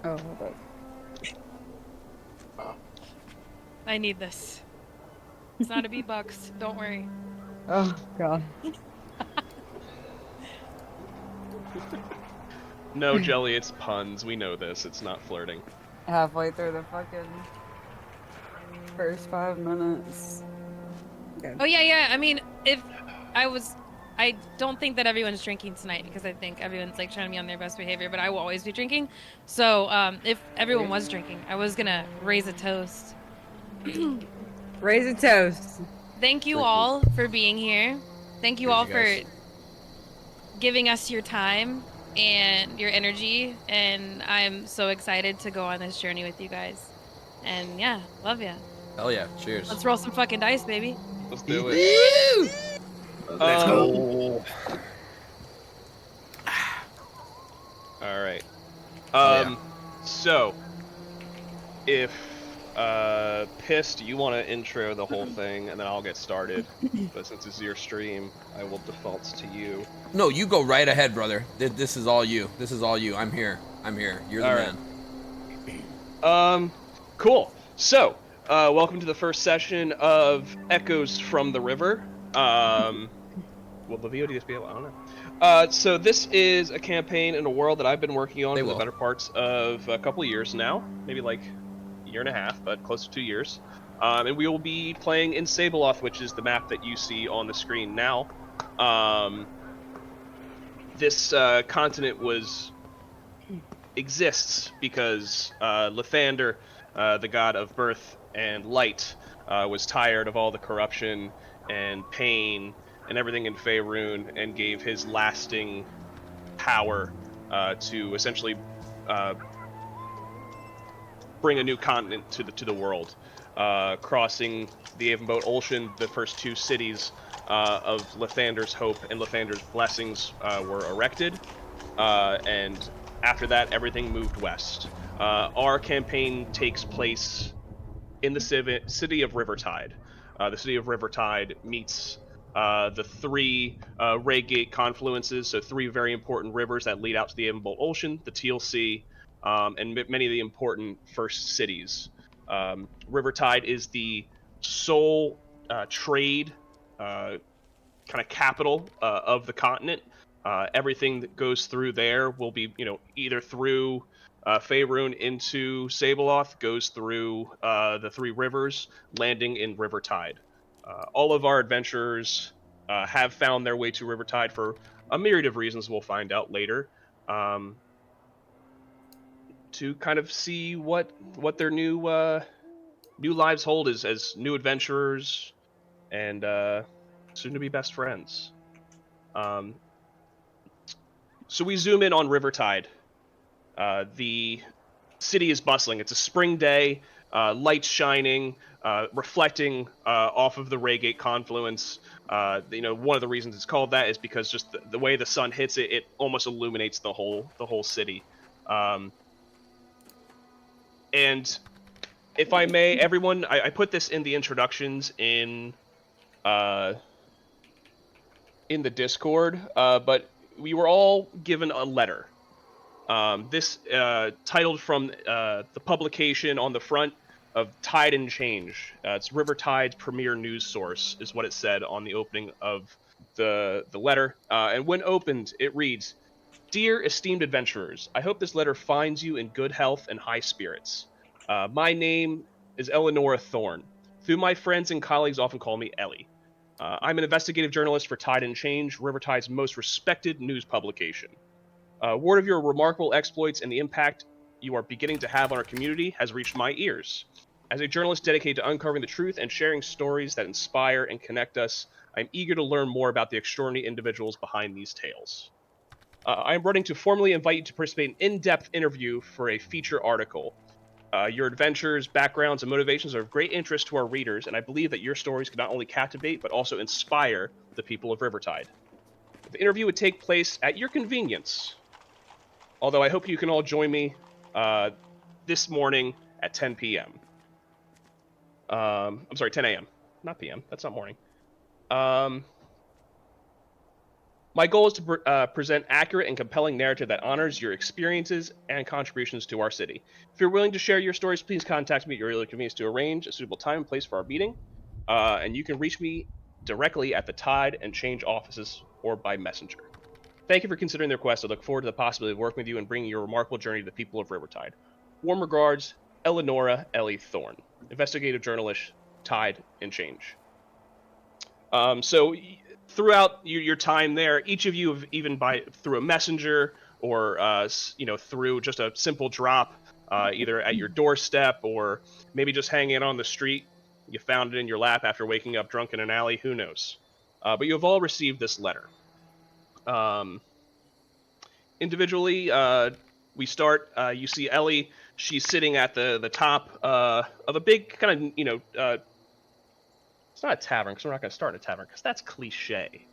Oh, hold up. I need this. It's not a beatbox. Don't worry. Oh, God. No, Jelly, it's puns. We know this. It's not flirting. Halfway through the fucking first 5 minutes. Okay. Oh yeah. I mean, if I was, I don't think that everyone's drinking tonight because I think everyone's like trying to be on their best behavior. But I will always be drinking. So if everyone was drinking, I was gonna raise a toast. Raise a toast. Thank you Drinking. all for being here. Thank you Cheers, all you for guys. giving us your time and your energy. And I'm so excited to go on this journey with you guys. And yeah, love ya. Hell yeah. Cheers. Let's roll some fucking dice, baby. Let's do it. Woo! Let's Um, go. All right. Hell yeah. So if Pissed, you want to intro the whole thing, and then I'll get started. But since it's your stream, I will default to you. No, you go right ahead, brother. This is all you. This is all you. I'm here. I'm here. You're the All man. right. Cool. So, welcome to the first session of Echoes from the River. Will the VOD just be able? I don't know. So this is a campaign in a world that I've been working on They for the will. better parts of a couple of years now, maybe like a year and a half, but close to 2 years. And we will be playing in Sabeloth, which is the map that you see on the screen now. This continent exists because Lathander, the god of birth and light, was tired of all the corruption and pain and everything in Faerun, and gave his lasting power to essentially bring a new continent to the world. Crossing the Avonboat Ocean, the first two cities of Lathander's hope and Lathander's blessings were erected, and after that, everything moved west. Our campaign takes place in the city of Rivertide. The city of Rivertide meets the three Raygate confluences, so three very important rivers that lead out to the Avonbolt Ocean, the Teal Sea, and many of the important first cities. Rivertide is the sole trade kind of capital of the continent. Everything that goes through there will be, either through Faerun into Sabeloth, goes through the three rivers, landing in Rivertide. All of our adventurers have found their way to Rivertide for a myriad of reasons we'll find out later, to kind of see what their new lives hold as new adventurers and soon to be best friends. So we zoom in on Rivertide. The city is bustling. It's a spring day, lights shining, reflecting off of the Raygate confluence. One of the reasons it's called that is because just the way the sun hits it, it almost illuminates the whole city. And if I may, everyone, I put this in the introductions in the Discord, but we were all given a letter. This titled from the publication on the front of Tide and Change. It's Rivertide's premier news source, is what it said on the opening of the letter. And when opened, it reads, "Dear esteemed adventurers, I hope this letter finds you in good health and high spirits. My name is Ellie Thorne. Through my friends and colleagues often call me Ellie. I'm an investigative journalist for Tide and Change, Rivertide's most respected news publication. Word of your remarkable exploits and the impact you are beginning to have on our community has reached my ears. As a journalist dedicated to uncovering the truth and sharing stories that inspire and connect us, I'm eager to learn more about the extraordinary individuals behind these tales. I am writing to formally invite you to participate in an in-depth interview for a feature article. Your adventures, backgrounds, and motivations are of great interest to our readers, and I believe that your stories can not only captivate but also inspire the people of Rivertide. The interview would take place at your convenience, although I hope you can all join me this morning at 10 p.m. I'm sorry, 10 a.m. Not p.m. That's not morning. My goal is to present accurate and compelling narrative that honors your experiences and contributions to our city. If you're willing to share your stories, please contact me at your earliest convenience to arrange a suitable time and place for our meeting. And you can reach me directly at the Tide and Change offices or by messenger. Thank you for considering the request. I look forward to the possibility of working with you and bringing your remarkable journey to the people of Rivertide. Warm regards, Eleanor Ellie Thorne, investigative journalist, Tide and Change. So throughout your time there, each of you have even through a messenger or through just a simple drop, either at your doorstep or maybe just hanging on the street. You found it in your lap after waking up drunk in an alley. Who knows? But you have all received this letter. Individually, we start. You see Ellie. She's sitting at the top of a big kind of it's not a tavern because we're not going to start in a tavern because that's cliche.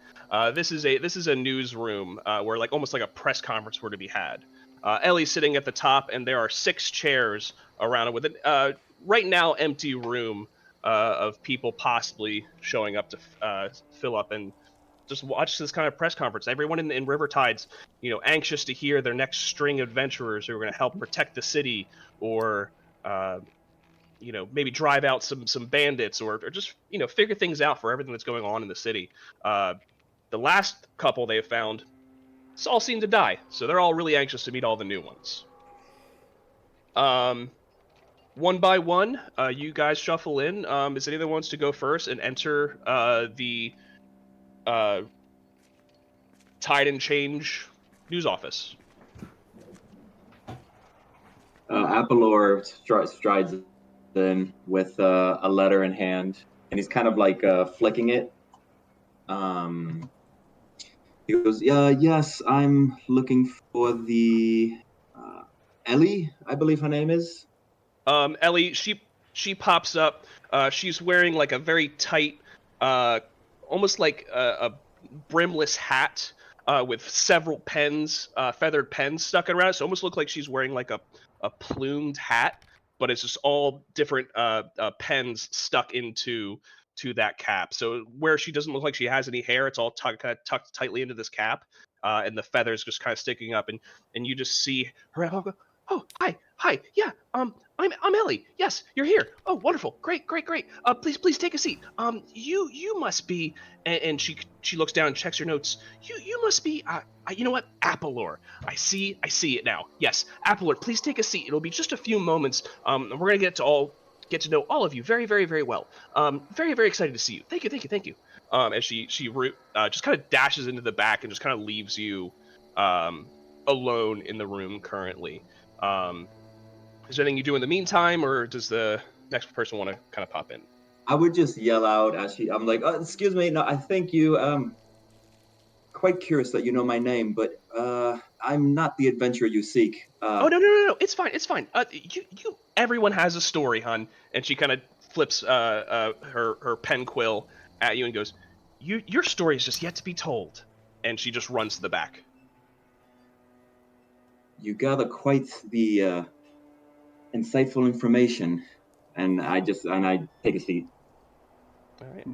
This is a newsroom where almost like a press conference were to be had. Ellie's sitting at the top, and there are 6 chairs around it with a right now empty room of people possibly showing up to fill up and just watch this kind of press conference. Everyone in Rivertide's anxious to hear their next string of adventurers who are going to help protect the city or maybe drive out some bandits or just figure things out for everything that's going on in the city. The last couple they have found, all seem to die, so they're all really anxious to meet all the new ones. One by one, you guys shuffle in. Is anyone wants to go first and enter the Tide and Change news office? Apohlorr strides in with a letter in hand, and he's kind of flicking it. He goes, yes, I'm looking for the Ellie, I believe her name is. Ellie, she pops up. She's wearing a very tight, almost like a brimless hat with several pens, feathered pens stuck around it. So it almost looks like she's wearing a plumed hat, but it's just all different pens stuck into that cap. So where she doesn't look like she has any hair, it's all kind of tucked tightly into this cap, and the feathers just kind of sticking up, and you just see her. Oh, hi, yeah, I'm Ellie. Yes, you're here. Oh, wonderful, great. Please take a seat. You must be, and she looks down and checks her notes. You must be, you know what, Apohlorr. I see it now. Yes, Apohlorr. Please take a seat. It'll be just a few moments. We're gonna get to know all of you very, very, very well. Very, very excited to see you. Thank you. As she just kind of dashes into the back and just kind of leaves you, alone in the room currently. Is there anything you do in the meantime, or does the next person want to kind of pop in? I would just yell out as I'm like, excuse me, no, I think you, quite curious that you know my name, but I'm not the adventurer you seek. Oh, no, it's fine. Everyone has a story, hon. And she kind of flips her pen quill at you and goes, your story is just yet to be told. And she just runs to the back. You gather quite the insightful information, and I take a seat. All right.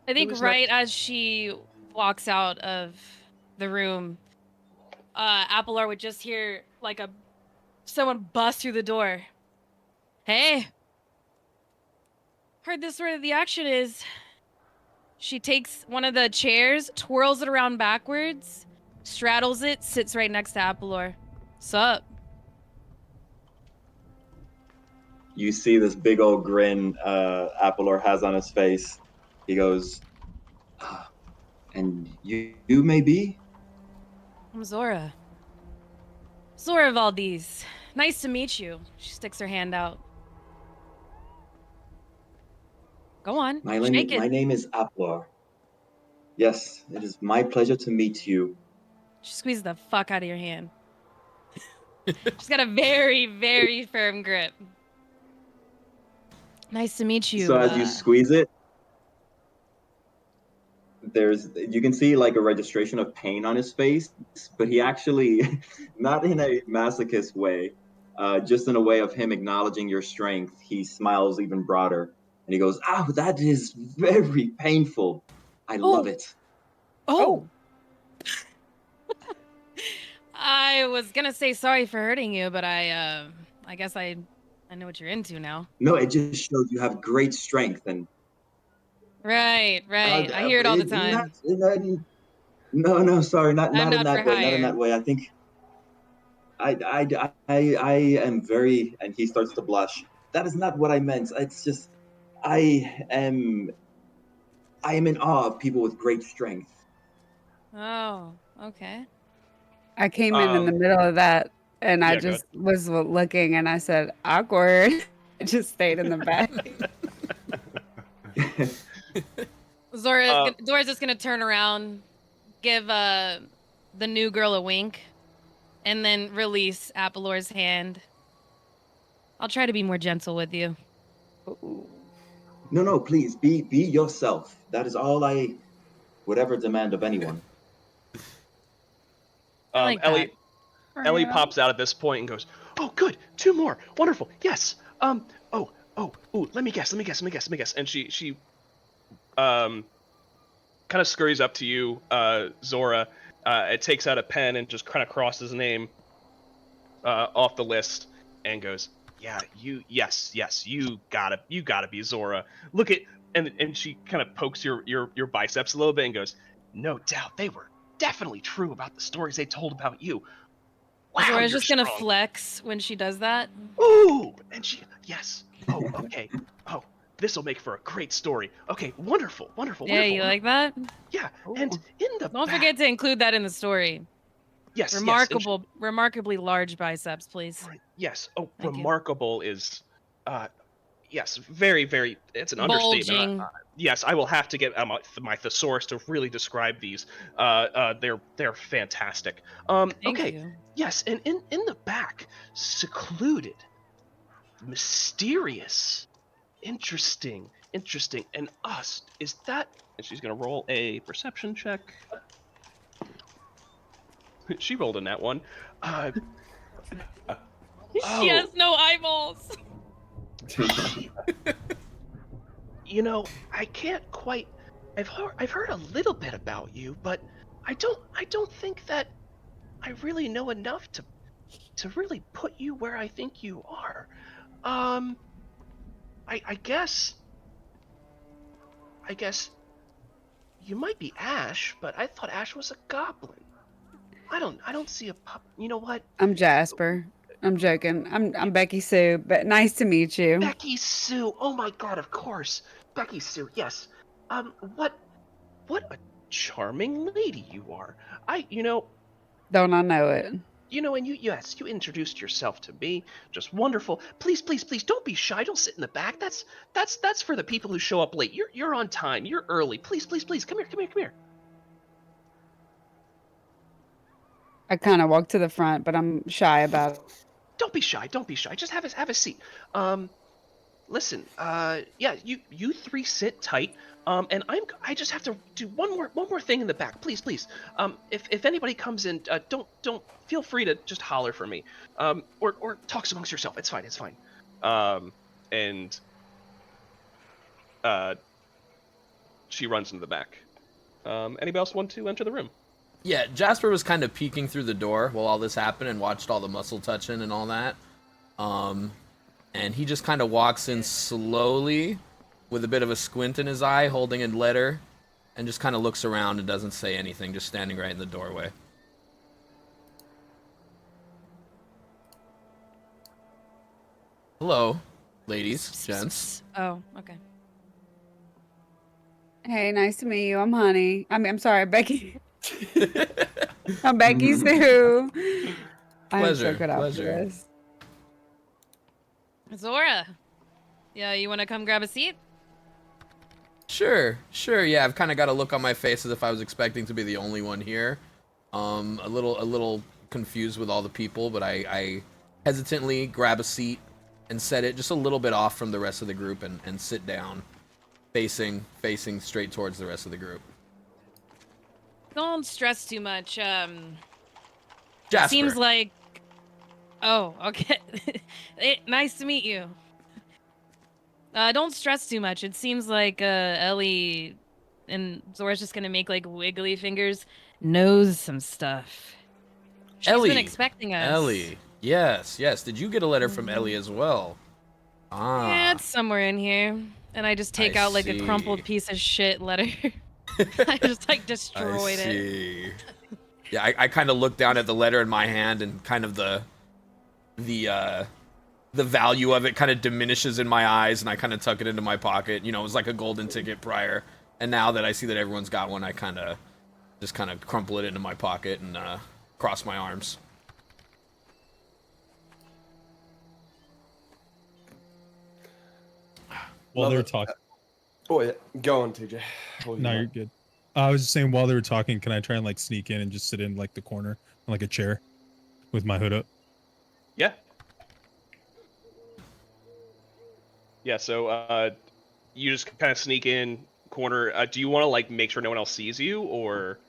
I think right as she walks out of the room, Apohlorr would just hear someone bust through the door. Hey, heard this where the action is. She takes one of the chairs, twirls it around backwards, straddles it, sits right next to Apohlorr. Sup? You see this big old grin Apohlorr has on his face. He goes, and you may be? I'm Zora. Zora Valdez. Nice to meet you. She sticks her hand out. Go on, shake it. My name is Apohlorr. Yes, it is my pleasure to meet you. She squeezes the fuck out of your hand. She's got a very, very firm grip. Nice to meet you. So as you squeeze it, you can see a registration of pain on his face, but he actually, not in a masochist way, just in a way of him acknowledging your strength, he smiles even broader. And he goes, that is very painful. I love it. Oh. I was gonna say sorry for hurting you, but I guess I know what you're into now. No, it just shows you have great strength and Right. I hear it all the not, time. no, sorry, not I'm not in not for that way, not in hire. that way. I think I am very, and he starts to blush. That is not what I meant. It's just I am I am in awe of people with great strength. Oh, okay. I came in the middle of that, and I Yeah, go ahead. just was looking, and I said, awkward. I just stayed in the back. Zora's just gonna turn around, give the new girl a wink, and then release Apohlorr's hand. I'll try to be more gentle with you. No, please be yourself. That is all I would ever demand of anyone. I like that. Ellie pops out at this point and goes, "Oh, good, 2 more, wonderful, yes. Ooh, let me guess. And she kind of scurries up to you, Zora. It takes out a pen and just kind of crosses his name off the list and goes, "Yeah, yes, you gotta be Zora. Look at," and she kind of pokes your biceps a little bit and goes, "No doubt they were definitely true about the stories they told about you. Wow, Zora's you're just gonna strong. flex when she does that. Ooh!" And she, yes. Oh, okay. Oh, this will make for a great story. Okay, wonderful. Yeah, you like that? Yeah, and in the Don't back. forget to include that in the story. Yes, Remarkably large biceps, please. yes. Oh, Thank you. remarkable is, uh, yes, very, very. It's an understatement. Bulging. Yes, I will have to get my thesaurus to really describe these. They're fantastic. Thank Okay. you. Yes, and in the back, secluded, mysterious, interesting, and us. Is that? And she's gonna roll a perception check. She rolled in that one. Uh, She has oh, no eyeballs. I can't quite. I've heard a little bit about you, but I don't think that I really know enough to really put you where I think you are. Um, I guess you might be Ash, but I thought Ash was a goblin. I don't see a pup. You know what? I'm Jasper. I'm joking. I'm You, Becky Sue, but nice to meet you. Becky Sue. Oh my God, of course, Becky Sue. Yes. What a charming lady you are. I, Don't I know it? and yes, you introduced yourself to me. Just wonderful. Please, please, please, don't be shy. Don't sit in the back. That's for the people who show up late. You're on time. You're early. Please, please, please, come here. I kind of walk to the front, but I'm shy about it. Don't be shy. Don't be shy. Just have a seat. Listen. Yeah, you three sit tight. And I just have to do one more thing in the back. Please, please. If anybody comes in, don't feel free to just holler for me. Or talk amongst yourself. It's fine. It's fine. And she runs into the back. Anybody else want to enter the room? Yeah, Jasper was kind of peeking through the door while all this happened and watched all the muscle touching and all that. And he just kind of walks in slowly with a bit of a squint in his eye, holding a letter, and just kind of looks around and doesn't say anything, just standing right in the doorway. Hello, ladies, gents. Oh, okay. Hey, nice to meet you. I'm Honey. I'm sorry, Becky. I'm Becky Sue. I'm so good after Pleasure. this. Zora. Yeah, you want to come grab a seat? Sure, yeah, I've kind of got a look on my face as if I was expecting to be the only one here. A little confused with all the people, but I hesitantly grab a seat and set it just a little bit off from the rest of the group and sit down, facing straight towards the rest of the group. Don't stress too much. Jasper. It seems like... Oh, okay. Nice to meet you. Don't stress too much. It seems like Ellie and Zora's just gonna make like wiggly fingers, knows some stuff. She's Ellie. been expecting us. Ellie. Yes, yes. Did you get a letter from Ellie as well? Ah. Yeah, it's somewhere in here. And I just take I out like a crumpled see. piece of shit letter. I just like destroyed I it. see. Yeah, I kind of look down at the letter in my hand, and kind of the value of it kind of diminishes in my eyes, and I kind of tuck it into my pocket. You know, it was like a golden ticket prior, and now that I see that everyone's got one, I just kind of crumple it into my pocket and cross my arms. While they were talking. Oh yeah, go on, TJ. No, you're good. I was just saying, while they were talking, can I try and like sneak in and just sit in like the corner, on, like a chair, with my hood up? Yeah. Yeah. So you just kind of sneak in corner. Do you want to like make sure no one else sees you, or?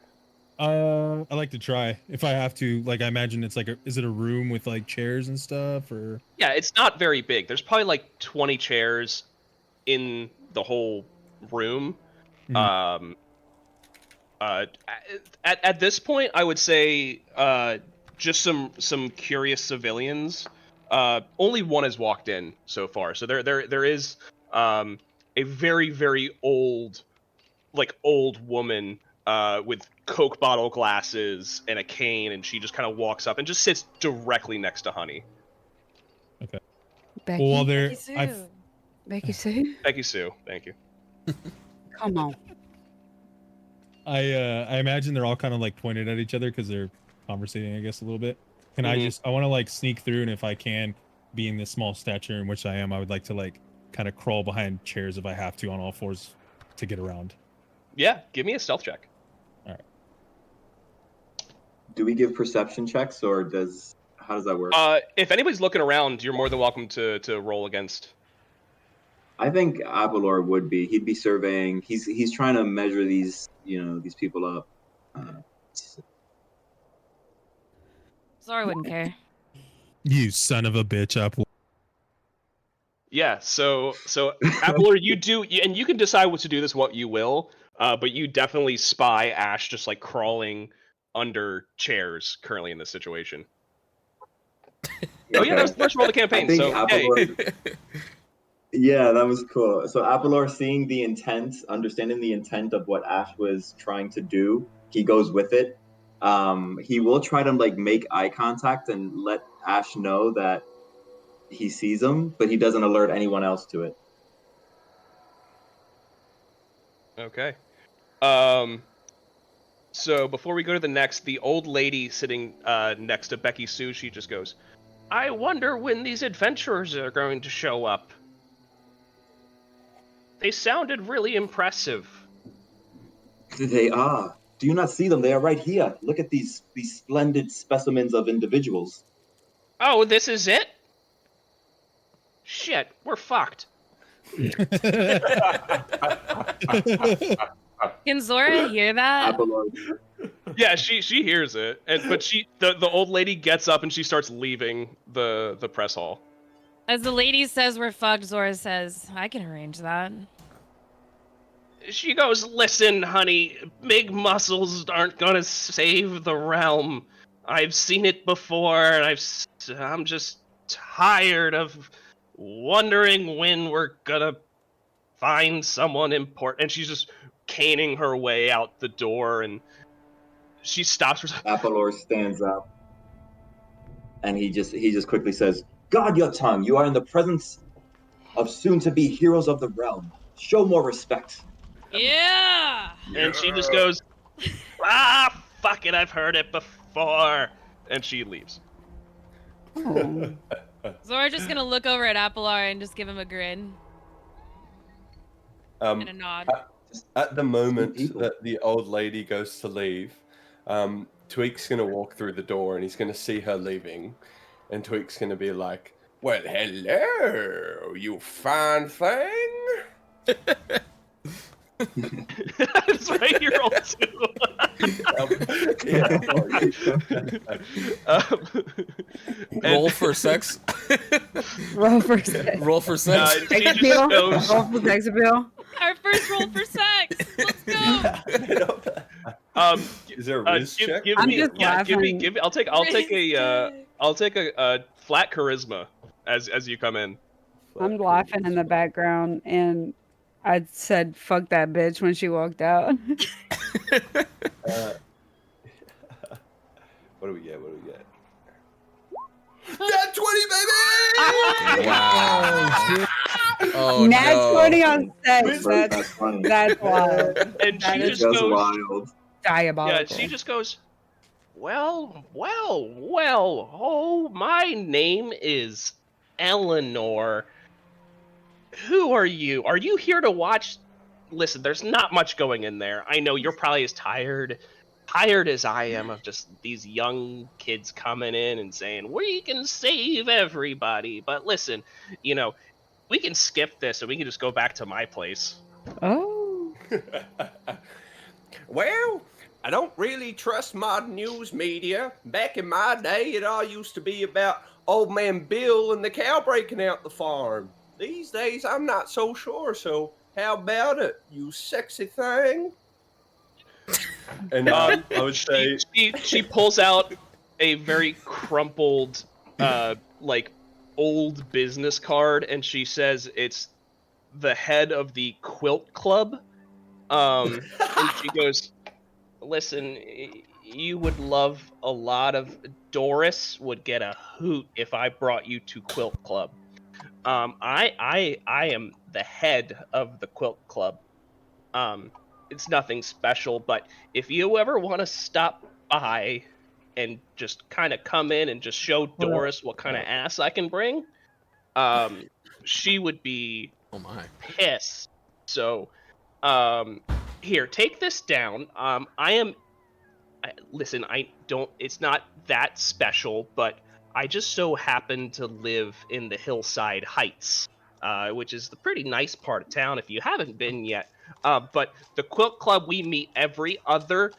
I like to try if I have to. Like, I imagine it's like, is it a room with like chairs and stuff, or? Yeah, it's not very big. There's probably like 20 chairs in the whole room. Mm-hmm. At this point, I would say just some curious civilians. Only one has walked in so far, so there is a very very old woman with Coke bottle glasses and a cane, and she just kind of walks up and just sits directly next to Honey. Okay. Becky, Well, while they're, Becky Sue. Becky Sue, Becky Sue, thank you. come on. I imagine they're all kind of like pointed at each other because they're conversating, I guess, a little bit. Can I want to like sneak through, and if I can, being the small stature in which I am, I would like to like kind of crawl behind chairs if I have to on all fours to get around. Yeah, give me a stealth check. All right. Do we give perception checks, or how does that work? If anybody's looking around, you're more than welcome to roll against. I think Apohlorr would be. He'd be surveying. He's trying to measure these people up. Zora wouldn't care. You son of a bitch, Apple. Yeah, so Apohlorr, you do, and you can decide what to do this, what you will, but you definitely spy Ash just like crawling under chairs currently in this situation. Oh yeah, that was the first roll of the campaign. So Apohlorr, yeah, that was cool. So Apohlorr, seeing the intent, understanding the intent of what Ash was trying to do, he goes with it. He will try to like make eye contact and let Ash know that he sees him, but he doesn't alert anyone else to it. Okay. So before we go to the next, the old lady sitting next to Becky Sue, she just goes, "I wonder when these adventurers are going to show up. They sounded really impressive." They are. Do you not see them? They are right here. Look at these splendid specimens of individuals. Oh, this is it? Shit, we're fucked. Can Zora hear that? Apohlorr. Yeah, she hears it, but the old lady gets up and she starts leaving the press hall. As the lady says we're fucked, Zora says, I can arrange that. She goes, "Listen, honey, big muscles aren't gonna save the realm. I've seen it before, and I'm just tired of wondering when we're gonna find someone important." And she's just caning her way out the door, and she stops herself. Apohlorr stands up, and he just quickly says, "Guard your tongue. You are in the presence of soon-to-be heroes of the realm. Show more respect." Yeah! And she just goes, fuck it, I've heard it before. And she leaves. Oh. Zora's just gonna look over at Apohlorr and just give him a grin and a nod. At the moment that the old lady goes to leave, Tweak's going to walk through the door and he's going to see her leaving. And Tweak's going to be like, "Well, hello, you fine thing." That's right, you're old too. Roll for sex. Roll for sex. Roll for sex. She Sex just appeal? goes, Roll for sex appeal? Our first roll for sex! Let's Is there a risk check? Give I'm me, just laughing. give me. I'll take a flat charisma as you come in. I'm laughing in the background, and I said, "Fuck that bitch" when she walked out. What do we get? Nat 20, baby! Wow. Oh Nat no. 20 on sex. That's funny. That's wild. And That she is just That's goes, wild. diabolical. yeah, she just goes, well. Oh, my name is Eleanor. Who are you? Are you here to watch? Listen, there's not much going in there. I know you're probably as tired as I am of just these young kids coming in and saying, we can save everybody. But listen, we can skip this and we can just go back to my place. Oh. Well, I don't really trust modern news media. Back in my day, it all used to be about old man Bill and the cow breaking out the farm. These days, I'm not so sure, so how about it, you sexy thing? And I would say... She pulls out a very crumpled, old business card, and she says it's the head of the quilt club. And she goes, listen, you would love a lot of... Doris would get a hoot if I brought you to quilt club. I am the head of the quilt club. It's nothing special, but if you ever want to stop by and just kind of come in and just show Doris what kind of ass I can bring, she would be pissed. So, here, take this down. Listen, it's not that special, but I just so happen to live in the Hillside Heights, which is the pretty nice part of town if you haven't been yet. But the Quilt Club, we meet every other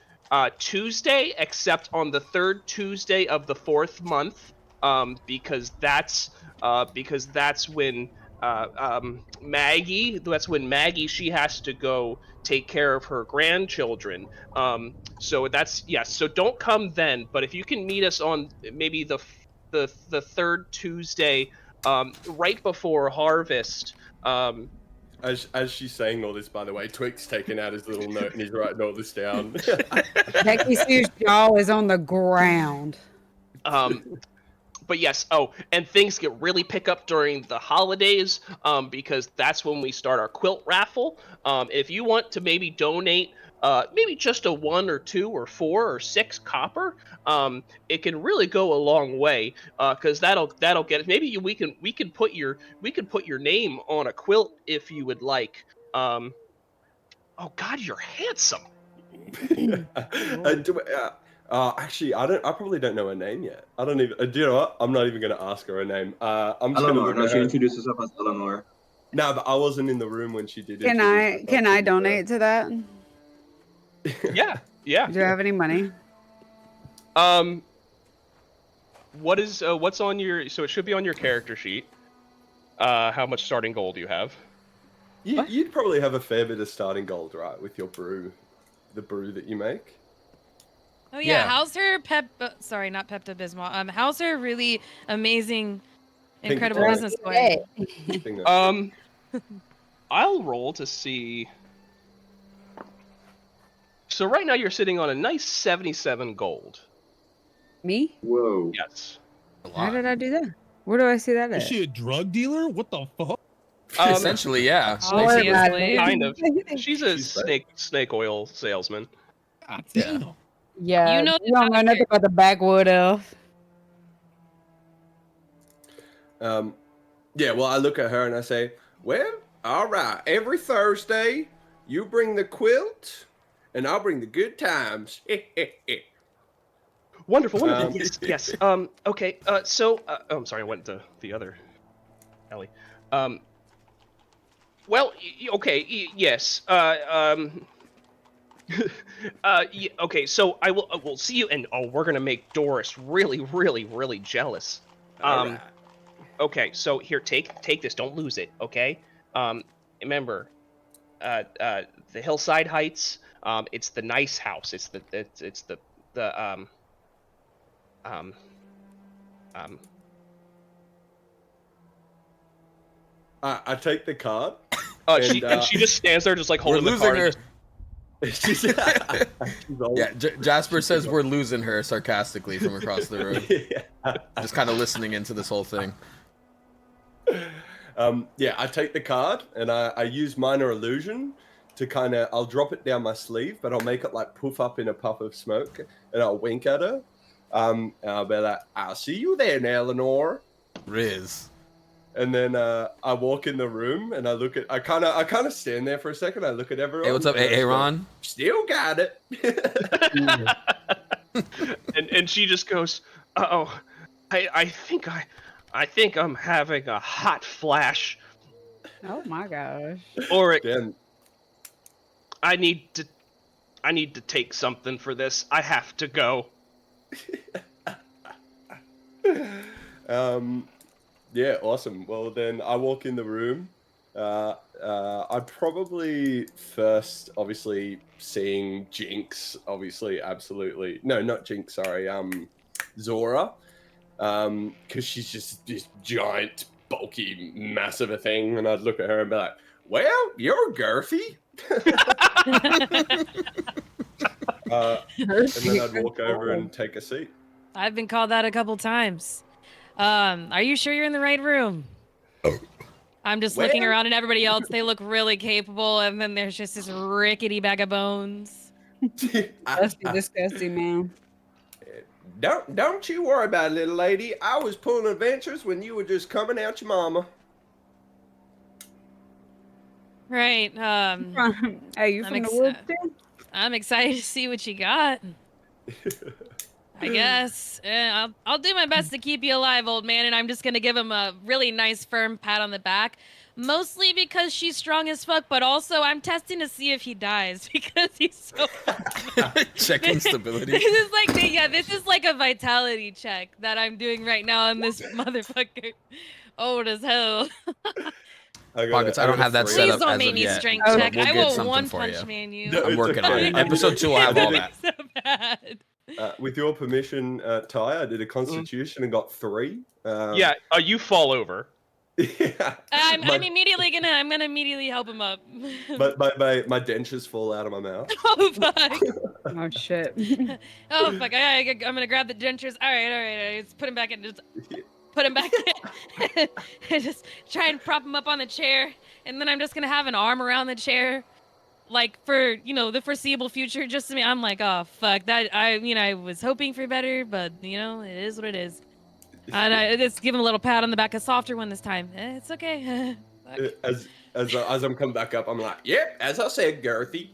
Tuesday, except on the third Tuesday of the fourth month, because that's when Maggie, she has to go take care of her grandchildren. So so don't come then, but if you can meet us on maybe the third Tuesday, right before harvest. As she's saying all this, by the way, Twig's taking out his little note and he's writing all this down. Becky Sue's jaw is on the ground. But yes, and things get really pick up during the holidays, because that's when we start our quilt raffle. If you want to maybe donate, maybe just a 1 or 2 or 4 or 6 copper, it can really go a long way, because that'll get it. Maybe we can put your name on a quilt if you would like. Oh God, you're handsome. Actually, I probably don't know her name yet. I don't even. Do you know what? I'm not even going to ask her name. I'm just Eleanor. going to. She introduced herself as Eleanor. No, but I wasn't in the room when she did it. Can I donate to that? Yeah. Do you have any money? What's on your? So it should be on your character sheet. How much starting gold do you have? You'd probably have a fair bit of starting gold, right, with your brew, the brew that you make. Oh yeah, how's her sorry, not Pepto-Bismol. How's her really amazing, incredible business going? I'll roll to see. So right now you're sitting on a nice 77 gold. Me? Whoa. Yes. How did I do that? Where do I see that at? Is she a drug dealer? What the fuck? Essentially, yeah. Obviously. Kind of. She's a snake oil salesman. God damn. Yeah, You know you don't know nothing about the backwood elf. Yeah, well, I look at her and I say, well, all right, every Thursday, you bring the quilt, and I'll bring the good times. Wonderful. Yes. Okay. So, I'm sorry. I went to the other Ellie. Well, okay. Yes. Okay. So we'll see you, and we're gonna make Doris really, really, really jealous. All right. Okay. So here, take this. Don't lose it. Okay. Remember, the Hillside Heights. It's the nice house. It's the I take the card. She just stands there, just like We're holding the losing card. her. She's old. Yeah, Jasper says we're losing her sarcastically from across the room. Yeah. Just kind of listening into this whole thing. Yeah, I take the card and I use minor illusion to kind of, I'll drop it down my sleeve, but I'll make it like poof up in a puff of smoke and I'll wink at her. And I'll be like, I'll see you then, Eleanor. Riz. And then I walk in the room and I kind of stand there for a second. I look at everyone. Hey, what's up, Aaron? Still got it. and she just goes, "Oh, I think I'm having a hot flash, Oh my gosh. or Damn. I need to take something for this. I have to go." Yeah, awesome. Well, then I walk in the room. I'd probably first, obviously, seeing Jinx, obviously, absolutely. No, not Jinx, sorry. Zora. Because she's just this giant, bulky, massive a thing. And I'd look at her and be like, well, you're girthy. And then I'd walk over and take a seat. I've been called that a couple times. Are you sure you're in the right room? I'm just looking Well- around and everybody else, they look really capable, and then there's just this rickety bag of bones. That's disgusting, man. Don't you worry about it, little lady. I was pulling adventures when you were just coming out your mama. Right. Hey, you I'm from the ex- woods too? I'm excited to see what you got. I guess. I'll do my best to keep you alive, old man, and I'm just gonna give him a really nice firm pat on the back. Mostly because she's strong as fuck, but also I'm testing to see if he dies because he's so Checking stability. This is like a vitality check that I'm doing right now on this motherfucker. Old as hell. Pockets, I don't have that set Please up don't as make of me yet. strength but check. we'll I get will something one for punch you. man you. No, I'm it's working on okay. it. Episode 2 will have all that. So bad. With your permission, Ty, I did a constitution and got 3. Yeah, you fall over. Yeah. I'm immediately gonna immediately help him up. But my dentures fall out of my mouth. Oh fuck! Oh shit. Oh fuck! I'm gonna grab the dentures. All right. Let's put him back in. Just put him back in. And just try and prop him up on the chair, and then I'm just gonna have an arm around the chair, like for the foreseeable future. Just to me, I'm like, oh fuck that. I was hoping for better, but it is what it is. And I just give him a little pat on the back, a softer one this time. It's okay. Fuck. As I'm coming back up, I'm like, yep, as I said, girthy.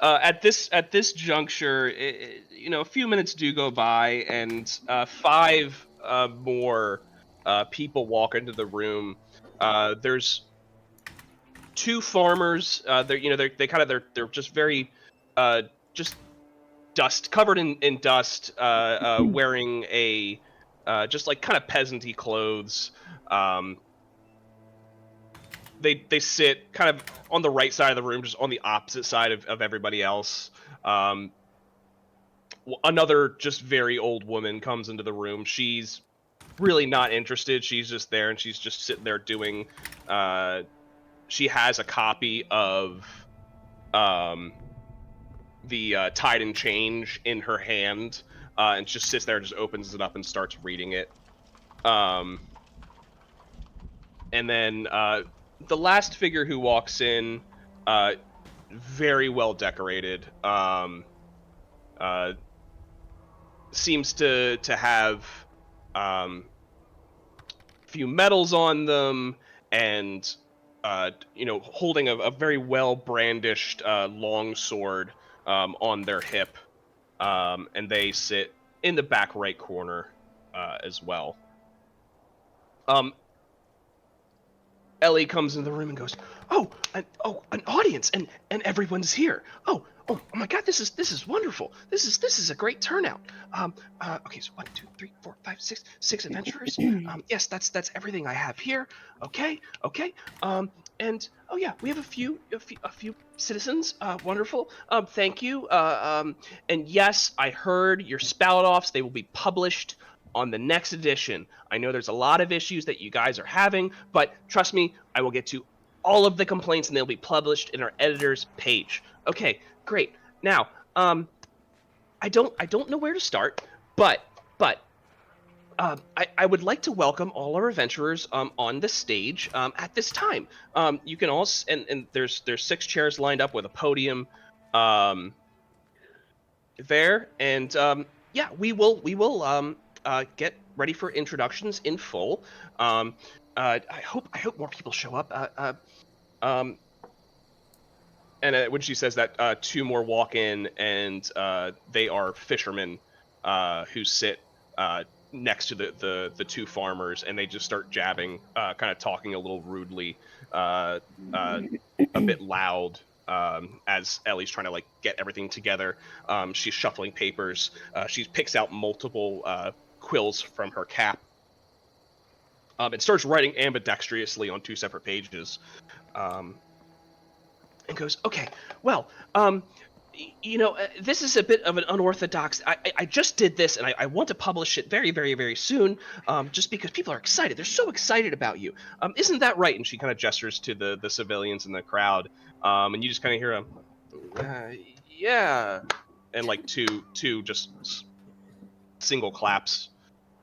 At this juncture, a few minutes do go by, and 5 more people walk into the room. There's 2 farmers. They're just very just covered in dust, wearing a just like kind of peasanty clothes. They sit kind of on the right side of the room, just on the opposite side of everybody else. Another just very old woman comes into the room. She's really not interested. She's just there, and she's just sitting there doing. She has a copy of the Tide and Change in her hand, and just sits there, just opens it up and starts reading it. And then the last figure who walks in, very well decorated, seems to have few medals on them, and holding a very well brandished long sword on their hip, and they sit in the back right corner as well. Ellie comes into the room and goes, an audience, and everyone's here. Oh, Oh my God, this is wonderful. This is a great turnout. Okay, so 1, 2, 3, 4, 5, 6 adventurers. Yes, that's everything I have here. Okay. And oh yeah, we have a few citizens. Wonderful. Thank you. And yes, I heard your spout-offs. They will be published on the next edition. I know there's a lot of issues that you guys are having, but trust me, I will get to all of the complaints and they'll be published in our editor's page. Okay, great. Now, I don't know where to start, but I would like to welcome all our adventurers on the stage at this time. You can all and there's 6 chairs lined up with a podium there, and yeah, we will get ready for introductions in full. I hope more people show up. And when she says that, 2 more walk in, and they are fishermen who sit next to the 2 farmers, and they just start jabbing, kind of talking a little rudely, a bit loud, as Ellie's trying to like get everything together. She's shuffling papers. She picks out multiple quills from her cap, and starts writing ambidextrously on 2 separate pages. And goes, okay, well, this is a bit of an unorthodox. I just did this, and I want to publish it very, very, very soon, just because people are excited. They're so excited about you. Isn't that right? And she kind of gestures to the civilians in the crowd, and you just kind of hear a, yeah, and like two just single claps,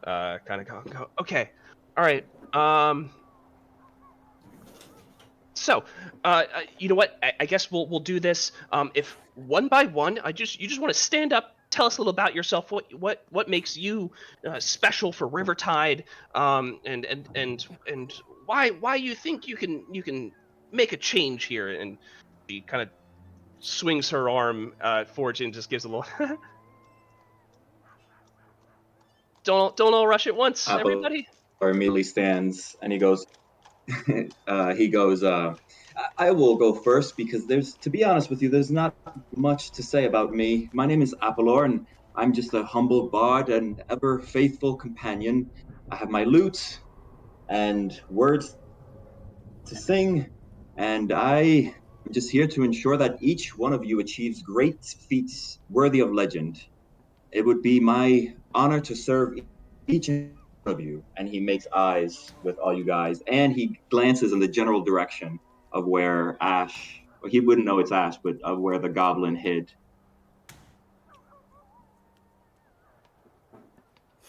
kind of go, okay, all right. So, you know what? I guess we'll do this. If one by one, you just want to stand up, tell us a little about yourself. What makes you special for Rivertide, and why you think you can make a change here. And she kind of swings her arm forward and just gives a little. Don't all rush at once, everybody. Apohlorr immediately stands and he goes. I will go first because to be honest with you, there's not much to say about me. My name is Apohlorr, and I'm just a humble bard and ever faithful companion. I have my lute and words to sing, and I am just here to ensure that each one of you achieves great feats worthy of legend. It would be my honor to serve each of you. And he makes eyes with all you guys, and he glances in the general direction of where Ash, well, he wouldn't know it's Ash, but of where the goblin hid.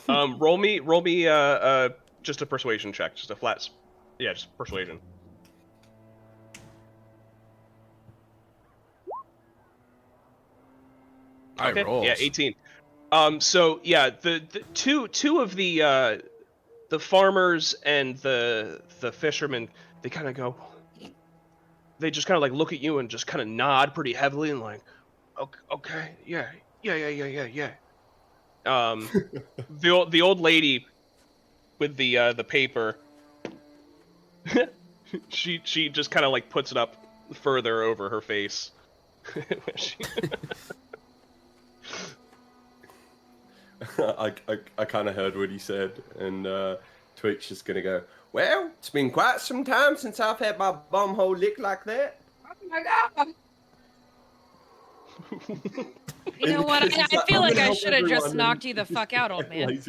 Roll me just a persuasion check, just a flat, just persuasion. Okay. Yeah, 18. So yeah, the two of the farmers and the fishermen, they kind of go, they just kind of like look at you and just kind of nod pretty heavily and like, okay, yeah. The old lady with the paper, she just kind of like puts it up further over her face. I kind of heard what he said, and Tweak's just gonna go, well, it's been quite some time since I've had my bumhole licked like that. Oh my God. You know what? I feel like I should have just knocked you the fuck out, old man.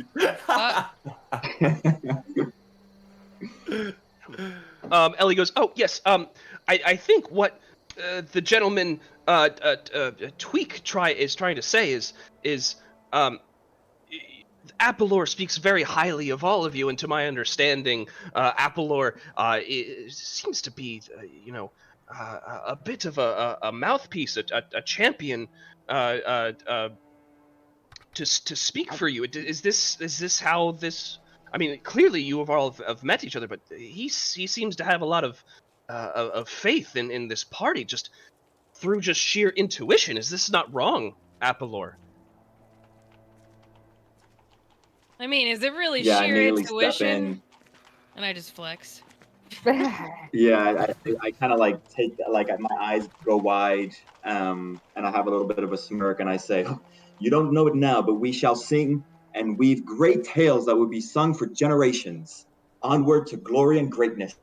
Ellie goes, oh yes, I think what the gentleman Tweak is trying to say is Apohlorr speaks very highly of all of you, and to my understanding, Apohlorr seems to be, a bit of a mouthpiece, a champion to speak for you. Is this how this? I mean, clearly you have all have met each other, but he seems to have a lot of faith in this party, just through just sheer intuition. Is this not wrong, Apohlorr? I mean, is it really Yeah, I sheer immediately step intuition? in. And I just flex. Yeah, I kind of like take like my eyes go wide, and I have a little bit of a smirk, and I say, "You don't know it now, but we shall sing and weave great tales that will be sung for generations, onward to glory and greatness."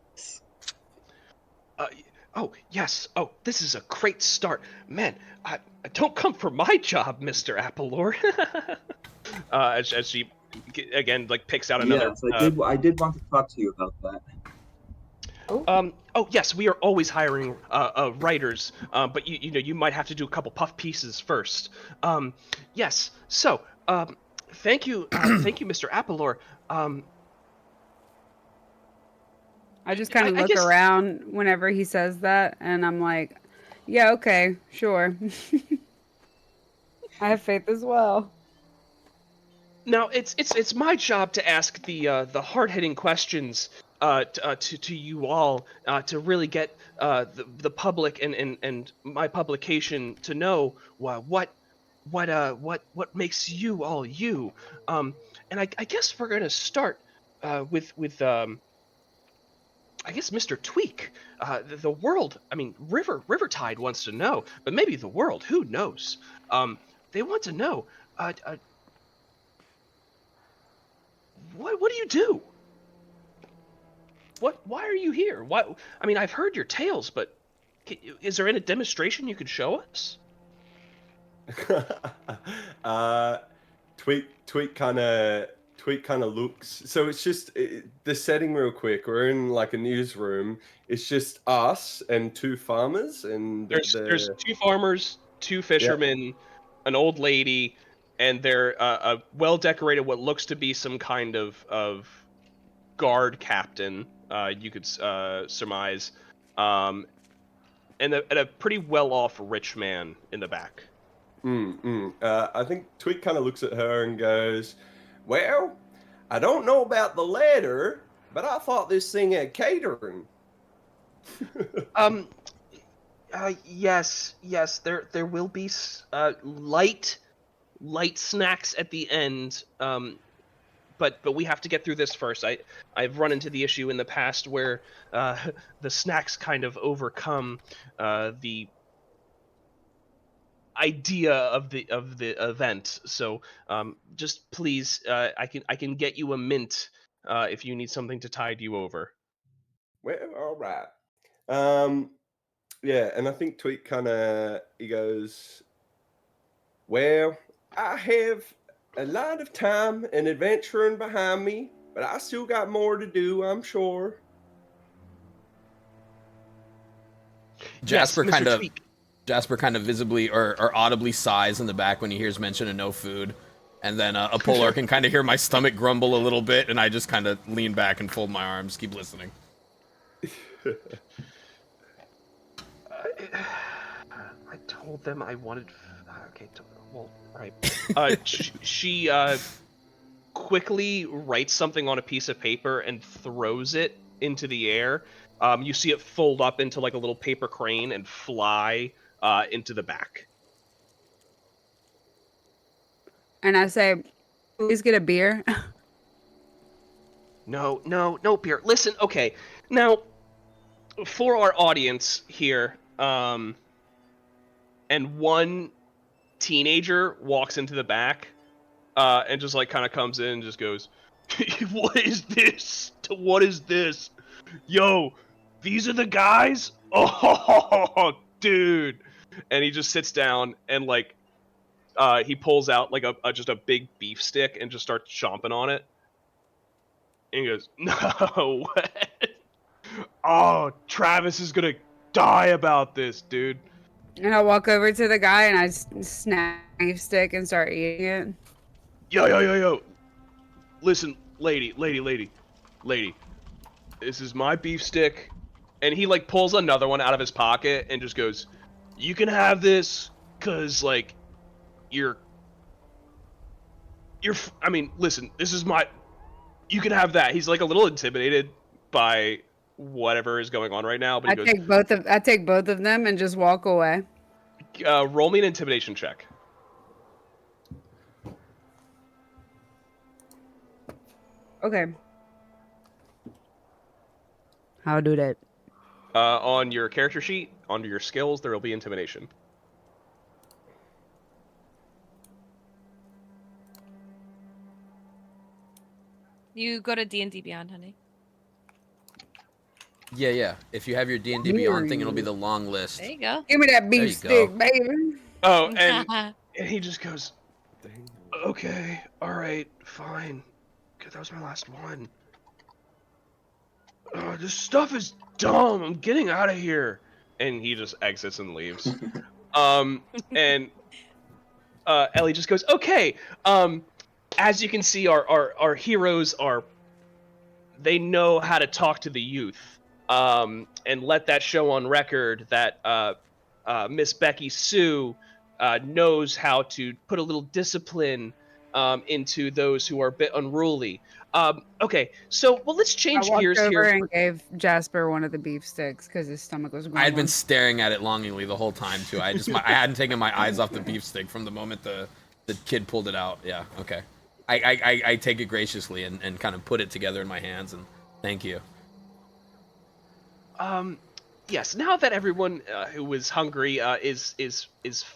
Uh, oh, yes. Oh, this is a great start. Man, don't come for my job, Mr. Apohlorr. As she, again, like, picks out another... Yes, I did want to talk to you about that. Oh, yes, we are always hiring writers, but you might have to do a couple puff pieces first. Yes, so, thank you, Mr. Apohlorr. I just kind of I look guess... around whenever he says that, and I'm like, yeah, okay, sure. I have faith as well. Now, it's my job to ask the hard-hitting questions to you all, to really get the public and my publication to know what makes you all you. And I guess we're gonna start with I guess Mr. Tweak. The world, I mean, Rivertide wants to know, but maybe the world, who knows? They want to know. What do you do? Why are you here? Why? I mean, I've heard your tales, but is there any demonstration you could show us? Tweak kind of looks. So it's just the setting real quick. We're in like a newsroom. It's just us and two farmers and There's two farmers, two fishermen, an old lady, and they're a well decorated, what looks to be some kind of guard captain. You could surmise, and a pretty well off rich man in the back. I think Tweak kind of looks at her and goes, "Well, I don't know about the letter, but I thought this thing had catering." Yes, there will be light snacks at the end. But we have to get through this first. I've run into the issue in the past where the snacks kind of overcome the idea of the event. So just please, I can get you a mint if you need something to tide you over. Well, all right. Um, yeah, and I think Tweak he goes, "Well, I have a lot of time and adventuring behind me, but I still got more to do, I'm sure." Jasper Yes, kind Mr. of Tweak. Jasper kind of visibly or audibly sighs in the back when he hears mention of no food. And then Apohlorr can kind of hear my stomach grumble a little bit, and I just kind of lean back and fold my arms, keep listening. I told them I wanted... Okay, well, right. She quickly writes something on a piece of paper and throws it into the air. You see it fold up into like a little paper crane and fly into the back. And I say, please get a beer. No beer. Listen, okay. Now, for our audience here, and one teenager walks into the back, and just like kind of comes in and just goes, "What is this? What is this? Yo, these are the guys? Oh, dude!" And he just sits down and like, he pulls out like just a big beef stick and just starts chomping on it. And he goes, "No way! Oh, Travis is gonna die about this, dude." And I walk over to the guy and I snap a beef stick and start eating it. Yo. Listen, lady. This is my beef stick. And he like pulls another one out of his pocket and just goes, "You can have this, cause like, I mean, listen, this is my, you can have that." He's like a little intimidated by whatever is going on right now, but he goes, I take both of them and just walk away. "Roll me an intimidation check." Okay. I'll do that. On your character sheet, under your skills, there will be intimidation. You go to D&D Beyond, honey. Yeah. If you have your D&D Beyond thing, it'll be the long list. There you go. Give me that There you beef stick, go. baby. Oh, and he just goes, okay, all right, fine. Okay, that was my last one. This stuff is dumb. I'm getting out of here. And he just exits and leaves. And Ellie just goes, okay. As you can see, our heroes they know how to talk to the youth. And let that show on record that Miss Becky Sue knows how to put a little discipline into those who are a bit unruly. Okay, so let's I change walked gears over here. and gave Jasper one of the beef sticks because his stomach was grumbling. I had been staring at it longingly the whole time too. I hadn't taken my eyes off the beef stick from the moment the kid pulled it out. Yeah, okay. I take it graciously and kind of put it together in my hands and thank you. Yes. Now that everyone who was hungry is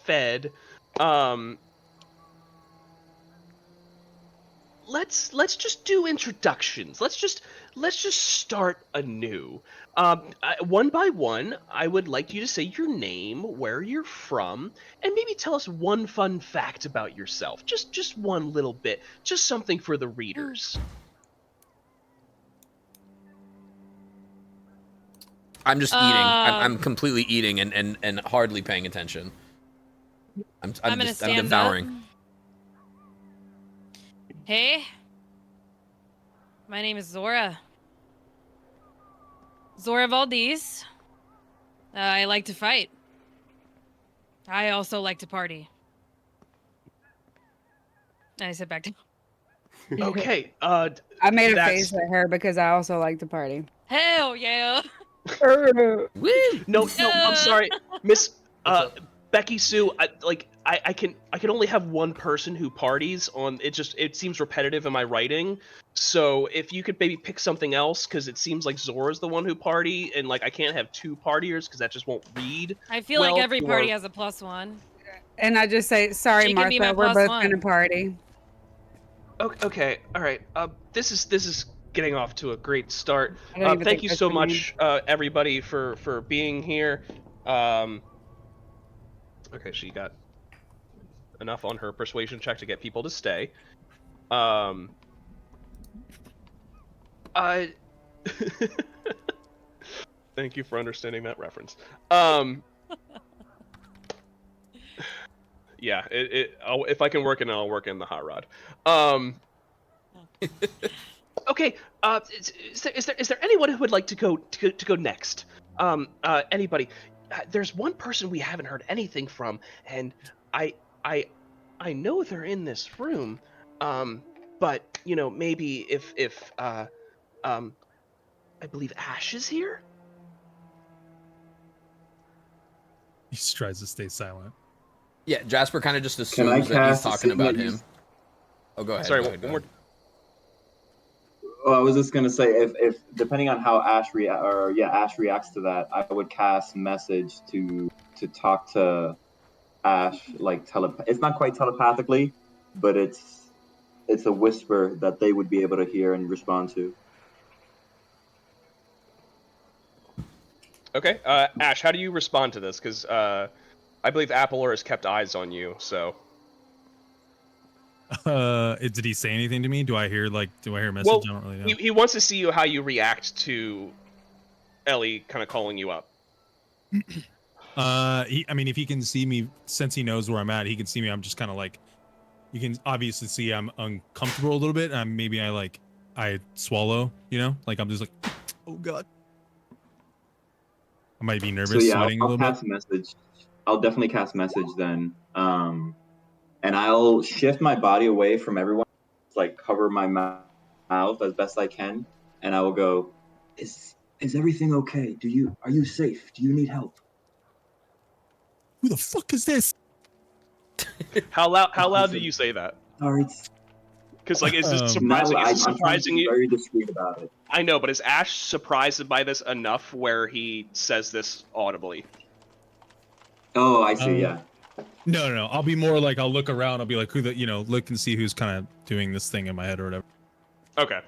fed, let's just do introductions. Let's just start anew. One by one, I would like you to say your name, where you're from, and maybe tell us one fun fact about yourself. Just one little bit, just something for the readers. I'm just eating. I'm completely eating and hardly paying attention. I'm devouring. Up. Hey, my name is Zora. Zora Valdez. I like to fight. I also like to party. And I sit back down. Okay. I made a face at her because I also like to party. Hell yeah. Woo! No, I'm sorry, Miss Becky Sue. I can only have one person who parties on it. It seems repetitive in my writing. So if you could maybe pick something else, because it seems like Zora's the one who party, and like I can't have two partiers because that just won't read. I feel like every party has a +1. And I just say, sorry, She can be my Martha, we're both +1. gonna party. Okay, all right. This is getting off to a great start. I don't even Thank think you that's so her much, everybody, for being here. Okay, she got enough on her persuasion check to get people to stay. Thank you for understanding that reference. Yeah, if I can work in it, I'll work in the hot rod. Okay, is there anyone who would like to go next? Anybody? There's one person we haven't heard anything from, and I know they're in this room. But you know, maybe if I believe Ash is here. He just tries to stay silent. Yeah, Jasper kind of just assumes that he's talking about him. Oh, go ahead. Sorry, go ahead. one more. Well, I was just gonna say, if depending on how Ash reacts to that, I would cast message to talk to Ash like It's not quite telepathically, but it's a whisper that they would be able to hear and respond to. Okay, Ash, how do you respond to this? Because I believe Apohlorr has kept eyes on you, so. Did he say anything to me? Do I hear a message? Well, I don't really know. he wants to see how you react to Ellie kind of calling you up. If he can see me, since he knows where I'm at, he can see me. I'm just kind of like, you can obviously see I'm uncomfortable a little bit. And maybe I swallow, like I'm just like, oh God. I might be nervous. So yeah, sweating a I'll little cast bit. message. I'll definitely cast message then. And I'll shift my body away from everyone, like cover my mouth as best I can, and I will go, Is everything okay? Are you safe? Do you need help? Who the fuck is this? How loud do you say that? Sorry. Because is this I'm surprising you? very discreet about it. I know, but is Ash surprised by this enough where he says this audibly? Oh, I see. Yeah. No. I'll be more like I'll look around. I'll be like, look and see who's kind of doing this thing in my head or whatever. Okay.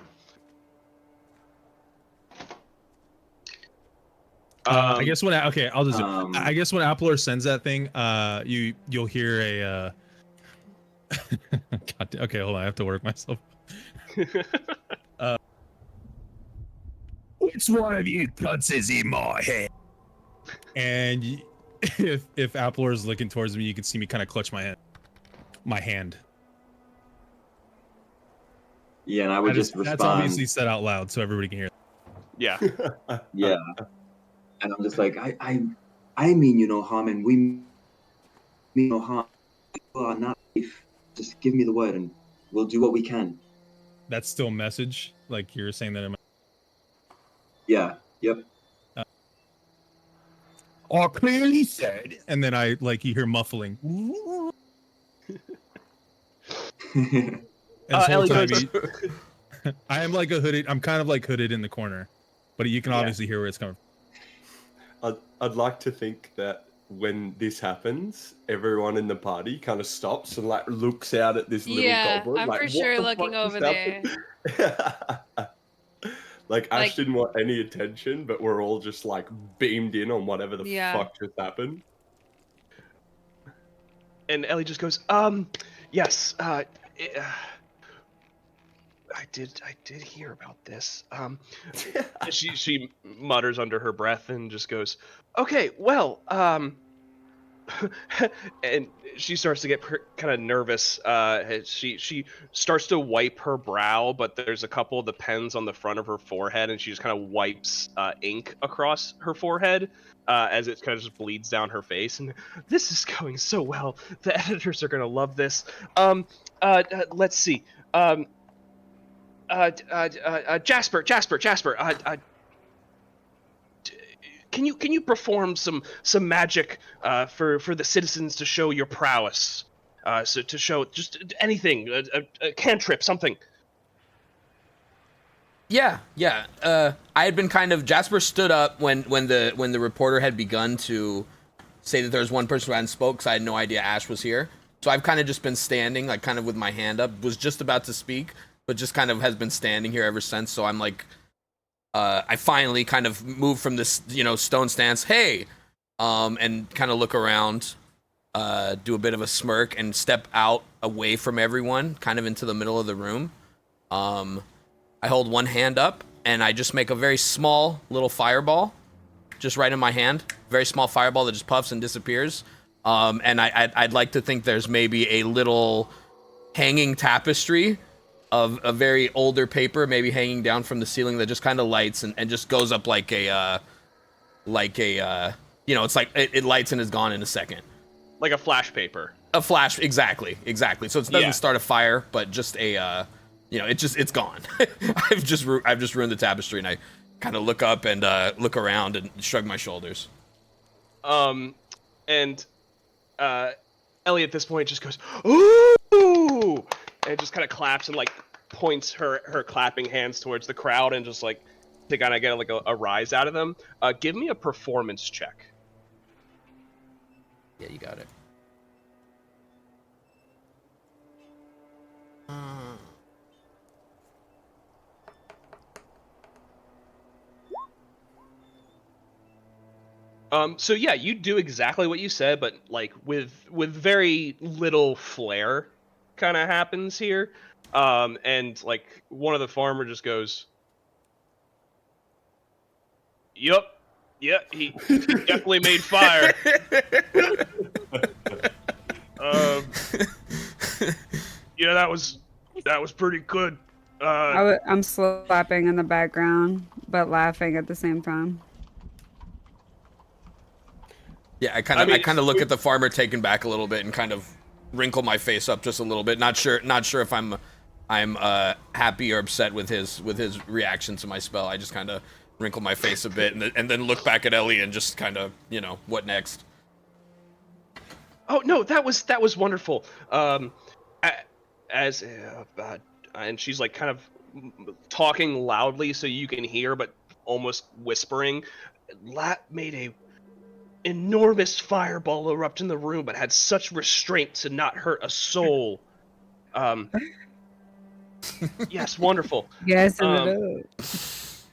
I guess when I guess when Apohlorr sends that thing, you'll hear a. Okay, hold on. I have to work myself. Which one of you cuts is in my head? And if Apohlorr is looking towards me, you can see me kind of clutch my hand. Yeah, and I would just respond. That's obviously said out loud, so everybody can hear. Yeah. Yeah. And I'm just like, I mean you no harm, and we mean no harm. You are not safe. Just give me the word, and we'll do what we can. That's still a message, like you're saying that. Yeah. Yep. I clearly said, and then I you hear muffling. Ellie I am like a hooded. I'm kind of like hooded in the corner, but you can obviously hear where it's coming from. I'd like to think that when this happens, everyone in the party kind of stops and like looks out at this little goblin. I'm like, for what sure the looking fuck over just happened? Like Ash didn't want any attention, but we're all just like beamed in on whatever the fuck just happened. And Ellie just goes, yes, I did hear about this. She mutters under her breath and just goes, okay, well, and she starts to get kind of nervous. She starts to wipe her brow, but there's a couple of the pens on the front of her forehead, and she just kind of wipes ink across her forehead as it kind of just bleeds down her face. And this is going so well. The editors are gonna love this. Let's see. Jasper. Can you perform some magic for the citizens to show your prowess? So to show just anything, a cantrip, something. Yeah. I had been Jasper stood up when the reporter had begun to say that there was one person who hadn't spoke, because I had no idea Ash was here. So I've kind of just been standing, like kind of with my hand up, was just about to speak, but just kind of has been standing here ever since. So I'm like, I finally kind of moved from this, stone stance, hey, and kind of look around, do a bit of a smirk and step out away from everyone, kind of into the middle of the room. I hold one hand up and I just make a very small little fireball, just right in my hand, very small fireball that just puffs and disappears. And I'd like to think there's maybe a little hanging tapestry of a very older paper, maybe hanging down from the ceiling, that just kind of lights and just goes up like a it's like it lights and is gone in a second. Like a flash paper. A flash, exactly. So it doesn't start a fire, but just a, it's gone. I've just ruined the tapestry, and I kind of look up and look around and shrug my shoulders. And Ellie at this point just goes, ooh! And just kind of claps and like points her clapping hands towards the crowd and just like to kind of get like a rise out of them. Give me a performance check. Yeah, you got it. So yeah, you do exactly what you said, but like with very little flair kind of happens here. And like one of the farmer just goes, Yup, yeah, he definitely made fire. Yeah, that was pretty good. I'm slapping in the background, but laughing at the same time. Yeah, I kind of look at the farmer taken back a little bit and kind of wrinkle my face up just a little bit. Not sure if I'm happy or upset with his reaction to my spell. I just kind of wrinkle my face a bit and then look back at Ellie and just kind of, what next? Oh no, that was wonderful. And she's like kind of talking loudly so you can hear, but almost whispering, made a enormous fireball erupt in the room, but had such restraint to not hurt a soul. Yes, wonderful. Yes, Um, it is.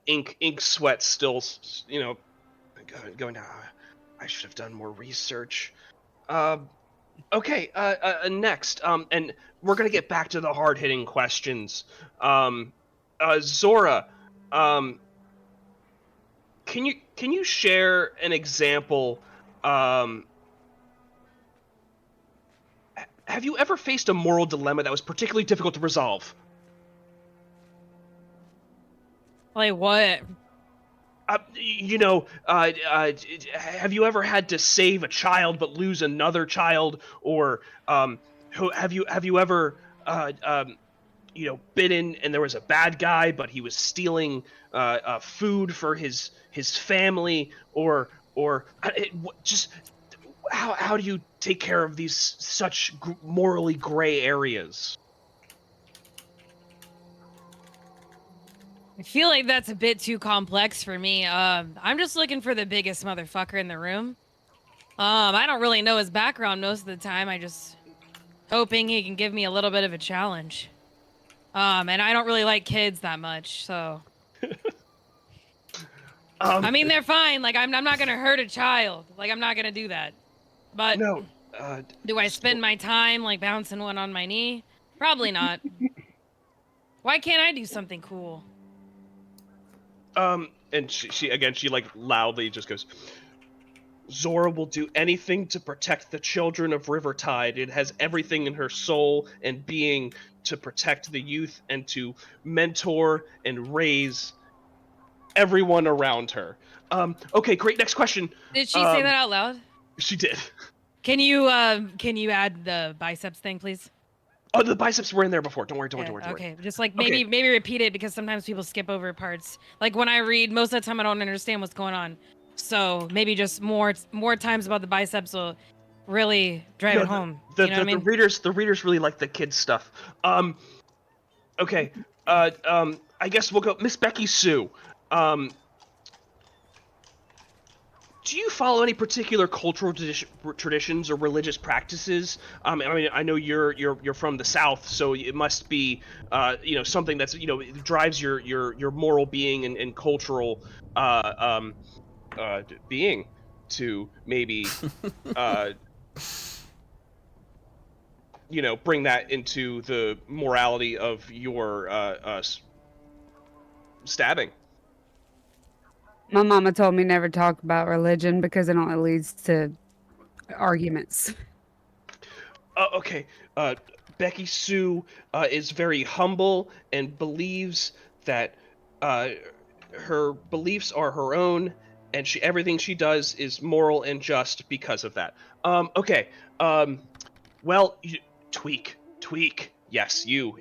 Ink sweat still, going down. I should have done more research. Okay, next, and we're gonna get back to the hard-hitting questions. Zora, can you share an example? Have you ever faced a moral dilemma that was particularly difficult to resolve? Like what? Have you ever had to save a child but lose another child, or have you ever been in and there was a bad guy but he was stealing food for his family, or just how do you take care of these such morally gray areas? I feel like that's a bit too complex for me. I'm just looking for the biggest motherfucker in the room. I don't really know his background most of the time. I just hoping he can give me a little bit of a challenge. And I don't really like kids that much, so. I mean, they're fine. Like, I'm not gonna hurt a child. Like, I'm not gonna do that. But No. Do I spend my time like bouncing one on my knee? Probably not. Why can't I do something cool? And she like loudly just goes, Zora will do anything to protect the children of Rivertide. It has everything in her soul and being to protect the youth and to mentor and raise everyone around her. Okay, great. Next question. Did she say that out loud? She did. Can you add the biceps thing, please? Oh, the biceps were in there before. Don't worry. Okay, just like maybe repeat it, because sometimes people skip over parts. Like when I read, most of the time I don't understand what's going on. So maybe just more times about the biceps will really drive it home. You know what I mean? The readers really like the kids stuff. Okay. I guess we'll go Miss Becky Sue. Do you follow any particular cultural traditions or religious practices? I mean, I know you're from the South, so it must be, something that's, it drives your moral being and cultural, being to maybe, bring that into the morality of your stabbing. My mama told me never talk about religion because it only leads to arguments. Okay. Becky Sue is very humble and believes that her beliefs are her own, and everything she does is moral and just because of that. Okay. Well, Tweak. Yes, you're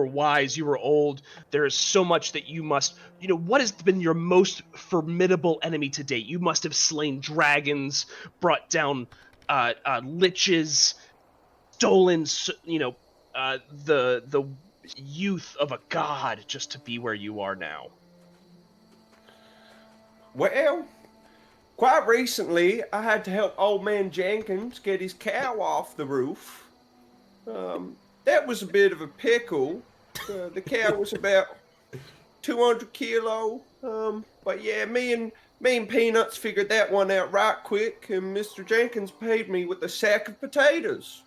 wise. You are old. There is so much that you must. What has been your most formidable enemy to date? You must have slain dragons, brought down liches, stolen. The youth of a god just to be where you are now. Well, quite recently, I had to help old man Jenkins get his cow off the roof. That was a bit of a pickle. The cow was about 200 kilo. But yeah, me and Peanuts figured that one out right quick, and Mr. Jenkins paid me with a sack of potatoes.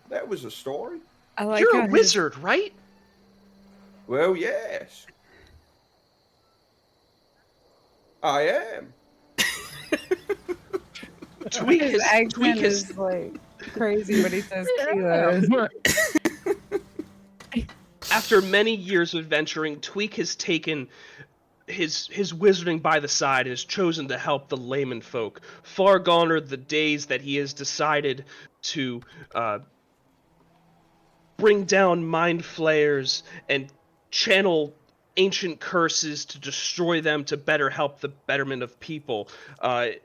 That was a story. You're a wizard, right? Well, yes. I am. Tweak is like crazy, but he says kilos. After many years of adventuring, Tweak has taken his wizarding by the side and has chosen to help the layman folk. Far gone are the days that he has decided to bring down mind flayers and channel ancient curses to destroy them to better help the betterment of people. And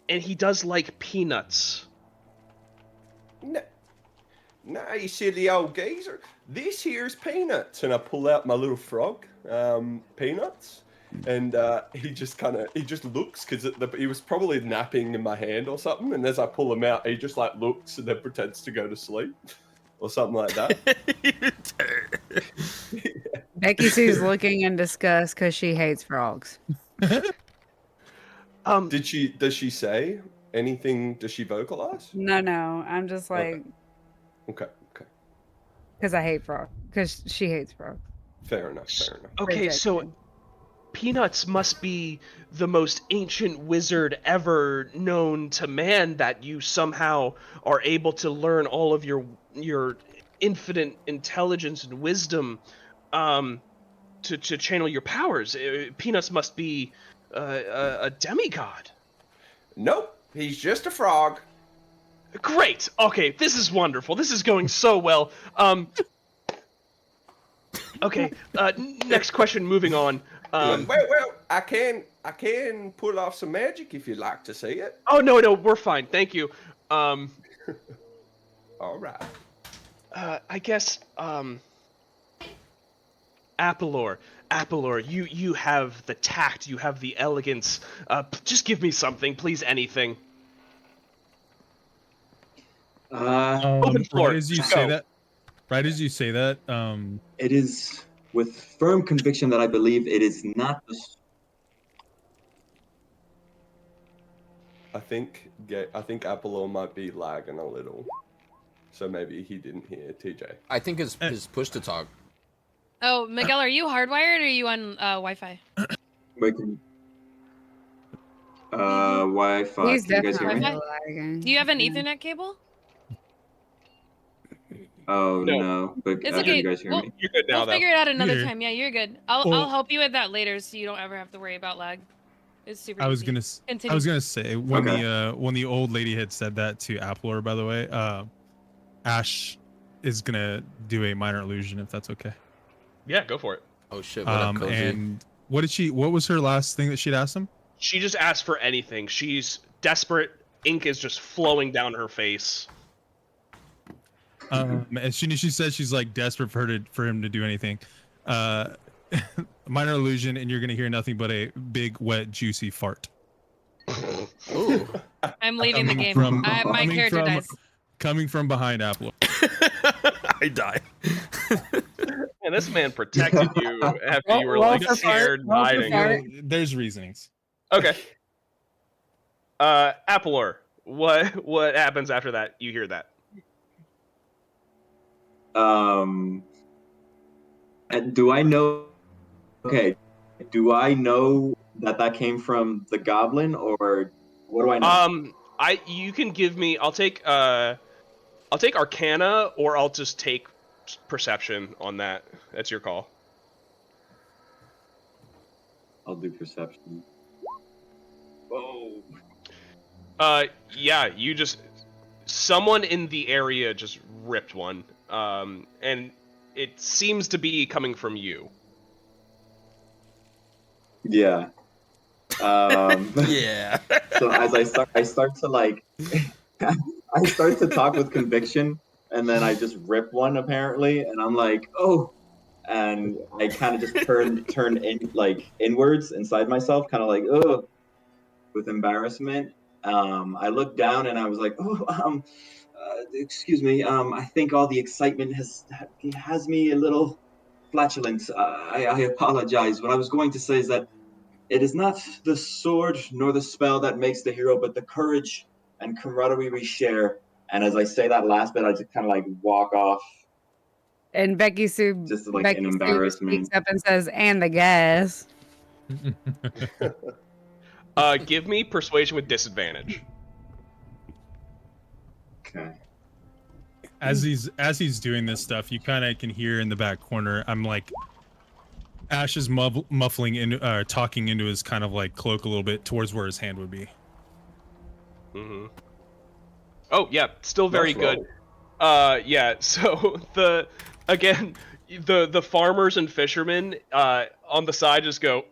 he does like peanuts. No, Nah, you silly old geezer. This here's Peanuts. And I pull out my little frog, Peanuts. And he just looks, because he was probably napping in my hand or something. And as I pull him out, he just like looks and then pretends to go to sleep. Or something like that. Becky Sue's looking in disgust because she hates frogs. Does she say anything? Does she vocalize? No, I'm just like, Okay. because I hate frogs. Because she hates frogs. Fair enough. Okay, so Peanuts must be the most ancient wizard ever known to man, that you somehow are able to learn all of your infinite intelligence and wisdom to channel your powers. Peanuts must be a demigod. Nope, he's just a frog. Great. Okay, this is wonderful. This is going so well. Okay. Next question. Moving on. Well, I can pull off some magic if you'd like to see it. Oh no, we're fine. Thank you. All right. I guess Apohlorr, you have the tact, you have the elegance. Just give me something, please, anything. Open floor. Right as you say that, It is with firm conviction that I believe it is not the. I think Apohlorr might be lagging a little, so maybe he didn't hear TJ. I think his push to talk. Oh, Miguel, are you hardwired or are you on Wi-Fi? Wait, Wi-Fi. He's Can you guys hear me? definitely lagging. Do you have an Ethernet cable? Oh No. no, but It's can okay. you guys hear Well, me? You're good now, We'll figure it out another You're- time. Yeah, you're good. I'll help you with that later, so you don't ever have to worry about lag. It's super. I was easy. gonna Continue. say when Okay. when the old lady had said that to Apohlorr, by the way, Ash is gonna do a minor illusion if that's okay. Yeah, go for it. Oh shit! What up, Cozy? And what was her last thing that she'd asked him? She just asked for anything. She's desperate. Ink is just flowing down her face. As soon as she says she's like desperate for him to do anything, minor illusion, and you're gonna hear nothing but a big, wet, juicy fart. Ooh. I'm leaving the game. My coming character from- dies. Coming from behind Apohlorr. I die. And this man protected you after you were Roll like for scared and fart, roll for hiding. fart. There's reasonings. Okay. Apohlorr, what happens after that? You hear that? And do I know? Okay, do I know that came from the goblin, or what do I know? You can give me. I'll take Arcana, or I'll just take Perception on that. That's your call. I'll do perception. Whoa. Yeah, someone in the area just ripped one. And it seems to be coming from you. Yeah. Yeah. So as I start to like, I start to talk with conviction, and then I just rip one apparently, and I'm like, oh, and I kind of just turn in like inwards inside myself, kind of like, oh, with embarrassment. I looked down and I was like, oh, excuse me. I think all the excitement has me a little flatulent. I apologize. What I was going to say is that it is not the sword nor the spell that makes the hero, but the courage and camaraderie we share. And as I say that last bit, I just kind of like walk off. And Becky Sue, Just like Becky an Sue embarrassment. speaks up and says, "And the gas." Give me Persuasion with disadvantage. Okay. As he's doing this stuff, you kind of can hear in the back corner. I'm like, Ash is muffling in, talking into his kind of like cloak a little bit towards where his hand would be. Mm-hmm. Oh yeah, still very Nice good. roll. Yeah. So the farmers and fishermen on the side just go.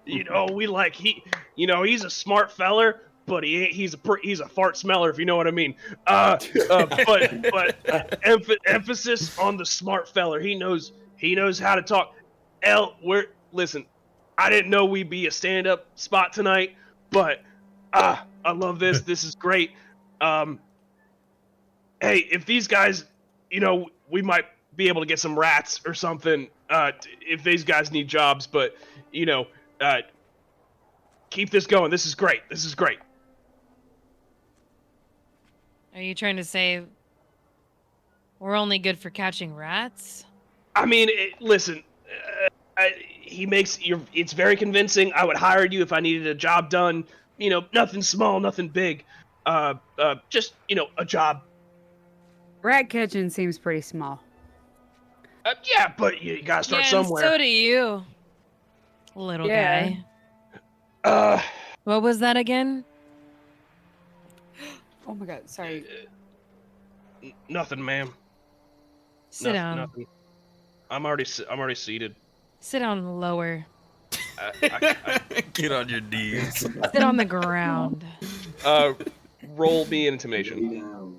We like he's a smart feller, but he ain't. He's a fart smeller, if you know what I mean. Emphasis on the smart feller. He knows how to talk. Listen. I didn't know we'd be a stand-up spot tonight, but I love this. This is great. Hey, if these guys, we might be able to get some rats or something. If these guys need jobs, but keep this going. This is great. This is great. Are you trying to say we're only good for catching rats? I mean, listen. It's very convincing. I would hire you if I needed a job done. Nothing small, nothing big. Just a job. Rat catching seems pretty small. Yeah, but you gotta start somewhere. And so do you, little guy. What was that again? Oh my god, sorry. Nothing, ma'am. Sit down. Nothing. I'm already seated. Sit down lower. Get on your knees. Sit on the ground. Roll me an intimidation.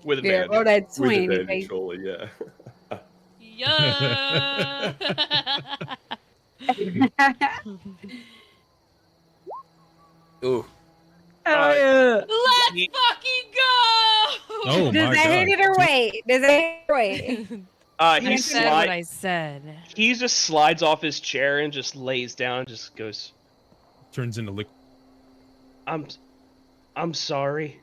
With advantage. Yeah, roll that With 20. advantage, surely, yeah. Yeah. Ooh. Oh, Let's fucking go! Oh Does my that hit god. it or wait? Does it hit or wait? He said what I said. He just slides off his chair and just lays down and just goes, Turns into liquid. I'm sorry.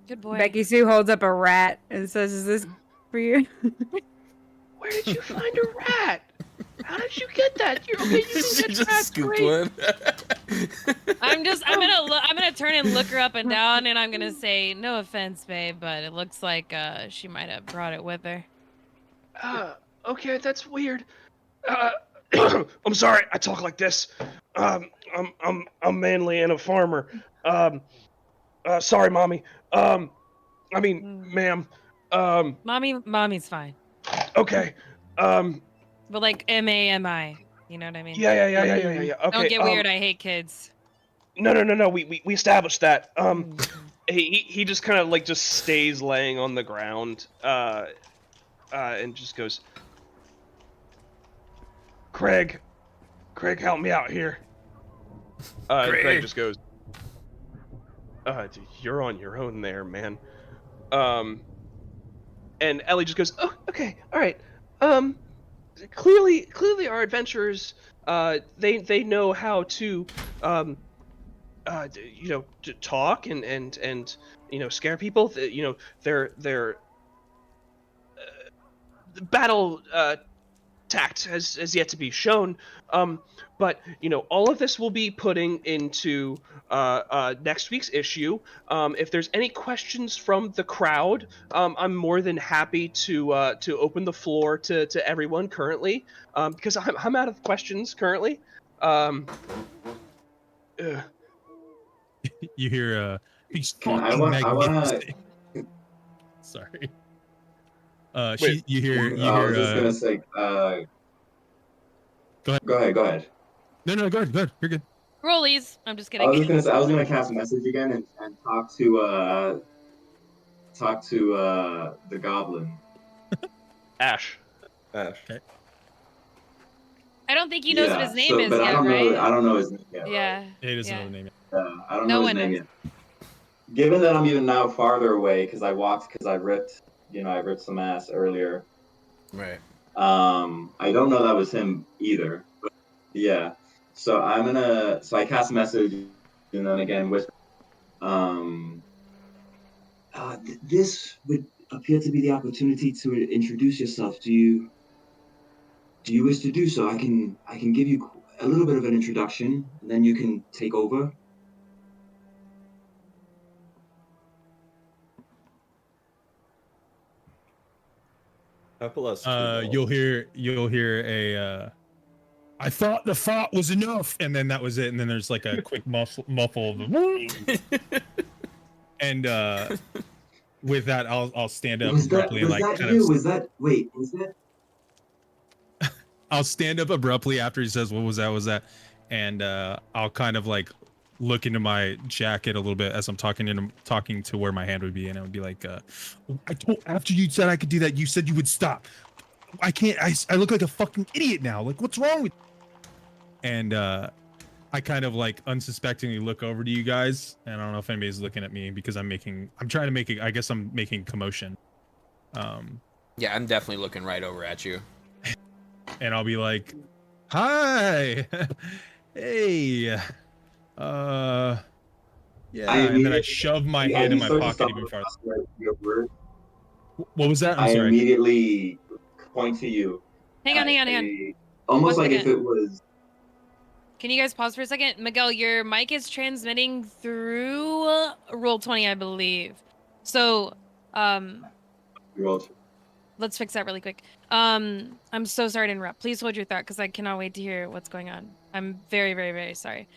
Good boy. Becky Sue holds up a rat and says, "Is this for you?" Where did you find a rat? How did you get that? You can get rats, scooped great. one. I'm gonna turn and look her up and down, and I'm gonna say, no offense, babe, but it looks like she might have brought it with her. Okay, that's weird. I'm sorry, I talk like this. I'm manly and a farmer. Sorry, mommy. Ma'am. Mommy's fine. Okay. But like MAMI, you know what I mean? Yeah. Okay. Don't get weird. I hate kids. No. We established that. He just kind of like just stays laying on the ground, and just goes, Craig, help me out here. Craig just goes, you're on your own there, man. And Ellie just goes, oh, okay, all right. Clearly our adventurers, they know how to, to talk and scare people. Their battle tact has yet to be shown. But all of this will be putting into next week's issue. If there's any questions from the crowd, I'm more than happy to open the floor to everyone currently, because I'm out of questions currently. You hear he's I fucking wanna- magnificent. Sorry. You hear. I was just gonna say. Go ahead. Go ahead. No, go ahead. You're good. Rollies. I'm just I kidding. was just gonna say I was gonna cast a message again and talk to the goblin. Ash. Okay. I don't think he knows what his name is but yet, I don't right? know. I don't know his name yet. Yeah. He doesn't know the name. I don't No know his one name knows. yet. Given that I'm even now farther away because I ripped some ass earlier. Right. I don't know that was him either. But yeah. So I cast a message and then again whisper. This would appear to be the opportunity to introduce yourself. Do you wish to do so? I can give you a little bit of an introduction, and then you can take over. You'll hear a I thought the fart was enough, and then that was it, and then there's like a quick muffle of and with that I'll stand up abruptly and like I'll stand up abruptly after he says what was that and I'll kind of like look into my jacket a little bit as I'm talking to where my hand would be, and it would be like, after you said I could do that, you said you would stop. I can't. I look like a fucking idiot now. Like, what's wrong with? And I kind of like unsuspectingly look over to you guys, and I don't know if anybody's looking at me because I'm trying to make it. I guess I'm making commotion. Yeah, I'm definitely looking right over at you. And I'll be like, "Hi, hey, yeah." And then I shove my hand in my pocket even farther. What was that? I'm sorry. I immediately point to you. Hang on. Almost One like second. if it was. Can you guys pause for a second? Miguel, your mic is transmitting through Roll20, I believe. So, let's fix that really quick. I'm so sorry to interrupt. Please hold your thought because I cannot wait to hear what's going on. I'm very, very, very sorry.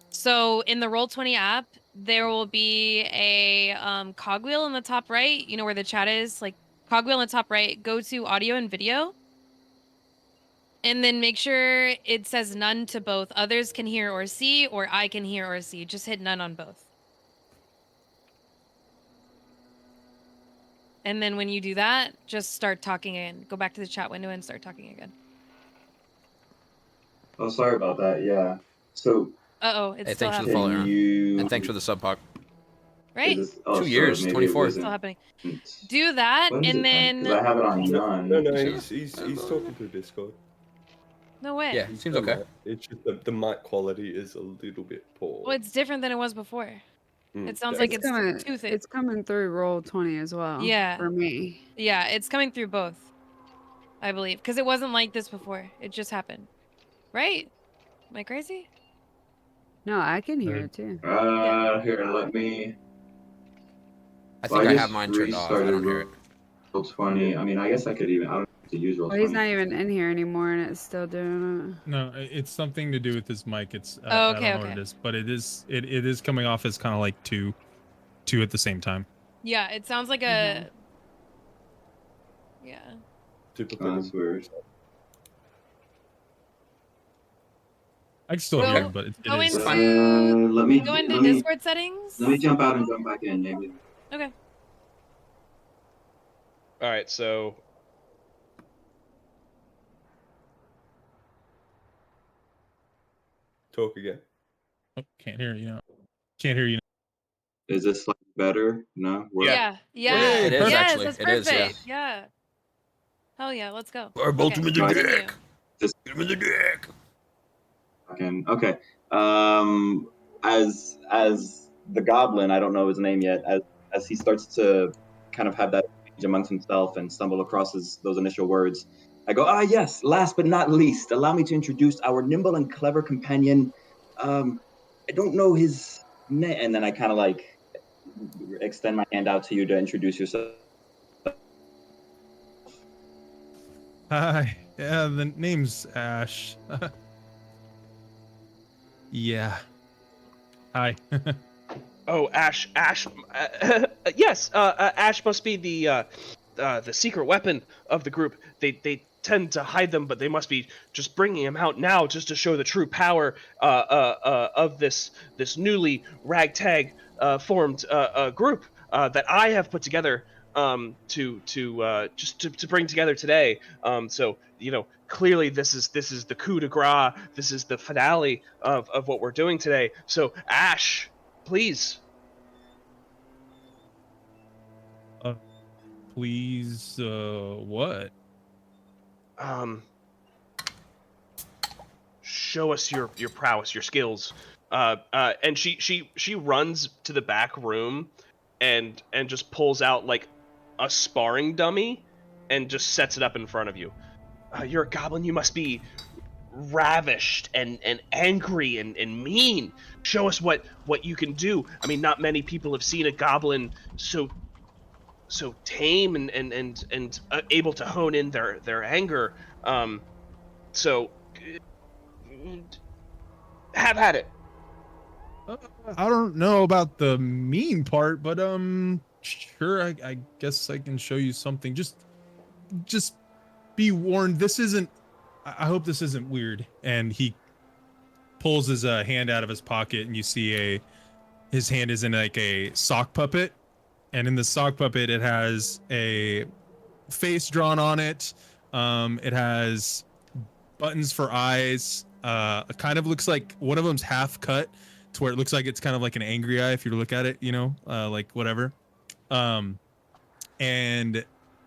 So in the Roll20 app, there will be a cogwheel in the top right, you know where the chat is, like cogwheel in the top right, go to audio and video. And then make sure it says none to both. Others can hear or see, or I can hear or see. Just hit none on both. And then when you do that, just start talking again. Go back to the chat window and start talking again. Oh, sorry about that. Yeah. So. Uh-oh, it's Hey, still thanks for the happening. follow, and thanks for the sub Puck. Right? 2 years, 24. Still happening. Do that, and then... Because I have it on none. No, he's talking through Discord. No way. Yeah, seems okay. It's just the mic quality is a little bit poor. Well, it's different than it was before. It sounds like it's too thick. It's coming through Roll20 as well. Yeah. For me. Yeah, it's coming through both, I believe, because it wasn't like this before. It just happened, right? Am I crazy? No, I can hear it too. Here, let me. I think I have mine turned off. I don't hear it. Roll20. I mean, I guess I could even. I don't have to use Roll20. Well, he's not even in here anymore, and it's still doing it. No, it's something to do with his mic. It's okay, I don't know what it is, but it is coming off as kind of like two at the same time. Yeah, it sounds like a. Yeah. That's weird. I can still hear him, but it is. Let me go into Discord settings. Let me jump out and jump back in, maybe. Okay. All right, so talk again. Oh, can't hear you. Can't hear you. Is this like better? No. Yeah. It is actually. That's It perfect. is. Yeah. Hell yeah, let's go. Or bolt him in the dick. Just get him in the dick. Okay. As the goblin, I don't know his name yet. As he starts to kind of have that exchange amongst himself and stumble across those initial words, I go, yes. Last but not least, allow me to introduce our nimble and clever companion. I don't know his name, and then I kind of like extend my hand out to you to introduce yourself. Hi. Yeah, the name's Ash. Yeah. Hi. Oh, Ash. Yes. Ash must be the secret weapon of the group. They tend to hide them, but they must be just bringing him out now, just to show the true power of this newly ragtag formed group that I have put together to bring together today. So clearly this is the coup de grace. This is the finale of what we're doing today. So Ash, please. Please, what? Show us your prowess, your skills. And she runs to the back room and just pulls out like a sparring dummy and just sets it up in front of you. You're a goblin, you must be ravished and angry and mean. Show us what you can do. I mean, not many people have seen a goblin so tame and able to hone in their anger. So have at it. I don't know about the mean part, but sure, I guess I can show you something. Just be warned, this isn't, I hope this isn't weird. And he pulls his hand out of his pocket, and you see his hand is in like a sock puppet, and in the sock puppet it has a face drawn on it. It has buttons for eyes. It kind of looks like one of them's half cut to where it looks like it's kind of like an angry eye if you look at it, you know, like whatever. And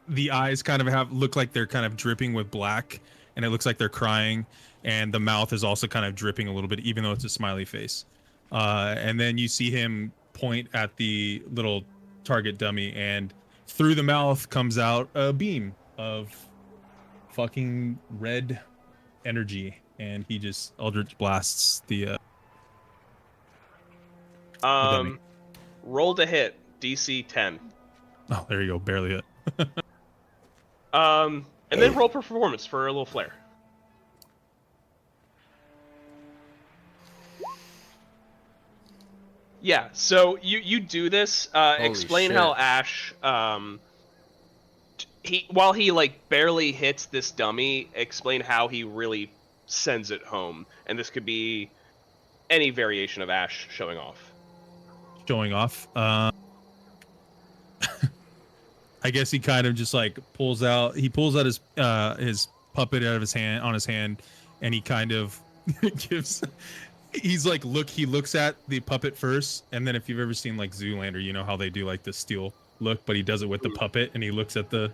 the eyes kind of look like they're kind of dripping with black, and it looks like they're crying, and the mouth is also kind of dripping a little bit, even though it's a smiley face. And then you see him point at the little target dummy, and through the mouth comes out a beam of fucking red energy, and he just eldritch blasts the dummy. Roll to hit, DC 10. Oh, there you go, barely hit. And then roll performance for a little flair. Yeah, so you do this. Explain shit. how Ash, while he like barely hits this dummy, explain how he really sends it home. And this could be any variation of Ash showing off. Showing off. I guess he kind of just like pulls out his puppet out of his hand, and he kind of he looks at the puppet first, and then if you've ever seen like Zoolander, you know how they do like the steel look, but he does it with the puppet, and he looks at the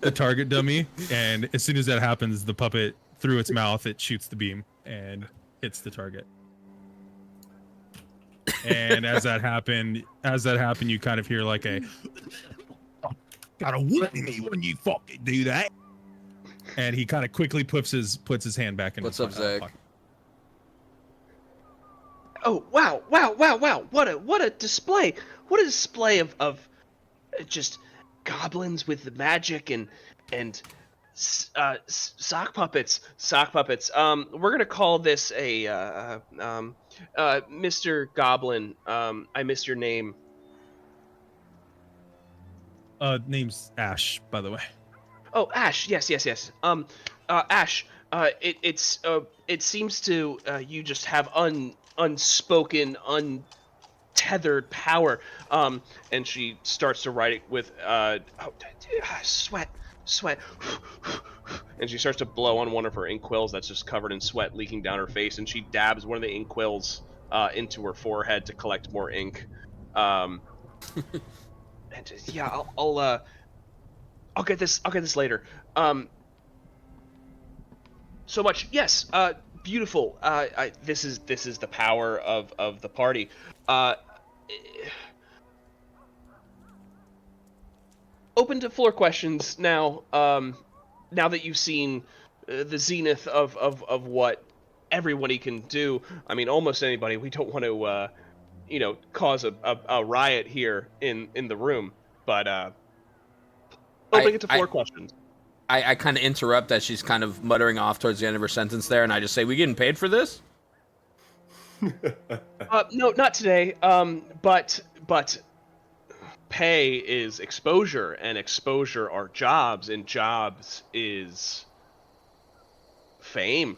the target dummy, and as soon as that happens, the puppet through its mouth, it shoots the beam and hits the target. And as that happened, you kind of hear like a gotta warn me when you fucking do that. And he kind of quickly puts his hand back in. What's up, Zach? Oh wow! What a display! What a display of just goblins with magic and sock puppets. We're gonna call this a Mr. Goblin. I missed your name. Name's Ash, by the way. Oh, Ash. Yes. Ash. It seems to you just have unspoken, untethered power. And she starts to write it with sweat. And she starts to blow on one of her inkwells that's just covered in sweat leaking down her face, and she dabs one of the inkwells into her forehead to collect more ink. And yeah, I'll get this later. So much. Yes. Beautiful. This is the power of the party. Open to floor questions now. Now that you've seen the zenith of what everybody can do. I mean, almost anybody. We don't want to, cause a riot here in the room. But opening it to floor questions. I kind of interrupt as she's kind of muttering off towards the end of her sentence there, and I just say, "We getting paid for this?" No, not today. But pay is exposure, and exposure are jobs, and jobs is fame.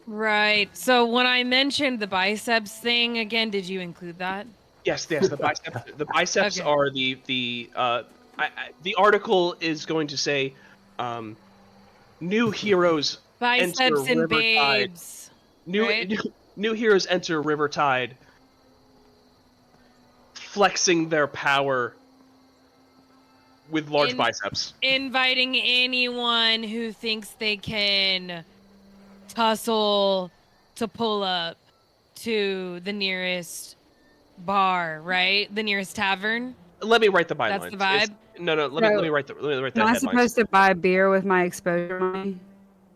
Right. So when I mentioned the biceps thing again, did you include that? Yes. The biceps. The biceps Okay. are the article is going to say, new heroes Biceps enter and Rivertide. babes. Right? New heroes enter Rivertide, flexing their power with large biceps. Inviting anyone who thinks they can tussle to pull up to the nearest bar, right? The nearest tavern. Let me write the bylines. That's the vibe? Let me write the Am I headlines. supposed to buy beer with my exposure money?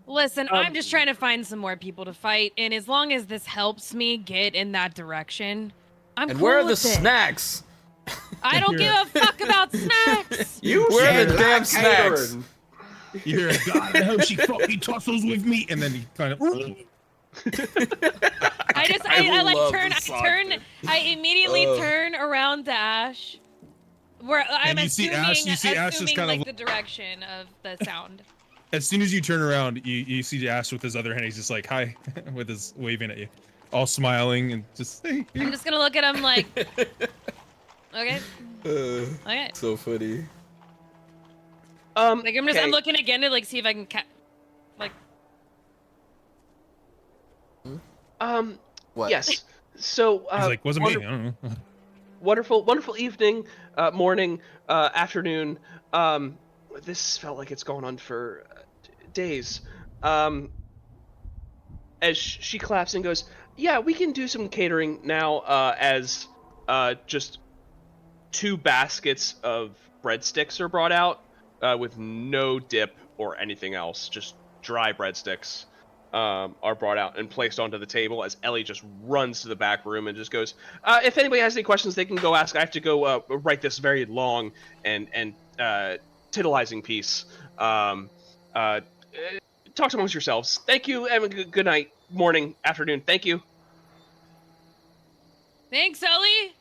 Listen, I'm just trying to find some more people to fight, and as long as this helps me get in that direction, I'm And cool where are the with it. snacks? I don't give a fuck about snacks. Where are the damn snacks? You hear, God, I hope she fucking tussles with me, and then he kind of. I immediately turn around to Ash, I'm you see assuming, Ash- you see Ash just assuming kind of- like the direction of the sound. As soon as you turn around, you see Ash with his other hand. He's just like, hi, with his waving at you, all smiling and just, hey. I'm just gonna look at him like, okay, okay. So funny. Like I'm okay. looking again to like see if I can like. What? Yes. So He's like, wasn't me. I don't know. wonderful evening, morning, afternoon. This felt like it's going on for days. As she claps and goes, yeah, we can do some catering now. As just 2 baskets of breadsticks are brought out, with no dip or anything else, just dry breadsticks. Are brought out and placed onto the table as Ellie just runs to the back room and just goes, if anybody has any questions, they can go ask. I have to go write this very long and titillizing piece. Talk amongst yourselves. Thank you, and good night, morning, afternoon. Thank you. Thanks, Ellie.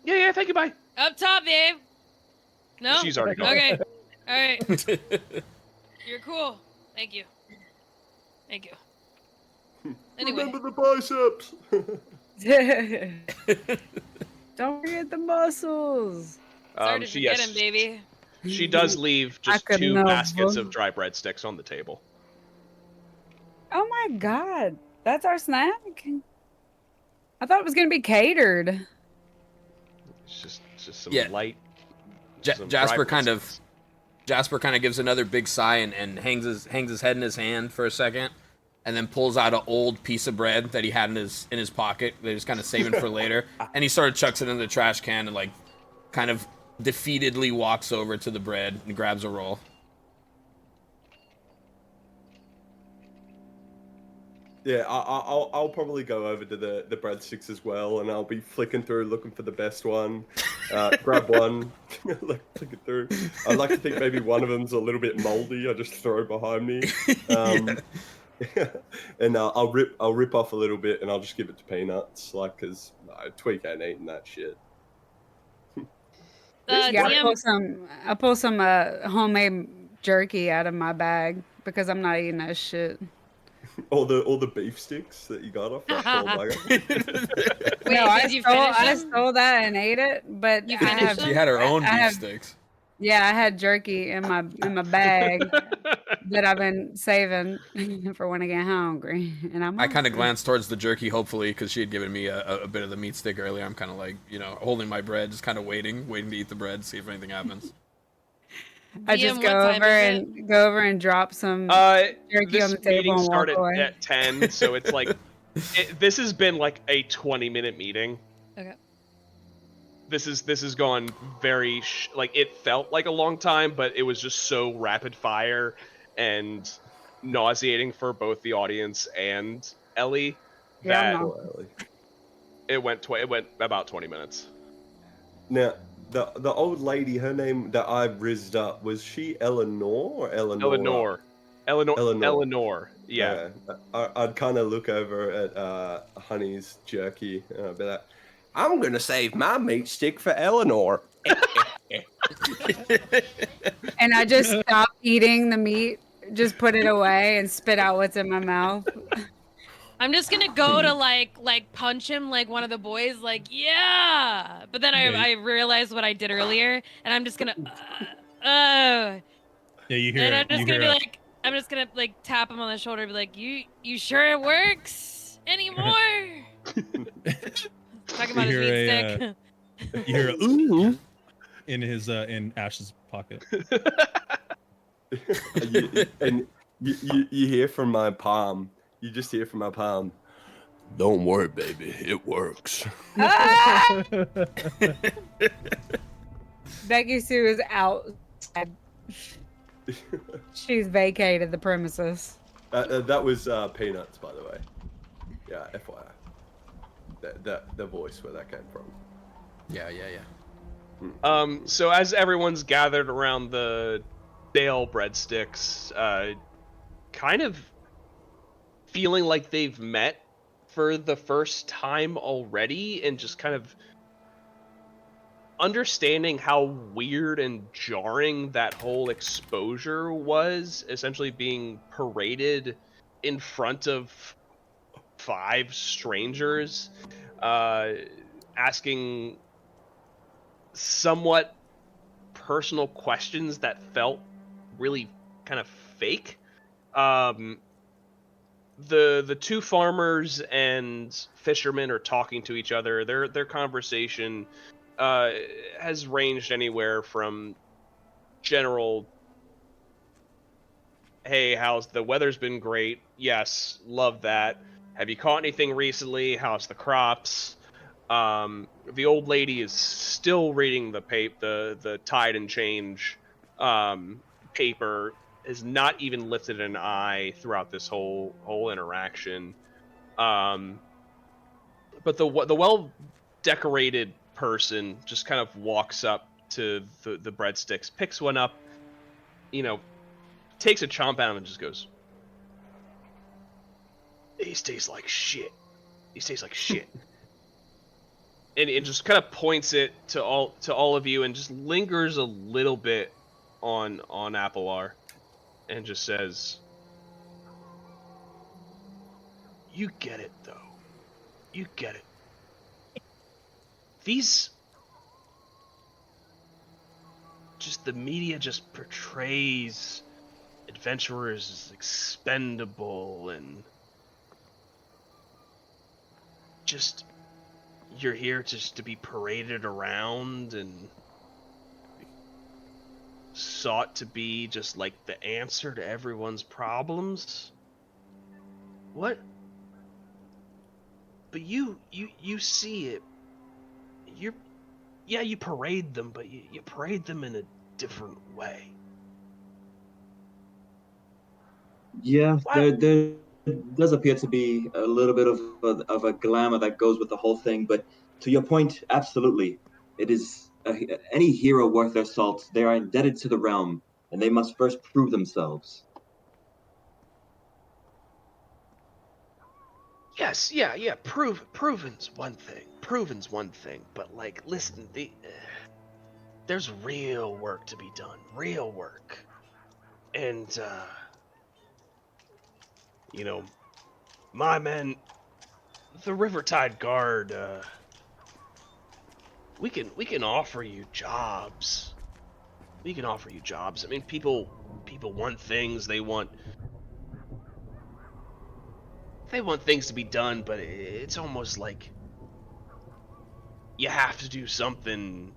Yeah, thank you, bye. Up top, babe. No. She's already gone. Okay. All right. You're cool. Thank you. Thank you. Anyway. Remember the biceps. Don't forget the muscles. Started She forgetting, baby. She does leave just could 2 not baskets believe- of dry breadsticks on the table. Oh my god, that's our snack. I thought it was gonna be catered. It's just some Yeah. light. some Jasper dry kind of breadsticks. Jasper kind of gives another big sigh and hangs his head in his hand for a second, and then pulls out an old piece of bread that he had in his pocket that he's kind of saving for later, and he sort of chucks it in the trash can and like kind of defeatedly walks over to the bread and grabs a roll. Yeah, I'll probably go over to the breadsticks as well, and I'll be flicking through looking for the best one. Grab one, like flicking through. I'd like to think maybe one of them's a little bit moldy. I just throw behind me, and I'll rip off a little bit, and I'll just give it to Peanuts, like because Tweak ain't eating that shit. Yeah, DM, I pull some homemade jerky out of my bag because I'm not eating that shit. All the beef sticks that you got off that poor bugger. Wait, No, I did you finish I them? stole that and ate it, but You I finished have, them? She had her own I beef have- sticks. yeah, I had jerky in my bag that I've been saving for when I get hungry, and I'm. I kind of hungry. glanced towards the jerky, hopefully, because she had given me a bit of the meat stick earlier. I'm kind of like, holding my bread, just kind of waiting to eat the bread, see if anything happens. I just DM, go what time over is and drop some jerky This on the table meeting and walk started away. at 10, so it's like this has been like a 20-minute meeting. Okay. This is gone very like it felt like a long time, but it was just so rapid fire and nauseating for both the audience and Ellie Yeah, that I'm Poor Ellie. it went about 20 minutes. Now, the old lady, her name that I rizzed up, was she Eleanor or Eleanor? Eleanor. Yeah. I'd kind of look over at Honey's jerky and I'd be like, I'm going to save my meat stick for Eleanor. And I just stop eating the meat, just put it away and spit out what's in my mouth. I'm just gonna go to like punch him like one of the boys, like yeah. But then Yeah. I realized what I did earlier, and I'm just gonna Yeah, you hear and it. I'm just You gonna hear be it. like, I'm just gonna like tap him on the shoulder, and be like, you sure it works anymore? Talking about You his hear meat stick. You hear a ooh in his in Ash's pocket. You hear from my palm. You just hear from my palm. Don't worry, baby. It works. Ah! Becky Sue is out. She's vacated the premises. That was Peanuts, by the way. Yeah, FYI. The voice where that came from. Yeah. So as everyone's gathered around the stale breadsticks, kind of feeling like they've met for the first time already, and just kind of understanding how weird and jarring that whole exposure was, essentially being paraded in front of 5 strangers, asking somewhat personal questions that felt really kind of fake. The 2 farmers and fishermen are talking to each other. Their conversation has ranged anywhere from general, hey, how's the weather's been great? Yes, love that. Have you caught anything recently? How's the crops? The old lady is still reading the Tide and Change paper, has not even lifted an eye throughout this whole interaction. But the well decorated person just kind of walks up to the breadsticks, picks one up, takes a chomp out of it and just goes, "These taste like shit. These taste like shit." And it just kind of points it to all of you and just lingers a little bit on Apohlorr and just says, "You get it though. You get it. These just the media just portrays adventurers as expendable and just you're here just to be paraded around and sought to be just like the answer to everyone's problems. What? But you see it. You parade them, but you parade them in a different way." Yeah, there does appear to be a little bit of a glamour that goes with the whole thing, but to your point, absolutely. It is any hero worth their salt. They are indebted to the realm, and they must first prove themselves. Yes, yeah. Proven's one thing, but like, listen, there's real work to be done, real work, and my men, the Rivertide Guard, we can offer you jobs. We can offer you jobs. I mean, people want things. They want things to be done, but it's almost like you have to do something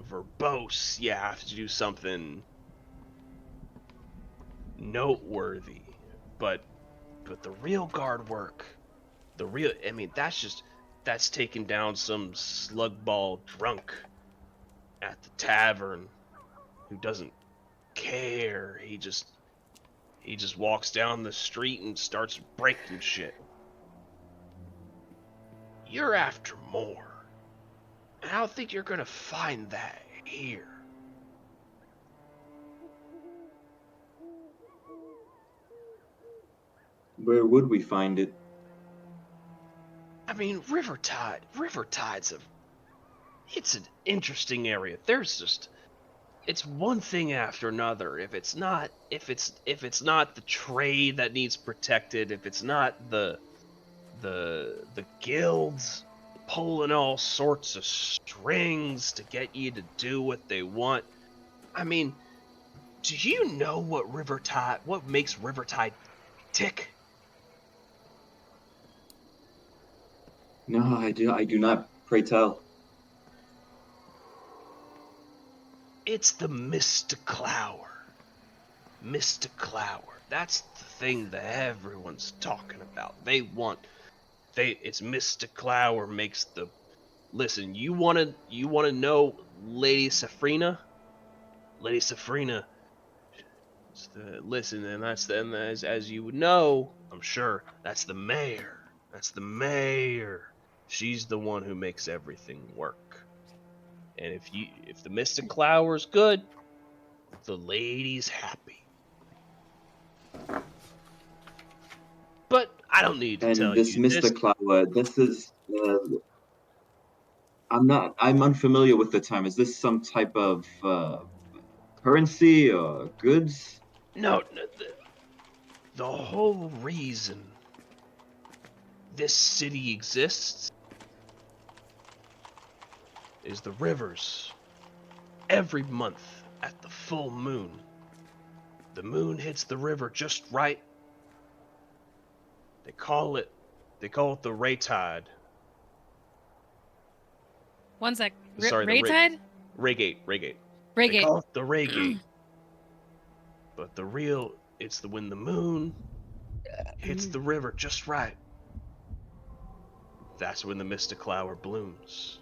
verbose. You have to do something noteworthy. But the real guard work, that's taking down some slugball drunk at the tavern who doesn't care. He just walks down the street and starts breaking shit. You're after more. And I don't think you're gonna find that here. Where would we find it? I mean, Rivertide's it's an interesting area. It's one thing after another. If it's not the trade that needs protected, if it's not the guilds pulling all sorts of strings to get you to do what they want. I mean, do you know what makes Rivertide tick? No, I do not. Pray tell. It's the Mysticlower. That's the thing that everyone's talking about. It's Mysticlower makes the. Listen, you wanna know Lady Safrina? Lady Safrina. Listen, and as you would know, I'm sure, that's the mayor. She's the one who makes everything work. And if the Mysticlower's good, the lady's happy. But I don't need to tell And this you this. Mysticlower, this is. I'm unfamiliar with the term. Is this some type of currency or goods? No, the whole reason this city exists is the rivers. Every month at the full moon, the moon hits the river just right. They call it the Rivertide. One sec. Sorry, the Raytide? Raygate. They Raygate. call it the Raygate. But it's when the moon hits the river just right. That's when the mystic flower blooms.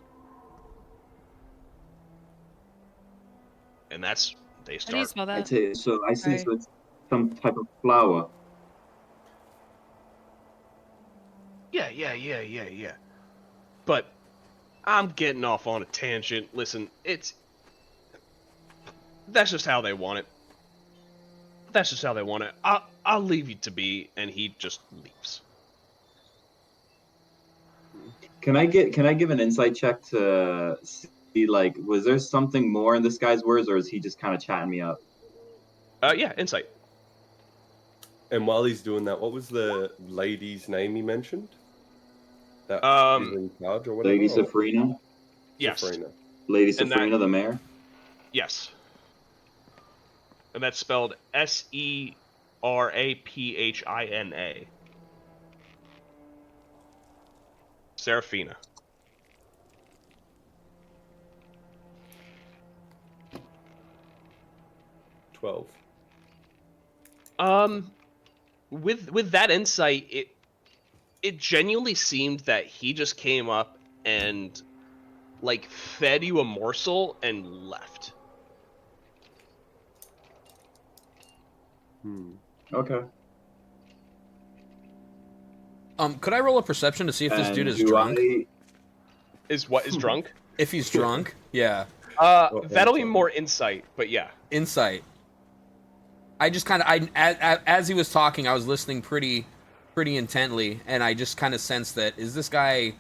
And they How do you start. spell I that? see. So Sorry. so it's some type of flower. Yeah. But I'm getting off on a tangent. Listen, that's just how they want it. I'll leave you to be, and he just leaves. Can I give an insight check to see, like, was there something more in this guy's words, or is he just kind of chatting me up? Yeah, insight. And while he's doing that, what was the lady's name he mentioned? That is in charge or whatever? Lady Safrina? Yes. Safrina. Lady And Safrina, the mayor? Yes. And that's spelled Seraphina. Seraphina. $12. With that insight, it genuinely seemed that he just came up and like fed you a morsel and left. Okay. Could I roll a perception to see if this And dude is do drunk? Is drunk? If he's drunk, yeah. That'll be more insight, but yeah. Insight. I just kind of, as he was talking, I was listening pretty intently, and I just kind of sensed that, is this guy,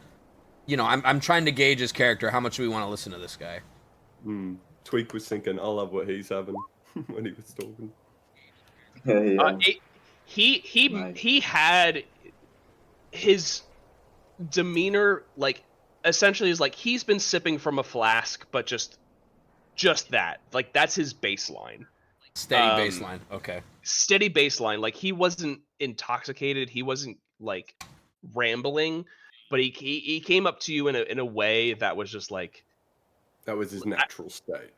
I'm trying to gauge his character. How much do we want to listen to this guy? Tweak was thinking, I love what he's having when he was talking. Yeah. He had his demeanor, like, essentially is like he's been sipping from a flask, but just that, like, that's his baseline. Steady baseline. Okay. Steady baseline. Like, he wasn't intoxicated. He wasn't like rambling, but he came up to you in a way that was just like, that was his natural state.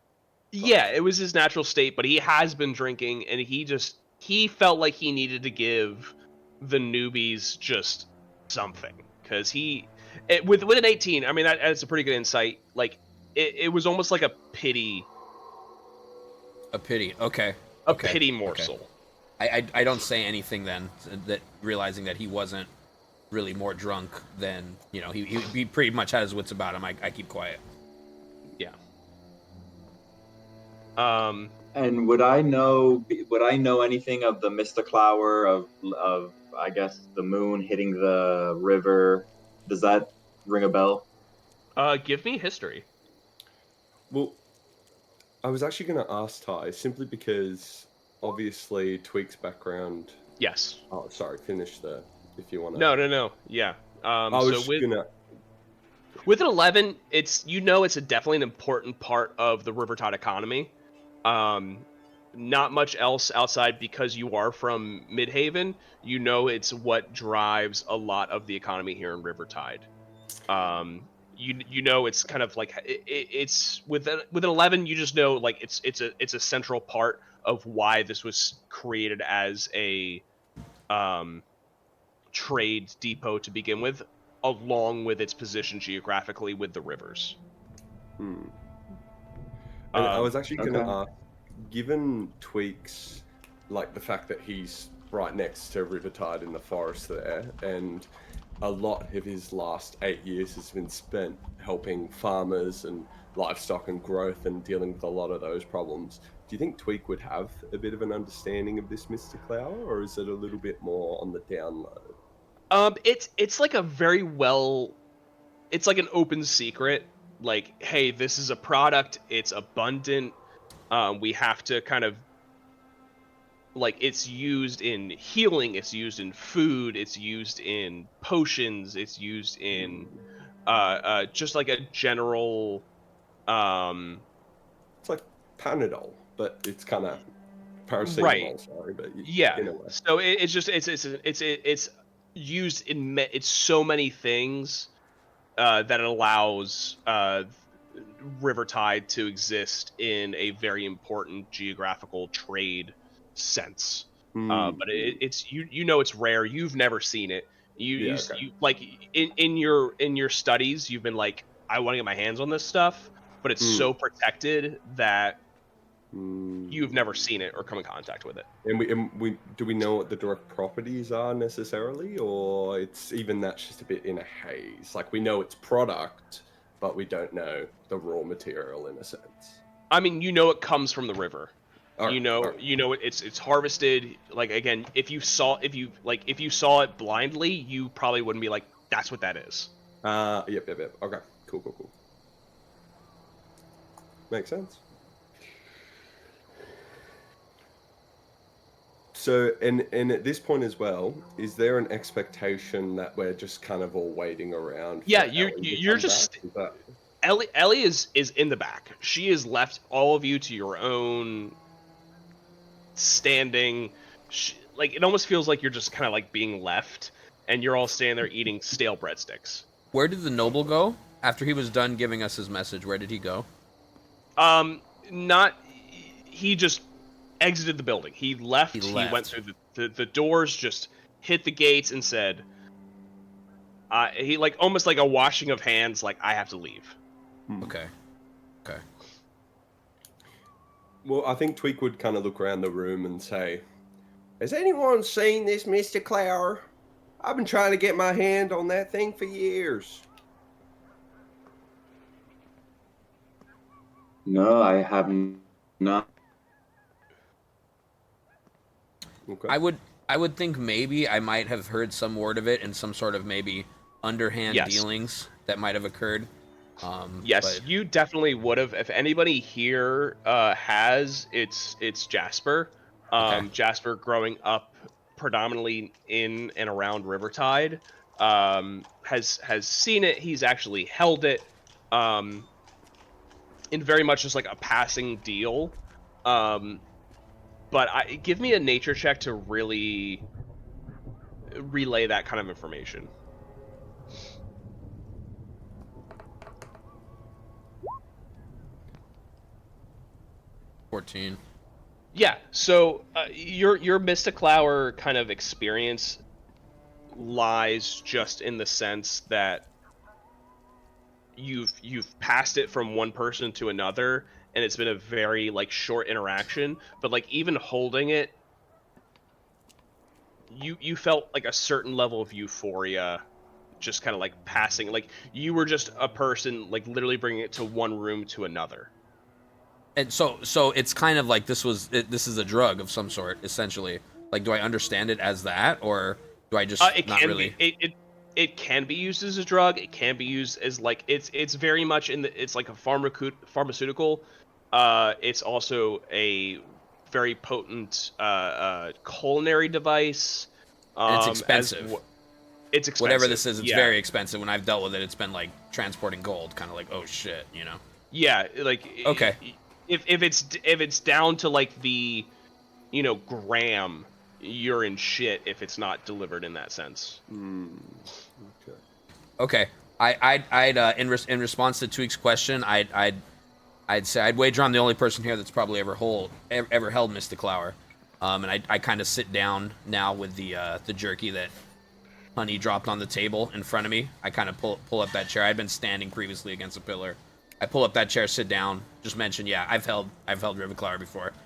Yeah, it was his natural state, but he has been drinking, and he felt like he needed to give the newbies just something, because with an 18, I mean, that's a pretty good insight. Like, it was almost like a pity. A pity. Okay. A pity morsel. Okay. I don't say anything then, that realizing that he wasn't really more drunk than, he pretty much had his wits about him. I keep quiet. Yeah. And would I know anything of the mystic flower of I guess the moon hitting the river? Does that ring a bell? Give me history. Well, I was actually going to ask Ty, simply because obviously Tweak's background. Yes. Oh, sorry. Finish there if you want to. No. Yeah. With an 11, it's definitely an important part of the Rivertide economy. Not much else outside, because you are from Midhaven. It's what drives a lot of the economy here in Rivertide. It's kind of like it's with an 11, you just know, like, it's a central part of why this was created as a trade depot to begin with, along with its position geographically with the rivers. And I was actually going to ask, given Tweak's, like, the fact that he's right next to Rivertide in the forest there, and a lot of his last 8 years has been spent helping farmers and livestock and growth and dealing with a lot of those problems, do you think Tweak would have a bit of an understanding of this mystic flower, or is it a little bit more on the down low? It's like it's like an open secret like, hey, this is a product, it's abundant, we have to kind of, like, it's used in healing, it's used in food, it's used in potions, it's used in just like a general It's like Panadol, but it's kind of paracetamol. Right. Sorry, but yeah. in a way. So it's just it's used in it's so many things that it allows Rivertide to exist in a very important geographical trade sense. But it's you know it's rare. You've never seen it. You like in your studies, you've been like, I want to get my hands on this stuff, but it's so protected that you've never seen it or come in contact with it. And we do we know what the direct properties are necessarily, or it's even that's just a bit in a haze? Like, we know it's product, but we don't know the raw material in a sense. I mean, you know it comes from the river. You know it's harvested. Like, again, if you saw it blindly, you probably wouldn't be like, that's what that is. Yep. Okay, cool. Makes sense. So, and at this point as well, is there an expectation that we're just kind of all waiting around? Yeah, you're just Ellie is in the back. She has left all of you to your own standing. Like, it almost feels like you're just kind of like being left, and you're all standing there eating stale breadsticks. Where did the noble go after he was done giving us his message? Where did he go? He just exited the building. He left. He went through the doors, just hit the gates, and said, he, like, almost like a washing of hands, like, I have to leave. Okay. Well, I think Tweak would kind of look around the room and say, has anyone seen this Mr. Clower? I've been trying to get my hand on that thing for years. No, I have not. Okay. I would think maybe I might have heard some word of it in some sort of maybe underhand dealings that might have occurred. Yes, but you definitely would have. If anybody here has, it's Jasper. Okay. Jasper, growing up predominantly in and around Rivertide, has seen it. He's actually held it, in very much just like a passing deal. But give me a nature check to really relay that kind of information. 14. Yeah, so your Mystic Flower kind of experience lies just in the sense that you've passed it from one person to another, and it's been a very, like, short interaction, but, like, even holding it, you felt like a certain level of euphoria just kind of like passing, like you were just a person, like, literally bringing it to one room to another. And so it's kind of like this is a drug of some sort, essentially. Like, do I understand it as that, or do I just not really? It can be used as a drug. It can be used as, like, it's very much it's like a pharmaceutical. It's also a very potent culinary device. And it's expensive. It's expensive. Whatever this is, it's very expensive. When I've dealt with it, it's been like transporting gold, kind of like, oh shit, you know. Yeah, like, okay. If it's down to, like, the, you know, gram, you're in shit if it's not delivered in that sense. Okay. I'd in response to Tweak's question, I'd say I'd wager I'm the only person here that's probably ever held Mystic Flower. And I kind of sit down now with the jerky that Honey dropped on the table in front of me. I kind of pull up that chair. I'd been standing previously against a pillar. I pull up that chair, sit down, just mention, yeah, I've held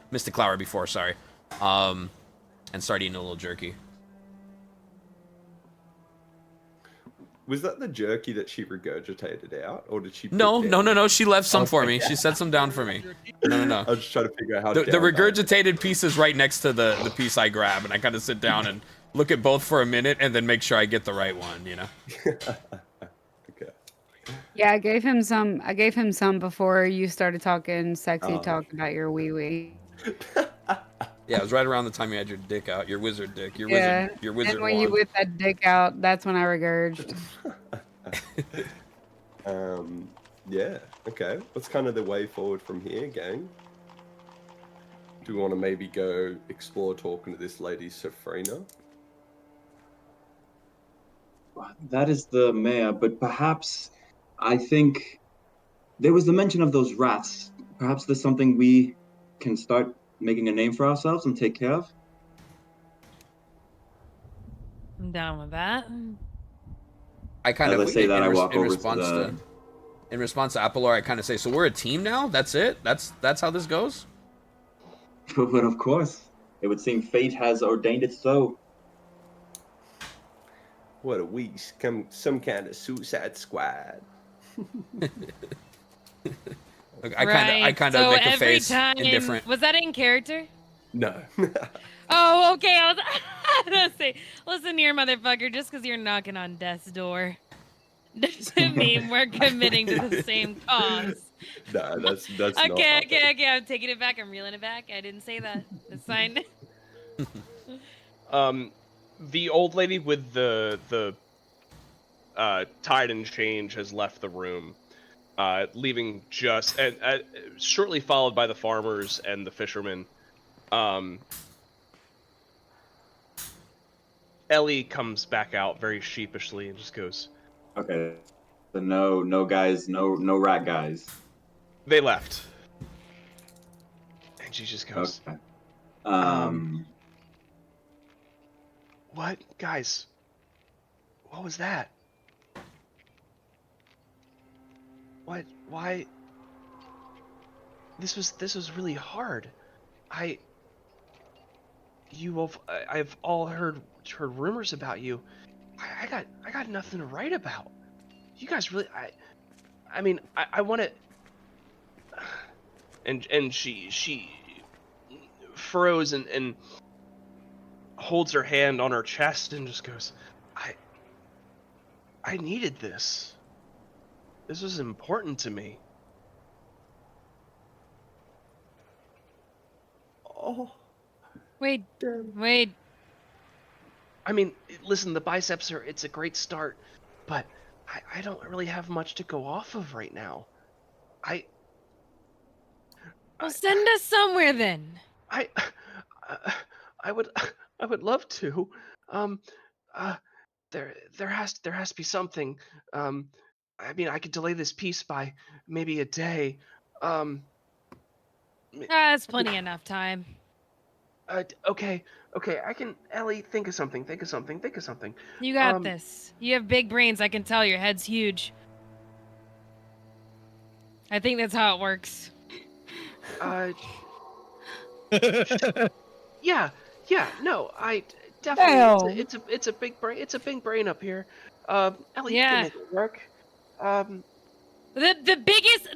Mystic Flower before, sorry. And start eating a little jerky. Was that the jerky that she regurgitated out, or did she? No. She left some for me. She set some down for me. No. I was just trying to figure out how. The regurgitated piece is right next to the piece I grab, and I kind of sit down and look at both for a minute, and then make sure I get the right one. You know. Okay. Yeah, I gave him some. I gave him some before you started talking sexy Oh. talk about your wee wee. Yeah, it was right around the time you had your dick out, your wizard dick, your Yeah, wizard and when you wand. whipped that dick out, that's when I regurged. Yeah. Okay. What's kind of the way forward from here, gang? Do we want to maybe go explore talking to this lady Safrina? That is the mayor, but perhaps I think there was the mention of those rats. Perhaps there's something we can start making a name for ourselves and take care of. I'm down with that. I kind As of I say that, I walk in over to response the. to Apohlorr, I kind of say, so we're a team now. That's it. That's how this goes. But of course, it would seem fate has ordained it so. What are we? Some kind of suicide squad? I kind of so make a every face time, indifferent. Was that in character? No. Oh, okay. I was gonna say, listen here, motherfucker. Just because you're knocking on death's door doesn't mean we're committing to the same cause. No, that's not. Okay. I'm taking it back. I'm reeling it back. I didn't say that. It's fine. The old lady with the tide and change has left the room, leaving just shortly followed by the farmers and the fishermen. Ellie comes back out very sheepishly and just goes, Okay. So no guys, no rat guys. "They left." And she just goes, Okay. "What, guys? What was that? What? Why? This was really hard. I've all heard rumors about you. I got nothing to write about. You guys really, I mean, I want to." And she furrows and holds her hand on her chest and just goes, I needed this. This was important to me. Oh. Wait. I mean, listen, the biceps it's a great start, but I don't really have much to go off of right now. Well, send us somewhere then. I would love to. There has to be something. I mean, I could delay this piece by maybe a day. That's plenty enough time. Okay, I can. Ellie, think of something. You got this. You have big brains. I can tell your head's huge. I think that's how it works. Yeah. No, I definitely. It's a big brain. It's a big brain up here. Ellie, you can make it work. The biggest.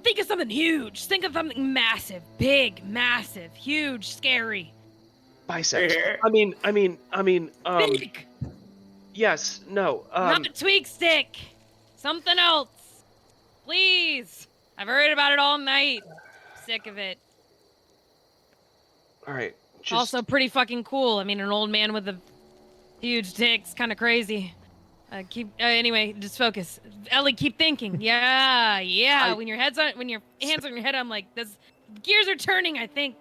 Think of something huge. Think of something massive, big, massive, huge, scary. Biceps. I mean. Big. Yes. No. Not a twig stick. Something else. Please. I've heard about it all night. Sick of it. All right. Also pretty fucking cool. I mean, an old man with a huge dick's kind of crazy. Anyway, just focus. Ellie, keep thinking. Yeah. When your hands on your head, I'm like, this gears are turning. I think.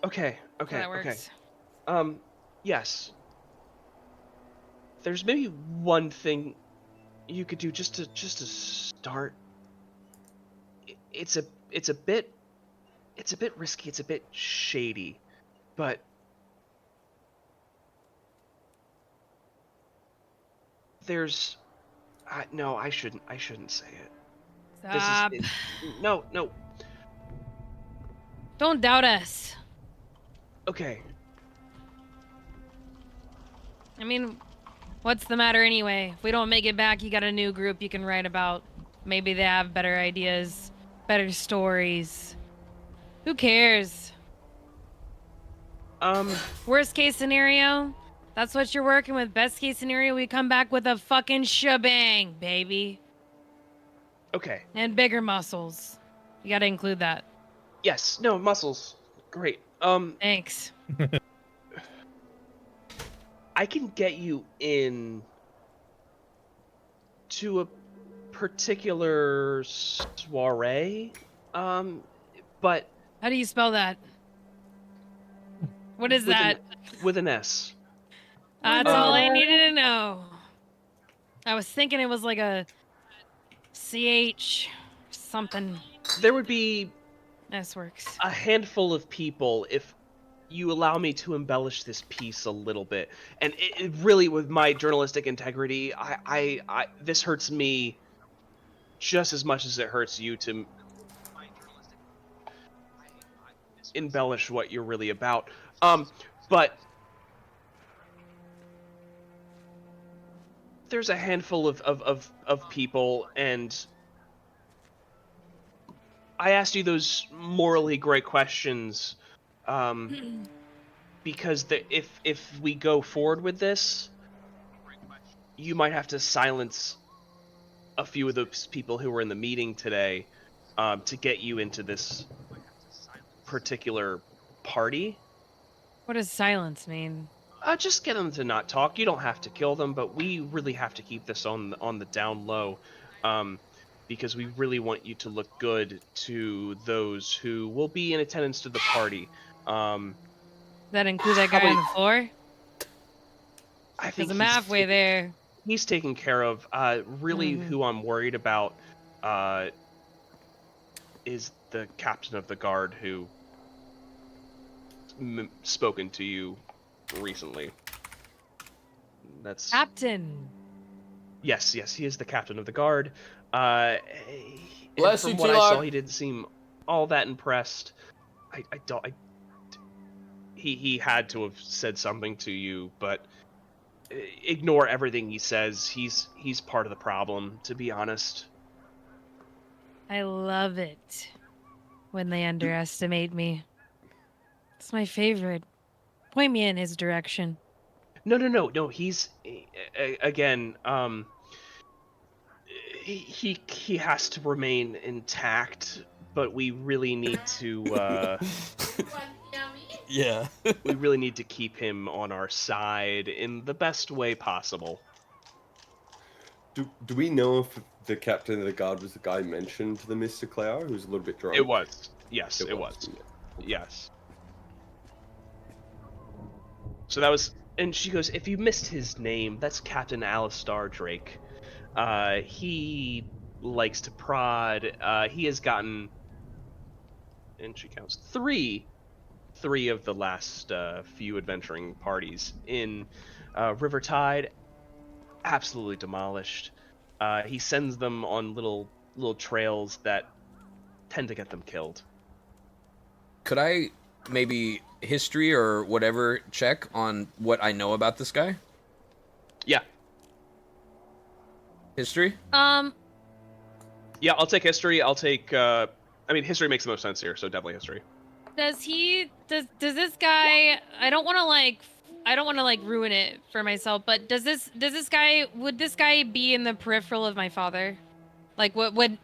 Okay. That works. Yes. There's maybe one thing you could do just to start. It's a bit risky. It's a bit shady, but there's no. I shouldn't say it. Stop. No. Don't doubt us. Okay. I mean, what's the matter anyway? If we don't make it back, you got a new group you can write about. Maybe they have better ideas, better stories. Who cares? Worst case scenario, that's what you're working with. Best case scenario, we come back with a fucking shebang, baby. Okay. And bigger muscles. You got to include that. Yes. No, muscles. Great. Thanks. I can get you in to a particular soiree. But How do you spell that? What is that? With an S. That's all I needed to know. I was thinking it was like a CH something. There would be S works. a handful of people if you allow me to embellish this piece a little bit. And it really, with my journalistic integrity, I this hurts me just as much as it hurts you to embellish what you're really about. But there's a handful of people, and I asked you those morally great questions because if we go forward with this, you might have to silence a few of those people who were in the meeting today to get you into this particular party. What does silence mean? Just get them to not talk. You don't have to kill them, but we really have to keep this on the down low, because we really want you to look good to those who will be in attendance to the party. That include that guy on the floor? I think I'm halfway there. He's taken care of. Really, who I'm worried about is the captain of the guard who spoken to you recently. That's Captain. Yes, he is the captain of the guard. Bless from you, what I T-Log. saw, he didn't seem all that impressed. He had to have said something to you, but ignore everything he says. He's part of the problem, to be honest. I love it when they underestimate me. It's my favorite. Point me in his direction. No. He's again. He has to remain intact, but we really need to. Yeah. We really need to keep him on our side in the best way possible. Do we know if the captain of the guard was the guy mentioned to the Mr. Clower who was a little bit drunk? It was. Yes, it was. Yeah. Yes. So that was, and she goes, if you missed his name, that's Captain Alistar Drake. He likes to prod. He has gotten, and she counts three of the last few adventuring parties in Rivertide. Absolutely demolished. He sends them on little trails that tend to get them killed. Could I maybe history or whatever check on what I know about this guy? Yeah. History? Yeah, I'll take history. I'll take. History makes the most sense here, so definitely history. Does this guy? I don't want to like ruin it for myself, but would this guy be in the peripheral of my father? Like, what would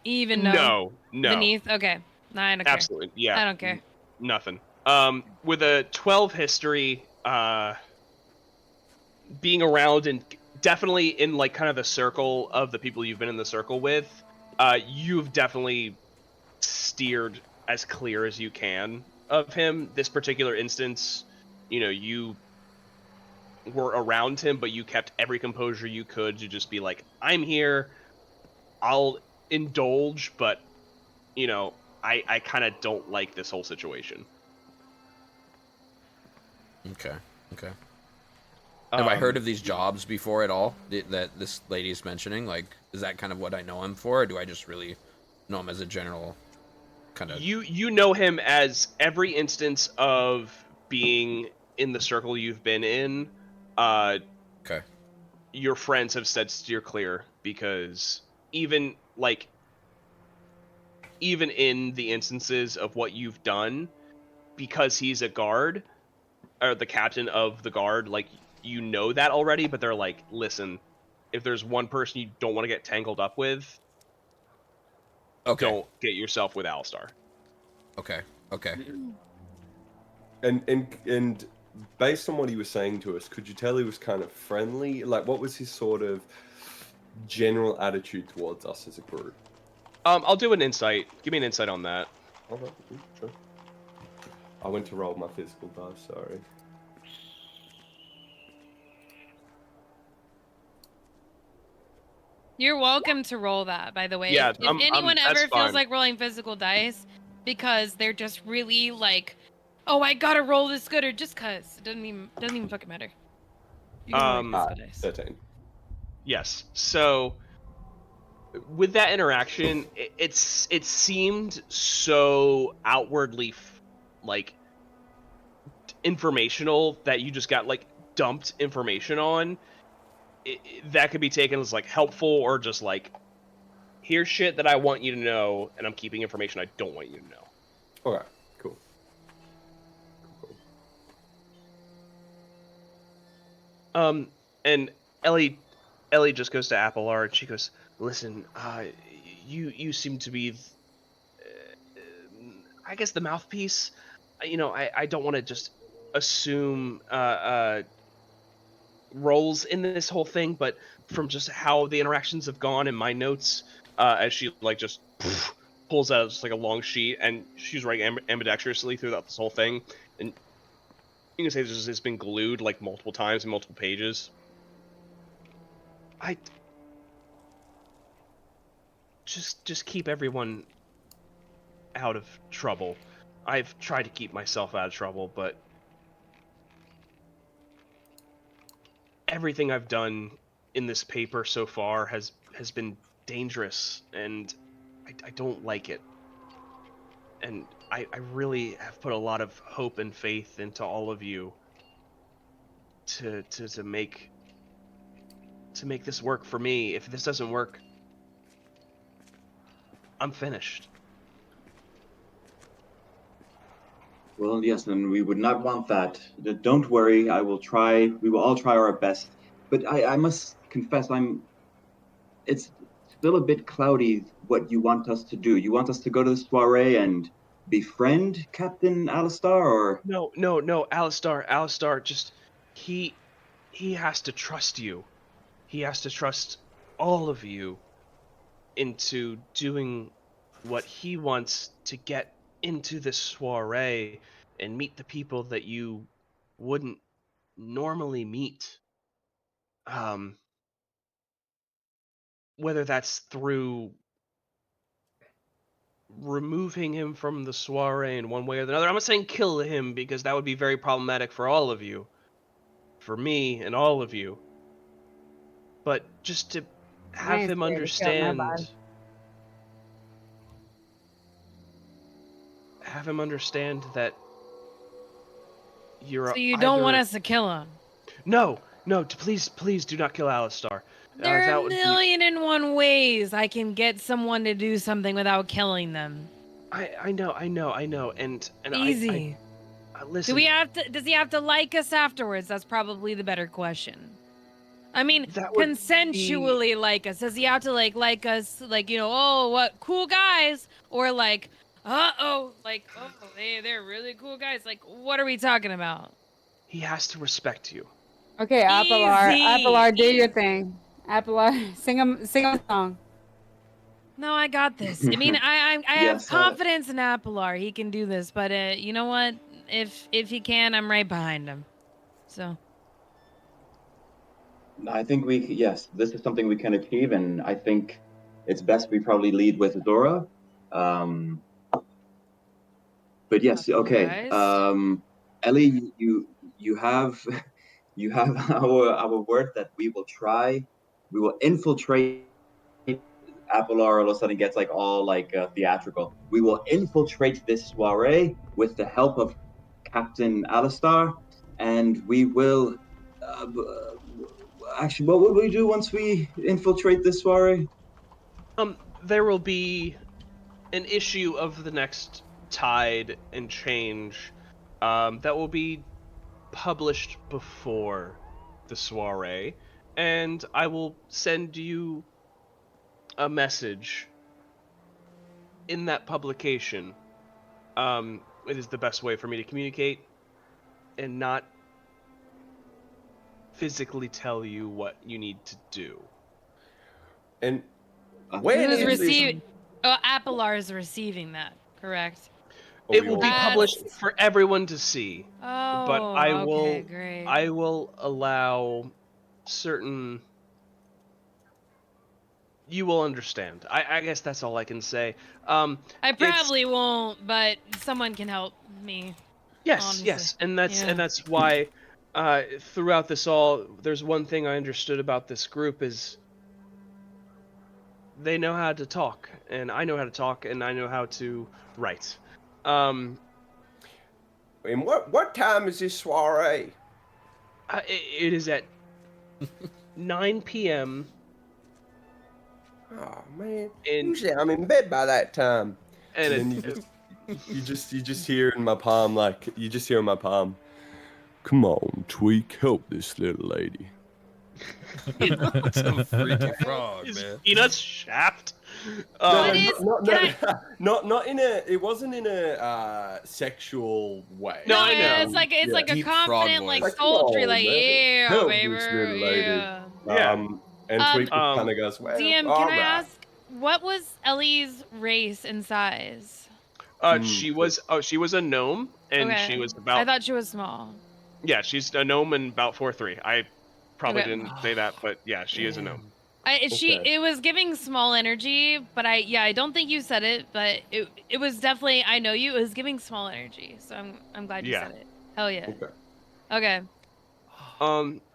he even know? No. Beneath? Okay. No, I don't care. Absolutely. Yeah. I don't care. Nothing. With a 12 history, being around and definitely in like kind of the circle of the people you've been in the circle with, you've definitely steered as clear as you can of him. This particular instance, you were around him, but you kept every composure you could to just be like, I'm here, I'll indulge, but, I kind of don't like this whole situation. Okay. Have I heard of these jobs before at all that this lady is mentioning? Like, is that kind of what I know him for, or do I just really know him as a general kind of... You know him as every instance of being in the circle you've been in. Okay. Your friends have said steer clear, because even in the instances of what you've done, because he's a guard, or the captain of the guard, like, that already, but they're like, listen, if there's one person you don't want to get tangled up with, Okay. don't get yourself with Alistar. Okay. Okay. And based on what he was saying to us, could you tell he was kind of friendly? Like, what was his sort of general attitude towards us as a group? I'll do an insight. Give me an insight on that. Okay, sure. I went to roll my physical dice, sorry. You're welcome to roll that, by the way. Yeah, if anyone that's ever feels fine. like rolling physical dice because they're just really like, oh, I gotta roll this good, or just cause it doesn't even fucking matter. You can roll physical dice. 13. Yes. So with that interaction, it seemed so outwardly like informational that you just got like dumped information on. That could be taken as like helpful or just like, here's shit that I want you to know, and I'm keeping information I don't want you to know. Okay, cool. And Ellie just goes to Apohlorr and she goes, "Listen, you seem to be, I guess, the mouthpiece. You know, I don't want to just assume roles in this whole thing, but from just how the interactions have gone in my notes, as she like just pulls out just like a long sheet and she's writing ambidextrously throughout this whole thing, and you can say it's been glued like multiple times in multiple pages. I just keep everyone out of trouble. I've tried to keep myself out of trouble, but everything I've done in this paper so far has been dangerous, and I don't like it. And I really have put a lot of hope and faith into all of you to make this work for me. If this doesn't work, I'm finished. Well, yes, and we would not want that. Don't worry, I will try. We will all try our best. But I must confess, it's still a bit cloudy what you want us to do. You want us to go to the soiree and befriend Captain Alistar, or No, Alistar, just he has to trust you. He has to trust all of you into doing what he wants to get into this soiree and meet the people that you wouldn't normally meet. Whether that's through removing him from the soiree in one way or another. I'm not saying kill him, because that would be very problematic for all of you. For me and all of you. But just to I have ain't him scared to kill nobody. understand that you're So you don't want either... us to kill him? No, please do not kill Alistar. There are That a would be... million and one ways I can get someone to do something without killing them. I know, and Easy. I listen. Does he have to like us afterwards? That's probably the better question. I mean, That would consensually like us. Does he have to like us, like, you know, oh, what cool guys, or like, oh, they're really cool guys. Like, what are we talking about? He has to respect you. Okay, Apohlorr. Easy. Apohlorr, do your thing. Apohlorr, sing a song. No, I got this. I mean, I have yes, confidence in Apohlorr. He can do this, but you know what? If he can, I'm right behind him. So I think yes, this is something we can achieve, and I think it's best we probably lead with Zora. But yes, okay. authorized. Ellie, you have you have our word that we will try. We will infiltrate. Apollor all of a sudden gets like all like theatrical. We will infiltrate this soiree with the help of Captain Alistar, and we will. Actually, what will we do once we infiltrate this soiree? There will be an issue of the next Tide and Change that will be published before the soiree, and I will send you a message in that publication, it is the best way for me to communicate and not physically tell you what you need to do. And when Who's is this? receiving? Oh, Apohlorr is receiving that, correct? Oh, It we will all be know. published for everyone to see, but Oh, I okay, great. will allow certain. You will understand. I guess that's all I can say. I it's- probably won't, but someone can help me. Yes, honestly. yes, and Yeah. that's why throughout this all, there's one thing I understood about this group is they know how to talk, and I know how to talk, and I know how to write. And what time is this soiree? It is at 9 p.m. Oh man, And- usually I'm in bed by that time. and And it, then you just hear in my palm, come on, Tweak, help this little lady. Some freaky frog, is man. Peanuts Shaft. What is- can not in a. It wasn't in a sexual way. No, I know. It's like a Deep frog confident, voice. like Like, sultry, come on, like man. yeah, Help baby, this little lady. yeah. Yeah. And Tweak kind of goes, well, DM, all can I right. ask, what was Ellie's race and size? She was a gnome, and Okay. she was I about thought she was small. yeah, she's a gnome and about 4'3". I probably Okay. didn't say that, but yeah, she is a gnome. Okay. It was giving small energy, but I don't think you said it, but it was definitely, I know you, it was giving small energy, so I'm glad you Yeah. said it. Hell yeah. Okay. Okay.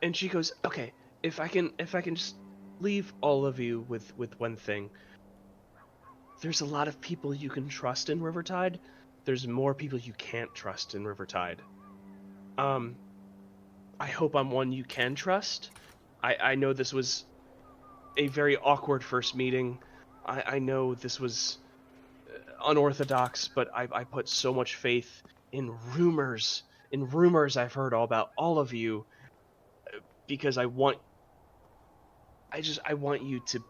And she goes, okay, if I can just leave all of you with one thing. There's a lot of people you can trust in Rivertide. There's more people you can't trust in Rivertide. I hope I'm one you can trust. I know this was a very awkward first meeting. I know this was unorthodox, but I put so much faith in rumors I've heard all about all of you, because I want you to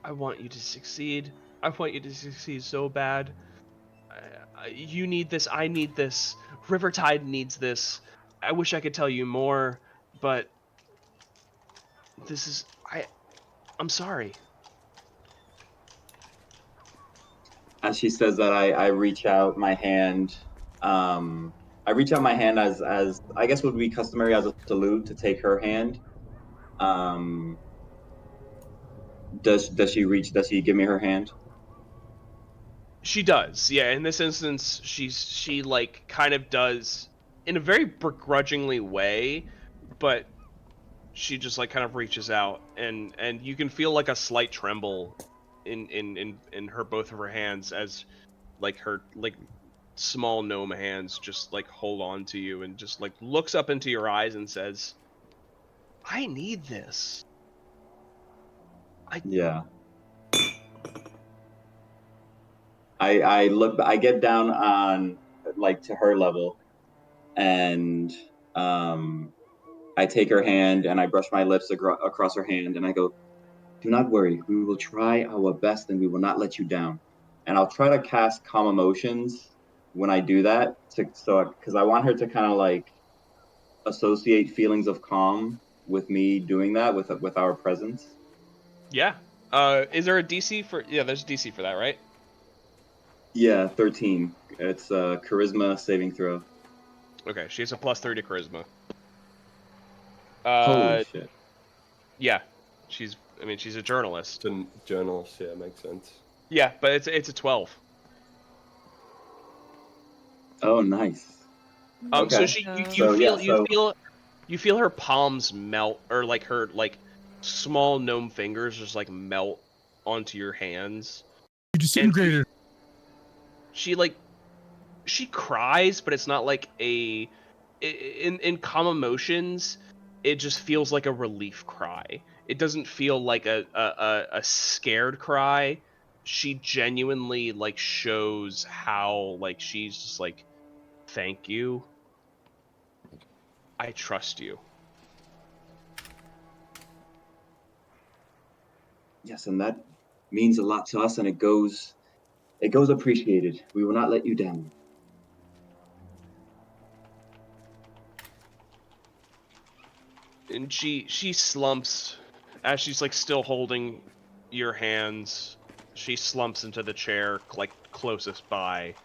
I want you to succeed. I want you to succeed so bad. You need this. I need this. Rivertide needs this. I wish I could tell you more, but this is I'm sorry. As she says that, I reach out my hand. I reach out my hand as I guess would be customary as a salute to take her hand. Does she give me her hand? She does. Yeah, in this instance, she like kind of does in a very begrudgingly way, but she just like kind of reaches out, and you can feel like a slight tremble in her both of her hands as like her like small gnome hands just like hold on to you, and just like looks up into your eyes and says, I need this. Yeah. I get down on like to her level, and I take her hand and I brush my lips across her hand, and I go, do not worry, we will try our best and we will not let you down. And I'll try to cast calm emotions when I do that, because I want her to kind of like associate feelings of calm with me doing that with our presence. Yeah. Is there a DC for? Yeah, there's a DC for that, right? Yeah, 13. It's a charisma saving throw. Okay, she has a +3 to charisma. Holy shit. Yeah, she's a journalist. Journalist, yeah, makes sense. Yeah, but it's a 12. Oh, nice. So Okay. you feel her palms melt, or like her like small gnome fingers just like melt onto your hands. You disintegrated. She cries, but it's not like in calm emotions. It just feels like a relief cry. It doesn't feel like a scared cry. She genuinely like shows how like she's just like, thank you. I trust you. Yes, and that means a lot to us, and it goes It goes appreciated. We will not let you down. And she slumps as she's like still holding your hands. She slumps into the chair like closest by,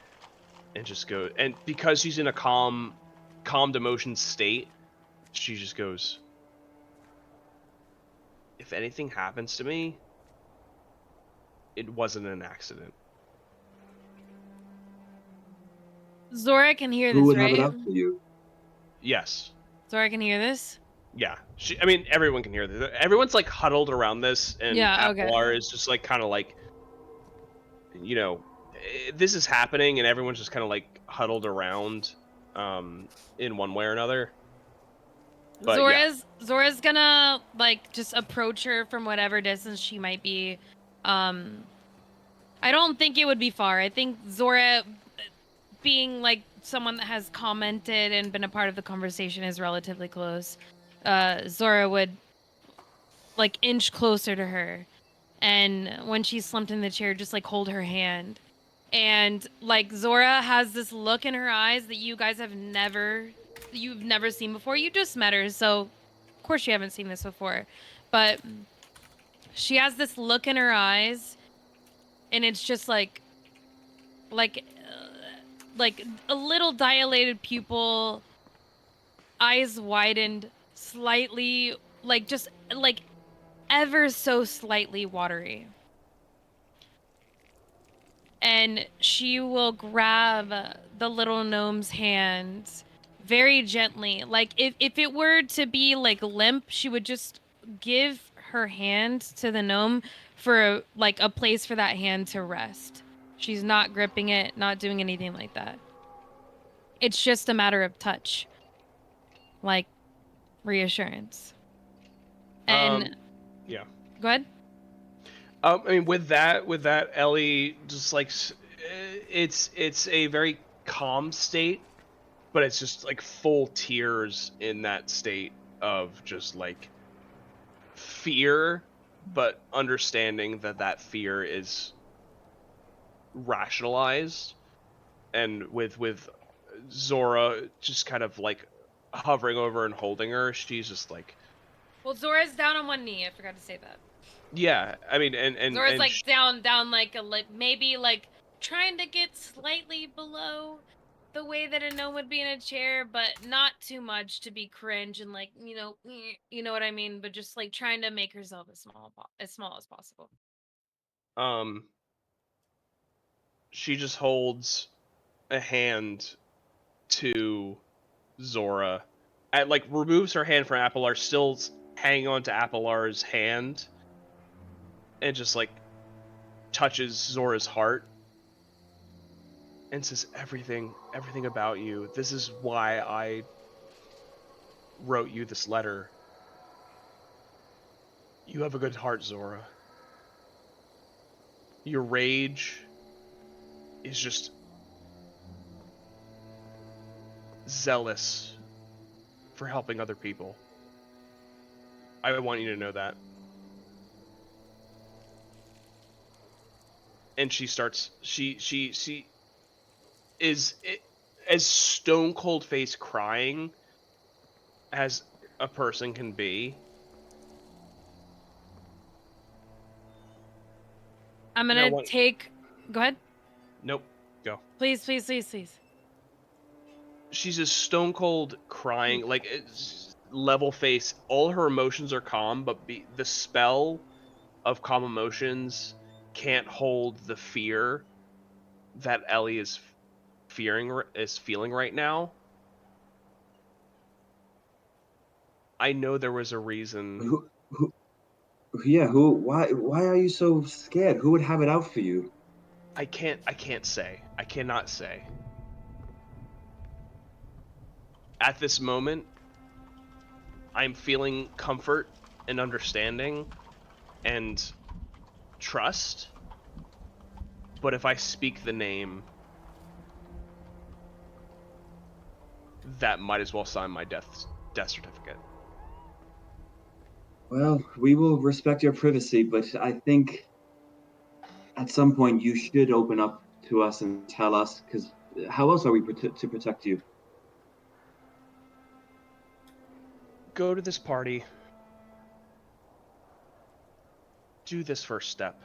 and just goes. And because she's in a calmed emotion state, she just goes, "If anything happens to me, it wasn't an accident." Zora can hear Who this, would have right? it out for you? Yes. Zora can hear this. Yeah. I mean, everyone can hear this. Everyone's like huddled around this, and Yeah, okay. Apohlorr is just like kind of like, this is happening, and everyone's just kind of like huddled around, in one way or another. But Zora's gonna like just approach her from whatever distance she might be. I don't think it would be far. I think Zora, being like someone that has commented and been a part of the conversation, is relatively close. Zora would like inch closer to her, and when she's slumped in the chair, just like hold her hand. And like Zora has this look in her eyes that you've never seen before. You just met her, so of course you haven't seen this before. But she has this look in her eyes, and it's just like a little dilated pupil, eyes widened slightly, like just like ever so slightly watery. And she will grab the little gnome's hand very gently. Like if it were to be like limp, she would just give her hand to the gnome for like a place for that hand to rest. She's not gripping it, not doing anything like that. It's just a matter of touch. Like reassurance. And yeah. go ahead. I mean, with that, Ellie just like it's a very calm state, but it's just like full tears in that state of just like fear, but understanding that fear is rationalized, and with Zora just kind of like hovering over and holding her, she's just like, Well, Zora's down on one knee. I forgot to say that. yeah. I mean, and Zora's and like down like maybe like trying to get slightly below the way that a gnome would be in a chair, but not too much to be cringe and like you know what I mean. But just like trying to make herself as small as possible. She just holds a hand to Zora, and like removes her hand from Apohlorr, still hanging on to Apollor's hand, and just like touches Zora's heart and says, everything about you. This is why I wrote you this letter. You have a good heart, Zora. Your rage is just zealous for helping other people. I want you to know that. And she is as stone cold face crying as a person can be. I'm gonna take. Go ahead. Nope. Go. Please. She's just stone cold crying, like level face. All her emotions are calm, but the spell of calm emotions can't hold the fear that Ellie is feeling right now. I know there was a reason. Why are you so scared? Who would have it out for you? I can't say. I cannot say. At this moment, I'm feeling comfort and understanding and trust. But if I speak the name, that might as well sign my death certificate. Well, we will respect your privacy, but I think at some point you should open up to us and tell us, because how else are we to protect you? Go to this party. Do this first step.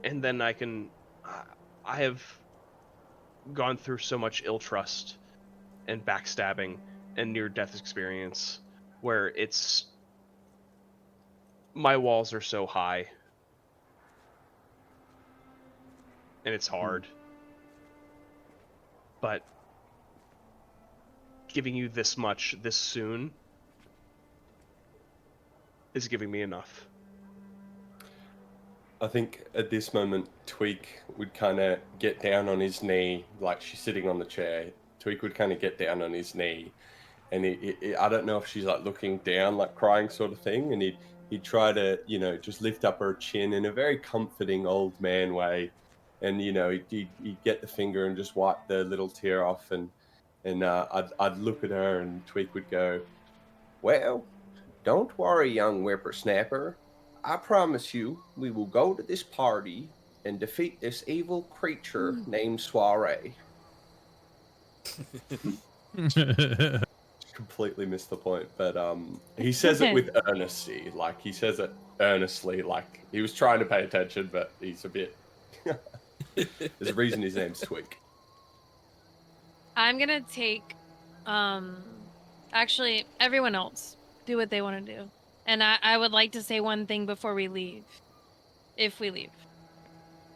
And then I have gone through so much ill trust and backstabbing and near-death experience where my walls are so high. And it's hard. But giving you this much this soon is giving me enough. I think at this moment, Tweak would kind of get down on his knee, like she's sitting on the chair. Tweak would kind of get down on his knee, and I don't know if she's like looking down, like crying sort of thing, and he'd try to, you know, just lift up her chin in a very comforting old man way, and you know, he'd get the finger and just wipe the little tear off, and I'd look at her, and Tweak would go, "Well, don't worry, young whippersnapper. I promise you, we will go to this party and defeat this evil creature named Soiree." Completely missed the point, but he says it with earnesty. Like, he says it earnestly, like he was trying to pay attention, but he's a bit... There's a reason his name's Twig. I'm gonna take, actually, everyone else do what they want to do. And I would like to say one thing before we leave. If we leave.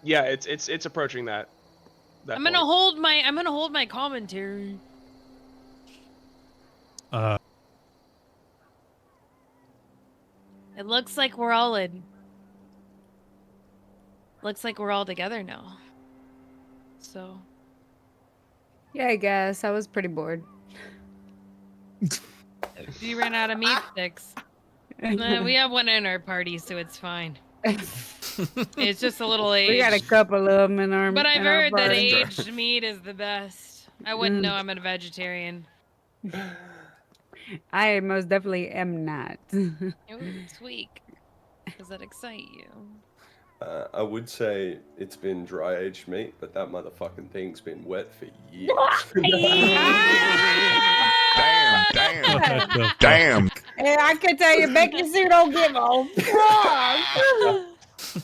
Yeah, it's approaching that I'm gonna hold my commentary. It looks like we're all together now. So. Yeah, I guess. I was pretty bored. You ran out of meat sticks. We have one in our party, so it's fine. It's just a little aged. We got a couple of them in our. But I've heard that party. aged meat is the best. I wouldn't know I'm a vegetarian. I most definitely am not. Ooh, tweak. Does that excite you? I would say it's been dry aged meat, but that motherfucking thing's been wet for years. Damn. Hey, I can tell you, Becky Sue don't give a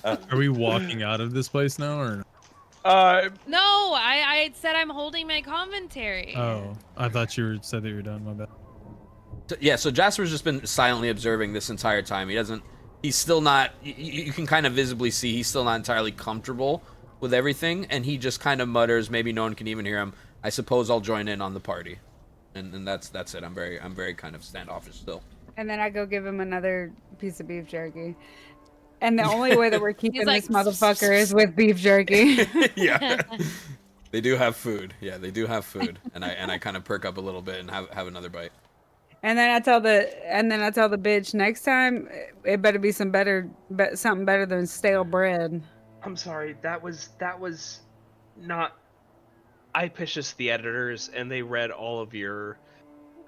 fuck. Are we walking out of this place now, or? No, I said I'm holding my commentary. Oh, I thought you said that you were done. My bad. So Jasper's just been silently observing this entire time. He's still not, you can kind of visibly see he's still not entirely comfortable with everything, and he just kind of mutters, maybe no one can even hear him, "I suppose I'll join in on the party." And that's it. I'm very kind of standoffish still. And then I go give him another piece of beef jerky. And the only way that we're keeping like, this motherfucker is with beef jerky. Yeah. They do have food. Yeah, they do have food. And I kind of perk up a little bit and have another bite. And then I tell the bitch, next time it better be something better than stale bread. I'm sorry, that was not. I pitched this to the editors, and they read all of your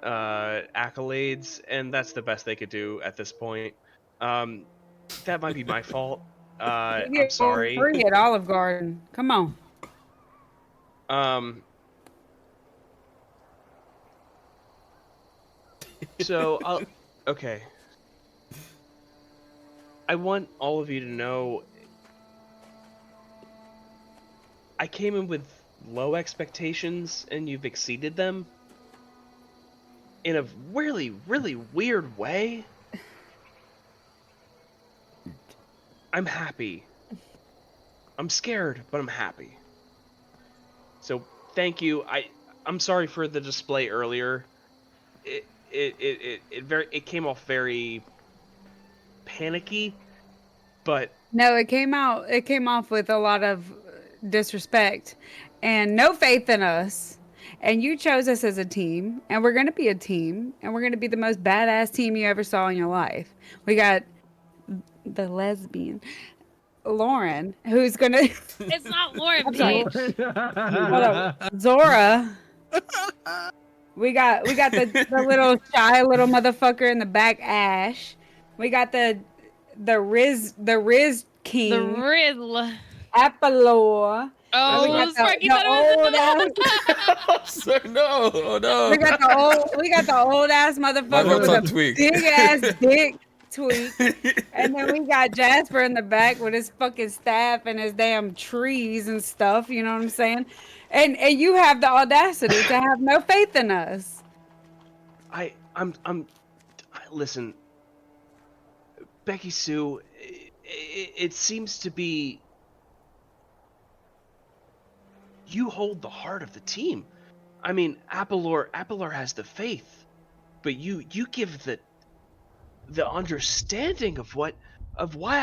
accolades, and that's the best they could do at this point. That might be my fault. I'm sorry. Free at Olive Garden. Come on. So okay. I want all of you to know I came in with low expectations and you've exceeded them in a really, really weird way. I'm happy. I'm scared, but I'm happy. So thank you. I'm sorry for the display earlier. It came off very panicky, but no, it came off with a lot of disrespect and no faith in us. And you chose us as a team, and we're going to be a team, and we're going to be the most badass team you ever saw in your life. We got the lesbian Lauren, who's going to It's not Lauren, Paige. Zora. We got the little shy little motherfucker in the back, Ash. We got the Riz King. The Riddle. Apohlorr. Oh, got Sparky the thought it old was ass. So, no, oh no. We got the old ass My motherfucker vote's on with a Tweak. big ass dick Tweak. And then we got Jasper in the back with his fucking staff and his damn trees and stuff, you know what I'm saying? And you have the audacity to have no faith in us. Listen, Becky Sue, it seems to be you hold the heart of the team. I mean, Apohlorr has the faith, but you give the understanding of why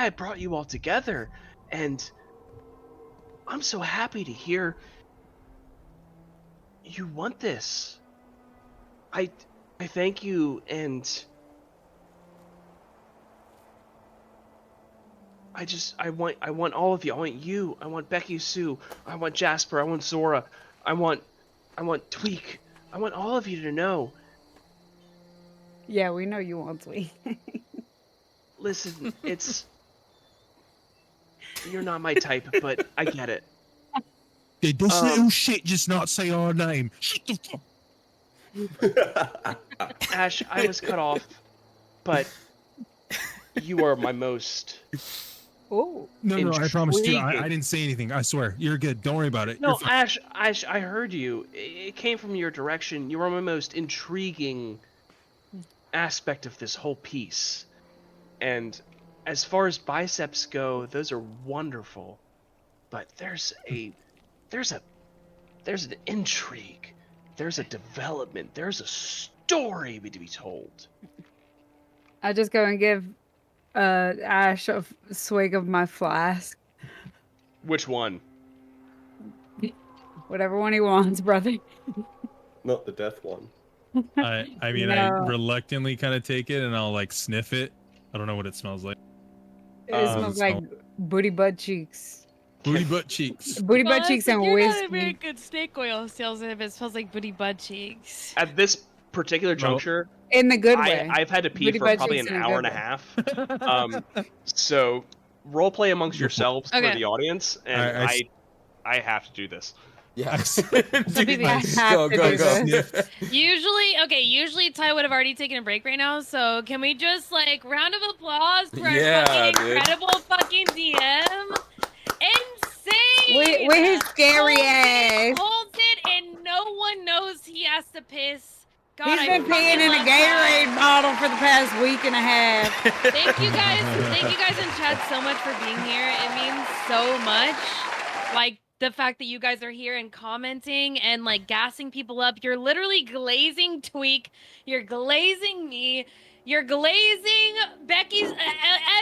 I brought you all together, and I'm so happy to hear you want this. I thank you, and I want all of you. I want you. I want Becky Sue. I want Jasper. I want Zora. I want Tweak. I want all of you to know. Yeah, we know you want Tweak. Listen, you're not my type, but I get it. Did this little shit just not say our name? Shut the fuck. Ash, I was cut off, but you are my most. Oh. No, I promised you. I Intriguing. didn't say anything. I swear. You're good. Don't worry about it. No, You're fine. Ash, I heard you. It came from your direction. You are my most intriguing aspect of this whole piece. And as far as biceps go, those are wonderful. But there's an intrigue. There's a development. There's a story to be told. I just go and give Ash a swig of my flask. Which one? Whatever one he wants, brother. Not the death one. I mean, I No. reluctantly kind of take it and I'll like sniff it. I don't know what it smells like. It smells like booty butt cheeks. Booty butt cheeks. Booty butt cheeks and You're not a very whiskey. good snake oil salesman if it smells like booty butt cheeks. At this particular juncture, In the good way. I've had to pee Booty for butt probably cheeks an in a hour good and a way. half. So role play amongst yourselves for Okay. the audience, and I I have to do this. Yes. Baby, I have to do this. Usually Ty would have already taken a break right now, so can we just like round of applause for our Yeah, fucking dude. incredible fucking DM? Insane! With his scary ass. Holds it and no one knows he has to piss. God, He's I been fucking peeing in a love that. Gatorade bottle for the past week and a half. Thank you guys in chat so much for being here. It means so much. Like the fact that you guys are here and commenting and like gassing people up. You're literally glazing Tweak. You're glazing me. You're glazing Becky's.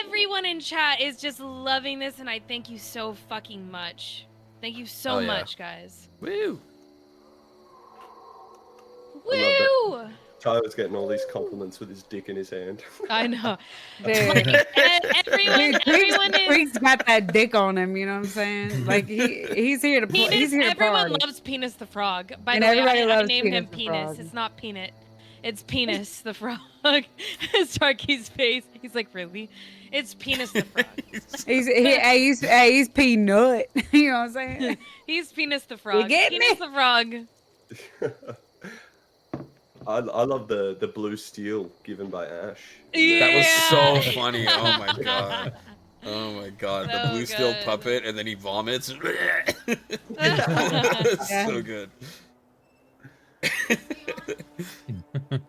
Everyone in chat is just loving this, and I thank you so fucking much. Thank you so Oh, yeah. much, guys. Woo. Woo! Tyler's getting all these compliments with his dick in his hand. I know. Dude. Everyone is. Tweak's got that dick on him, you know what I'm saying? Like he's here to play. Penis, He's here to everyone party. loves Penis the Frog. By And the way, everybody I loves named him Penis the Penis. Frog. It's not Peanut. It's Penis the Frog. Starkey's face. He's like, really? It's Penis the Frog. He's peanut. You know what I'm saying? He's Penis the Frog. get Penis me? the Frog. I love the blue steel given by Ash. That was Yeah. so funny. Oh my god. Oh my god. The So blue steel good. puppet and then he vomits. Yeah. So good.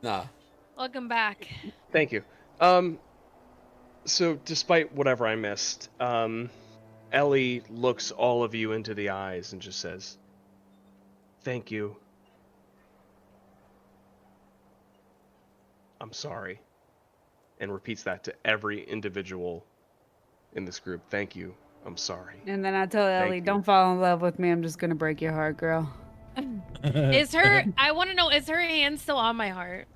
Nah. Welcome back. Thank you. So despite whatever I missed, Ellie looks all of you into the eyes and just says, "Thank you. I'm sorry," and repeats that to every individual in this group. "Thank you. I'm sorry." And then I tell Ellie, you. "Don't fall in love with me. I'm just gonna break your heart, girl." Is her? I want to know. Is her hand still on my heart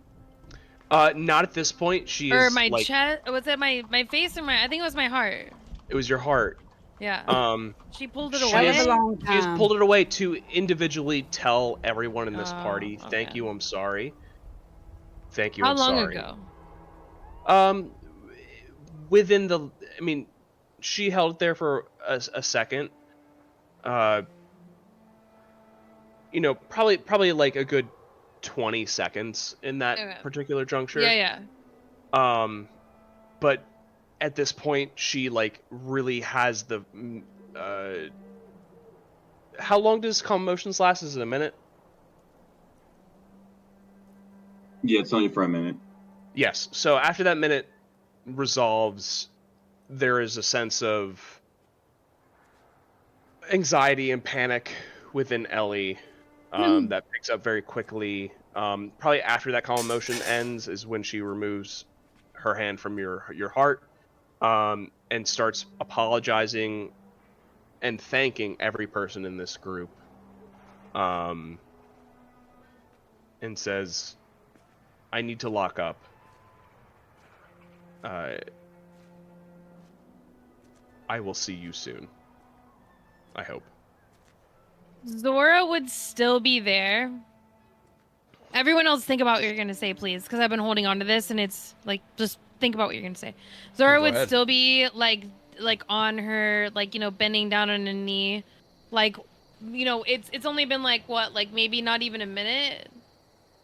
Not at this point. She or is my like, chest? Was it my face or my? I think it was my heart. it was your heart. Yeah. She pulled it She away. That was a long She has time. pulled it away to individually tell everyone in this Oh, party, "Thank okay. you, I'm sorry. Thank you, How I'm long sorry." ago? Within the, I mean, she held it there for a second, probably like a good 20 seconds in that Okay. particular juncture. Yeah. But at this point, she like really has the. How long does calm motions last? Is it a minute? Yeah, it's only for a minute. Yes. So after that minute resolves, there is a sense of anxiety and panic within Ellie that picks up very quickly. Probably after that calm emotion ends is when she removes her hand from your heart and starts apologizing and thanking every person in this group. And says, "I need to lock up. I will see you soon. I hope." Zora would still be there. Everyone else think about what you're going to say, please, because I've been holding on to this, and it's like, just think about what you're going to say. Zora would ahead. still be like on her, like, bending down on a knee. Like, it's only been like, what, like maybe not even a minute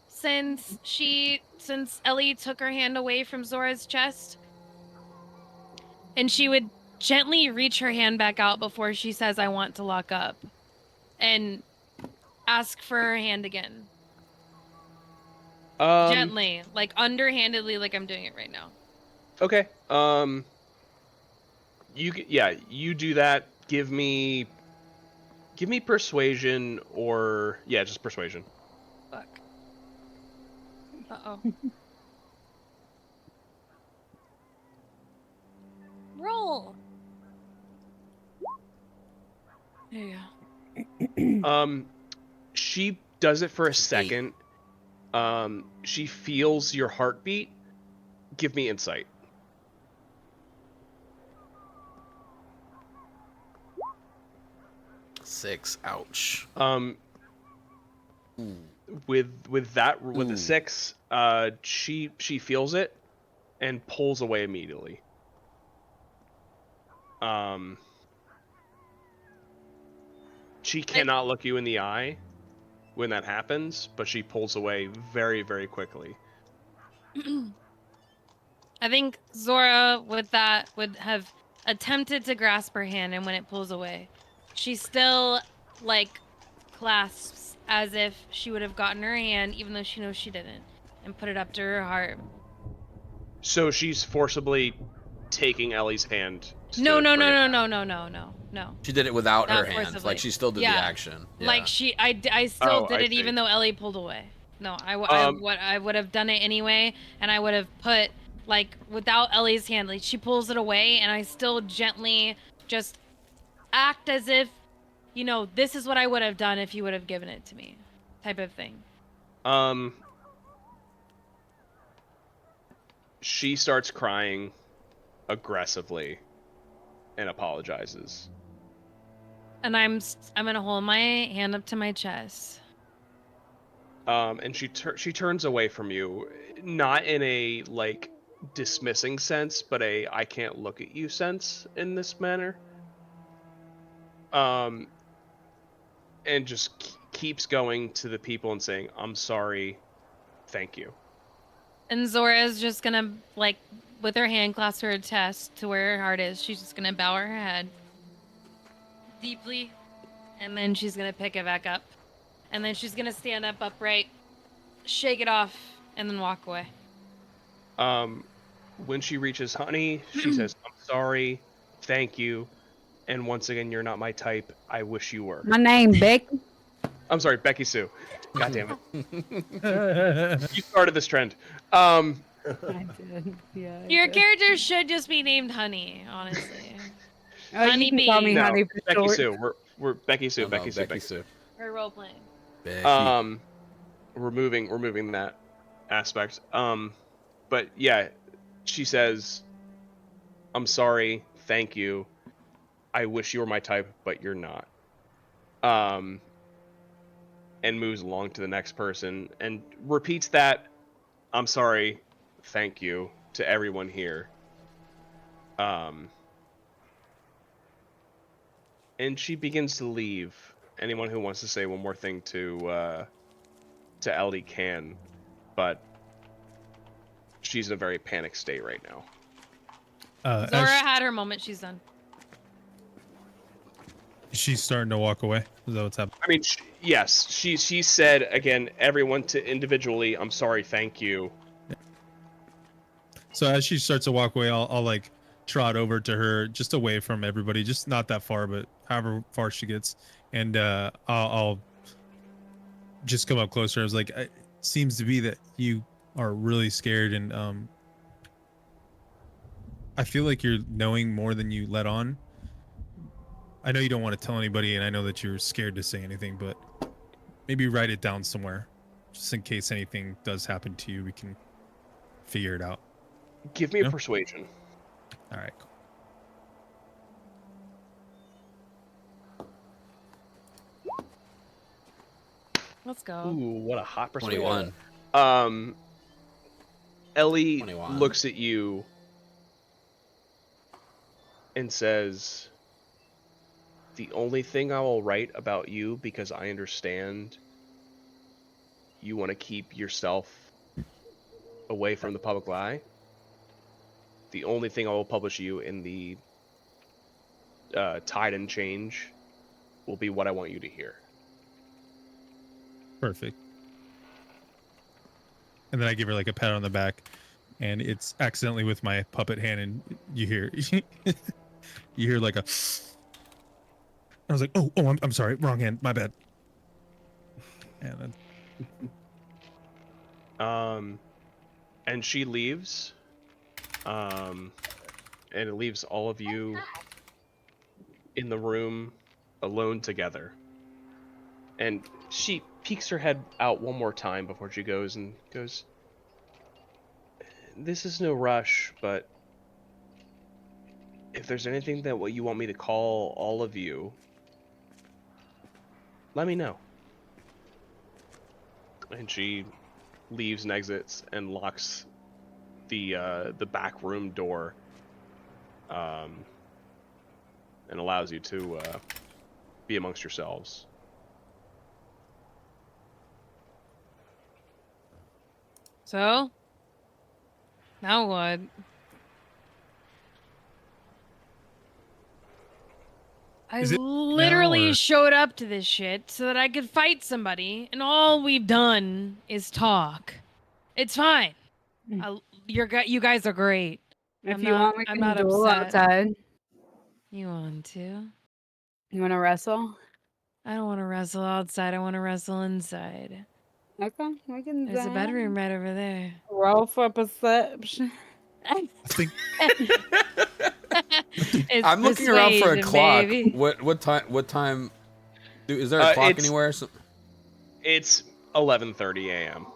since Ellie took her hand away from Zora's chest. And she would gently reach her hand back out before she says, "I want to lock up," and ask for her hand again. Gently, like underhandedly, like I'm doing it right now. Okay. You do that. Give me persuasion or just persuasion. Fuck. Uh-oh. Roll. There you go. She does it for a second. She feels your heartbeat. Give me insight. Six. Ouch. With a 6, she feels it and pulls away immediately. She cannot look you in the eye when that happens, but she pulls away very, very quickly. I think Zora with that would have attempted to grasp her hand, and when it pulls away, she still like clasps as if she would have gotten her hand, even though she knows she didn't, and put it up to her heart. So she's forcibly taking Ellie's hand. No. No. She did it without Not her hand. forcibly. Like she still did the action. Yeah. Like I still did I it see. even though Ellie pulled away. No, I would have done it anyway, and I would have put like without Ellie's hand. Like she pulls it away, and I still gently just act as if, this is what I would have done if you would have given it to me, type of thing. She starts crying aggressively and apologizes. And I'm gonna hold my hand up to my chest. And she turns away from you, not in a like dismissing sense, but a I can't look at you sense in this manner. And just keeps going to the people and saying, "I'm sorry, thank you." And Zora's just gonna, like, with her hand clasped to her chest to where her heart is, she's just gonna bow her head deeply, and then she's gonna pick it back up. And then she's gonna stand up upright, shake it off, and then walk away. When she reaches Honey, she says, "I'm sorry, thank you, and once again, you're not my type. I wish you were." My name, Becky. I'm sorry, Becky Sue. God damn it. You started this trend. I did. Yeah. Your character should just be named Honey, honestly. Oh, you can call me No, Honey for Becky short. Sue. We're Becky Sue. No, Becky Sue. Becky Sue. Her role playing. Becky. Removing that aspect. But yeah, she says, "I'm sorry, thank you. I wish you were my type, but you're not." And moves along to the next person and repeats that, "I'm sorry, thank you," to everyone here. And she begins to leave, anyone who wants to say one more thing to Ellie can, but she's in a very panic state right now. Zora had her moment. She's done. She's starting to walk away. Is that what's happening? I mean, yes, she said again, everyone to individually, I'm sorry, thank you. So as she starts to walk away, I'll like trot over to her, just away from everybody, just not that far, but however far she gets, and I'll just come up closer. I was like, it seems to be that you are really scared, and I feel like you're knowing more than you let on. I know you don't want to tell anybody, and I know that you're scared to say anything, but maybe write it down somewhere, just in case anything does happen to you. We can figure it out. Give me a persuasion. All right. Cool. Let's go. Ooh, what a hot persuasion. 21. Ellie 21. looks at you and says, the only thing I will write about you, because I understand you want to keep yourself away from the public eye, the only thing I will publish you in the Tide and Change will be what I want you to hear. Perfect. And then I give her like a pat on the back, and it's accidentally with my puppet hand, and you hear you hear like a. I was like, oh, I'm sorry, wrong hand, my bad. And then and she leaves, and it leaves all of you in the room alone together. And she peeks her head out one more time before she goes, this is no rush, but if there's anything that you want me to call all of you, let me know. And she leaves and exits and locks the back room door, and allows you to be amongst yourselves. So? Now what? I literally showed up to this shit so that I could fight somebody, and all we've done is talk. It's fine. You guys are great. If you want, we I'm can not duel upset. outside. You want to? You want to wrestle? I don't want to wrestle outside. I want to wrestle inside. Okay, we can. There's a bedroom right over there. Roll for perception. I think I'm looking around for a clock. Baby. What time? Is there a clock anywhere? It's 11:30 a.m.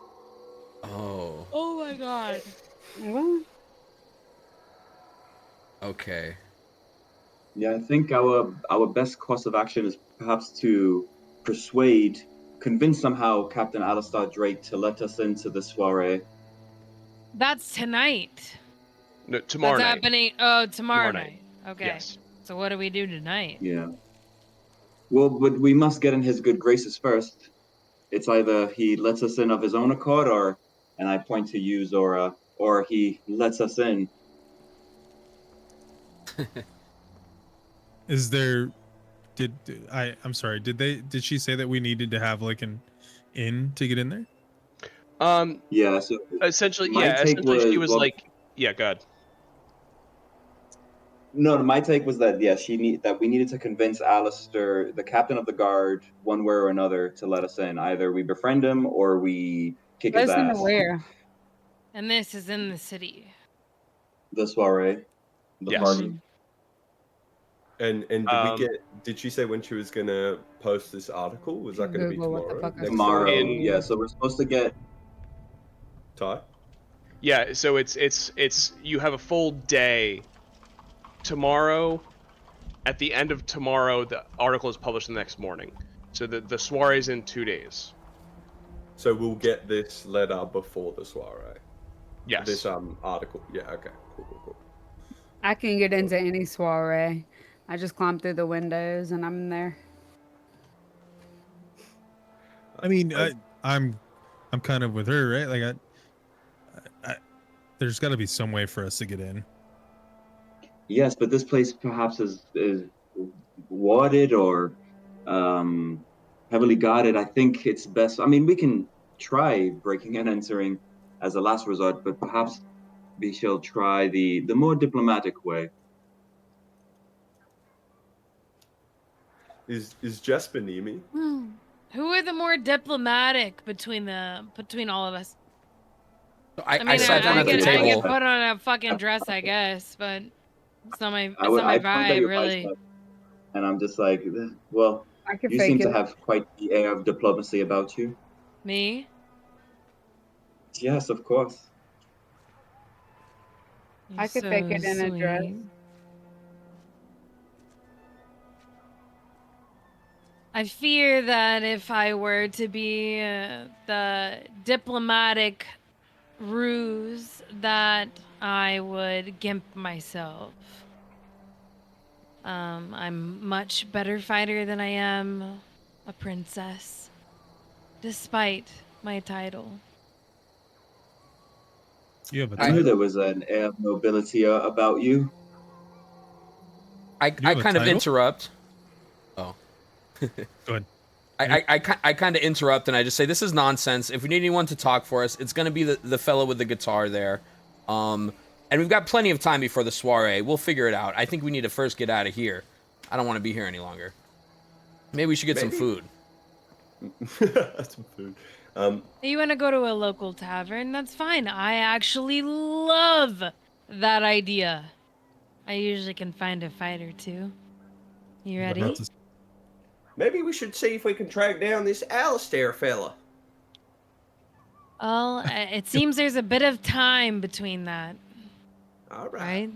Oh. Oh my god. What? Okay. Yeah, I think our best course of action is perhaps to convince somehow Captain Alistair Drake to let us into the soiree. That's tonight. No, tomorrow That's night. happening. Oh, tomorrow night. Okay. Yes. So what do we do tonight? Yeah. Well, but we must get in his good graces first. It's either he lets us in of his own accord, and I point to you, Zora, or he lets us in. Is there? I'm sorry. Did she say that we needed to have like an inn to get in there? Yeah. So essentially, she was well, like, yeah, go ahead. No, my take was that that we needed to convince Alistair, the captain of the guard, one way or another, to let us in. Either we befriend him or we kick his Listen to ass. where? And this is in the city. The soiree, the Yes. party. And did she say when she was gonna post this article? Was that gonna be Google what the tomorrow? fuck is Tomorrow, In- yeah. So we're supposed to get. Ty? Yeah, so it's you have a full day. Tomorrow, at the end of tomorrow, the article is published the next morning. So the soiree is in 2 days. So we'll get this letter before the soiree. Yes. This article. Yeah. Okay. Cool. I can get into any soiree. I just climb through the windows and I'm there. I mean, I'm kind of with her, right? Like, there's got to be some way for us to get in. Yes, but this place perhaps is warded or heavily guarded. I think it's best. I mean, we can try breaking and entering as a last resort, but perhaps we shall try the more diplomatic way. Is Jasper near me? Who are the more diplomatic between all of us? I mean, sat down at the I table. could put on a fucking dress, I guess, but it's not my I vibe, point at your really. bicep, and I'm just like, well, I can you fake seem it. to have quite the air of diplomacy about you. Me? Yes, of course. I could fake it in a dress. I fear that if I were to be the diplomatic ruse, that I would gimp myself. I'm much better fighter than I am a princess, despite my title. You have a I knew title. there was an air of nobility about you. I You have a kind of title? interrupt. Oh. Go ahead. I kind of interrupt and I just say, this is nonsense. If we need anyone to talk for us, it's going to be the fellow with the guitar there. And we've got plenty of time before the soiree. We'll figure it out. I think we need to first get out of here. I don't want to be here any longer. Maybe we should get some food. Some food. You want to go to a local tavern? That's fine. I actually love that idea. I usually can find a fight or two. You ready? Maybe we should see if we can track down this Alistair fella. Well, it seems there's a bit of time between that. All right. Right?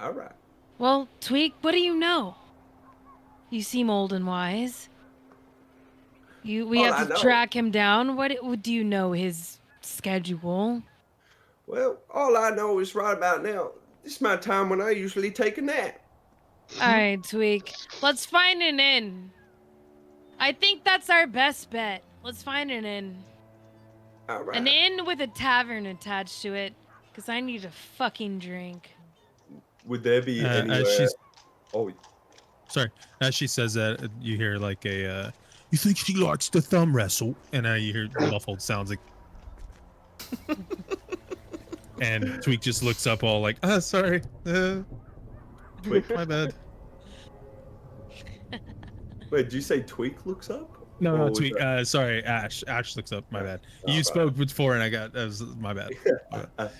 All right. Well, Tweak, what do you know? You seem old and wise. We have to track him down. What do you know his schedule? Well, all I know is right about now, this is my time when I usually take a nap. All right, Tweak. Let's find an inn. I think that's our best bet. Let's find an inn. All right. An inn with a tavern attached to it, because I need a fucking drink. Would there be anywhere... Oh, sorry. As she says that, you hear like a, you think she likes to thumb wrestle? And you hear muffled sounds like... And Tweak just looks up all like, sorry. Tweak? My bad. Wait, did you say Tweak looks up? No, Tweak. Sorry, Ash. Ash looks up. My bad. You spoke before, and that was my bad.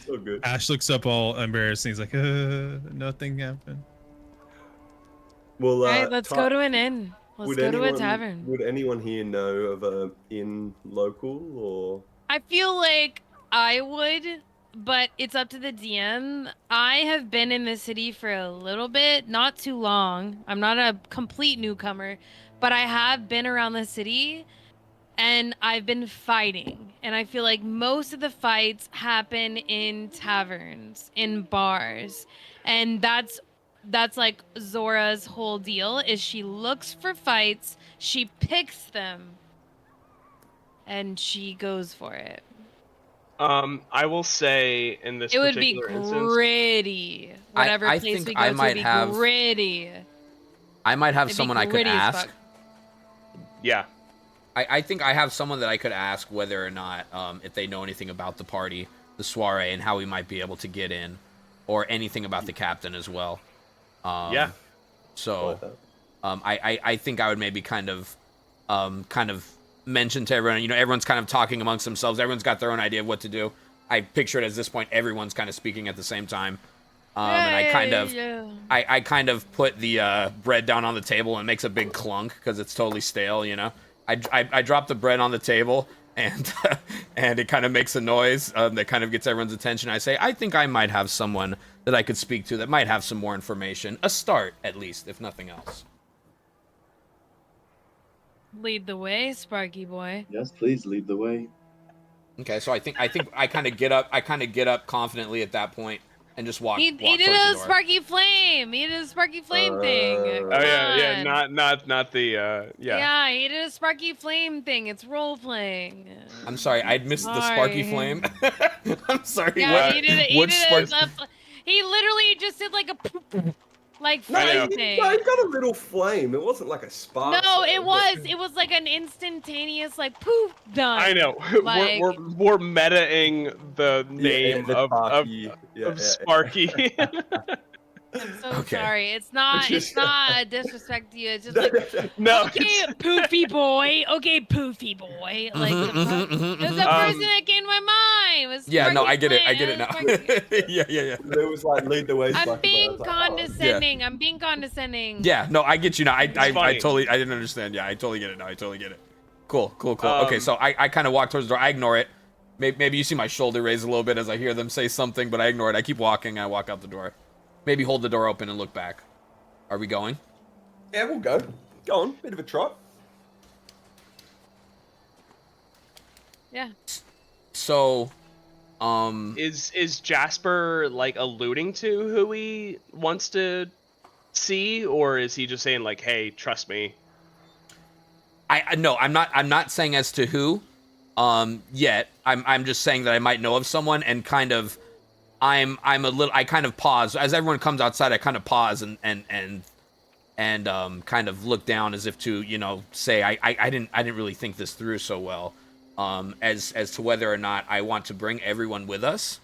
So good. Ash looks up all embarrassed, and he's like, nothing happened. Well, all right, let's go to an inn. Let's go to a tavern. Would anyone here know of a inn local, or? I feel like I would, but it's up to the DM. I have been in the city for a little bit, not too long. I'm not a complete newcomer, but I have been around the city and I've been fighting. And I feel like most of the fights happen in taverns, in bars. And that's like Zora's whole deal is she looks for fights, she picks them, and she goes for it. I will say in this it would be particular instance, gritty. Whatever I place think we go I to might would be have- gritty. I might have It'd be someone I could gritty as ask. fuck. yeah, I think I have someone that I could ask whether or not if they know anything about the party, the soiree, and how we might be able to get in, or anything about the captain as well. yeah. So, I think I would maybe kind of mention to everyone. You know, everyone's kind of talking amongst themselves. Everyone's got their own idea of what to do. I picture it at this point, everyone's kind of speaking at the same time. And I kind of put the bread down on the table and it makes a big clunk because it's totally stale. You know, I drop the bread on the table and and it kind of makes a noise that kind of gets everyone's attention. I say, I think I might have someone that I could speak to that might have some more information. A start, at least, if nothing else. Lead the way, Sparky boy. Yes, please lead the way. Okay, so I think I kind of get up confidently at that point, and just walk. He walk did towards the a door. sparky flame. He did a sparky flame thing. Oh Come yeah, on. not the yeah. Yeah, he did a sparky flame thing. It's role playing. I'm sorry, I'd missed the sparky flame. I'm sorry. Yeah, what? he did it. Which sparky? He literally just did like a like No, flame he thing. got a little flame. It wasn't like a spark. No, flame, it was. It was like an instantaneous like poof done. I know. Like, we're metaing the name the of Sparky. Sparky. I'm so Okay. sorry. It's not. It's It's not a disrespect to you. It's just like No. okay, poofy boy. Okay, poofy boy. Like it was the person that came to my mind. It was Yeah, no, Sparky I get it. I Flame. get it now. yeah. It was like lead the way. I'm Sparky, being but I was like, oh. condescending. I'm being condescending. Yeah, no, I get you now. I funny. totally, I didn't understand. Yeah, I totally get it now. I totally get it. Cool. Okay, Um, so I kind of walk towards the door. I ignore it. Maybe you see my shoulder raise a little bit as I hear them say something, but I ignore it. I keep walking. I walk out the door. Maybe hold the door open and look back. Are we going? Yeah, we'll go. Go on, bit of a trot. Yeah. So, Is Jasper like alluding to who he wants to see, or is he just saying like, "Hey, trust me"? no, I'm not saying as to who, yet. I'm just saying that I might know of someone and kind of, I kind of pause as everyone comes outside. I kind of pause and kind of look down as if to, say I didn't really think this through so well, as to whether or not I want to bring everyone with us.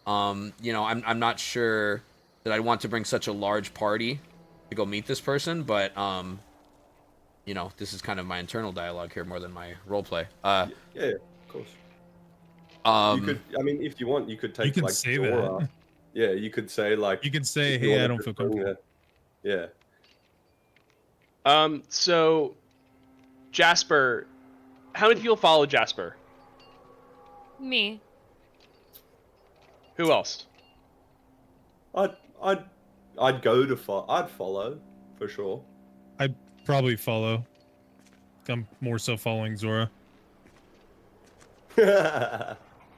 I'm not sure that I want to bring such a large party to go meet this person, but this is kind of my internal dialogue here more than my role play. Yeah, of course. You could, I mean, if you want, you could take You could like say Zora. that. Yeah, you could say like. You could say, if you "Hey, I wanted don't to feel bring comfortable." Yeah. So Jasper, how many people follow Jasper? Me. Who else? I'd go to I'd follow for sure. I'd probably follow. I'm more so following Zora.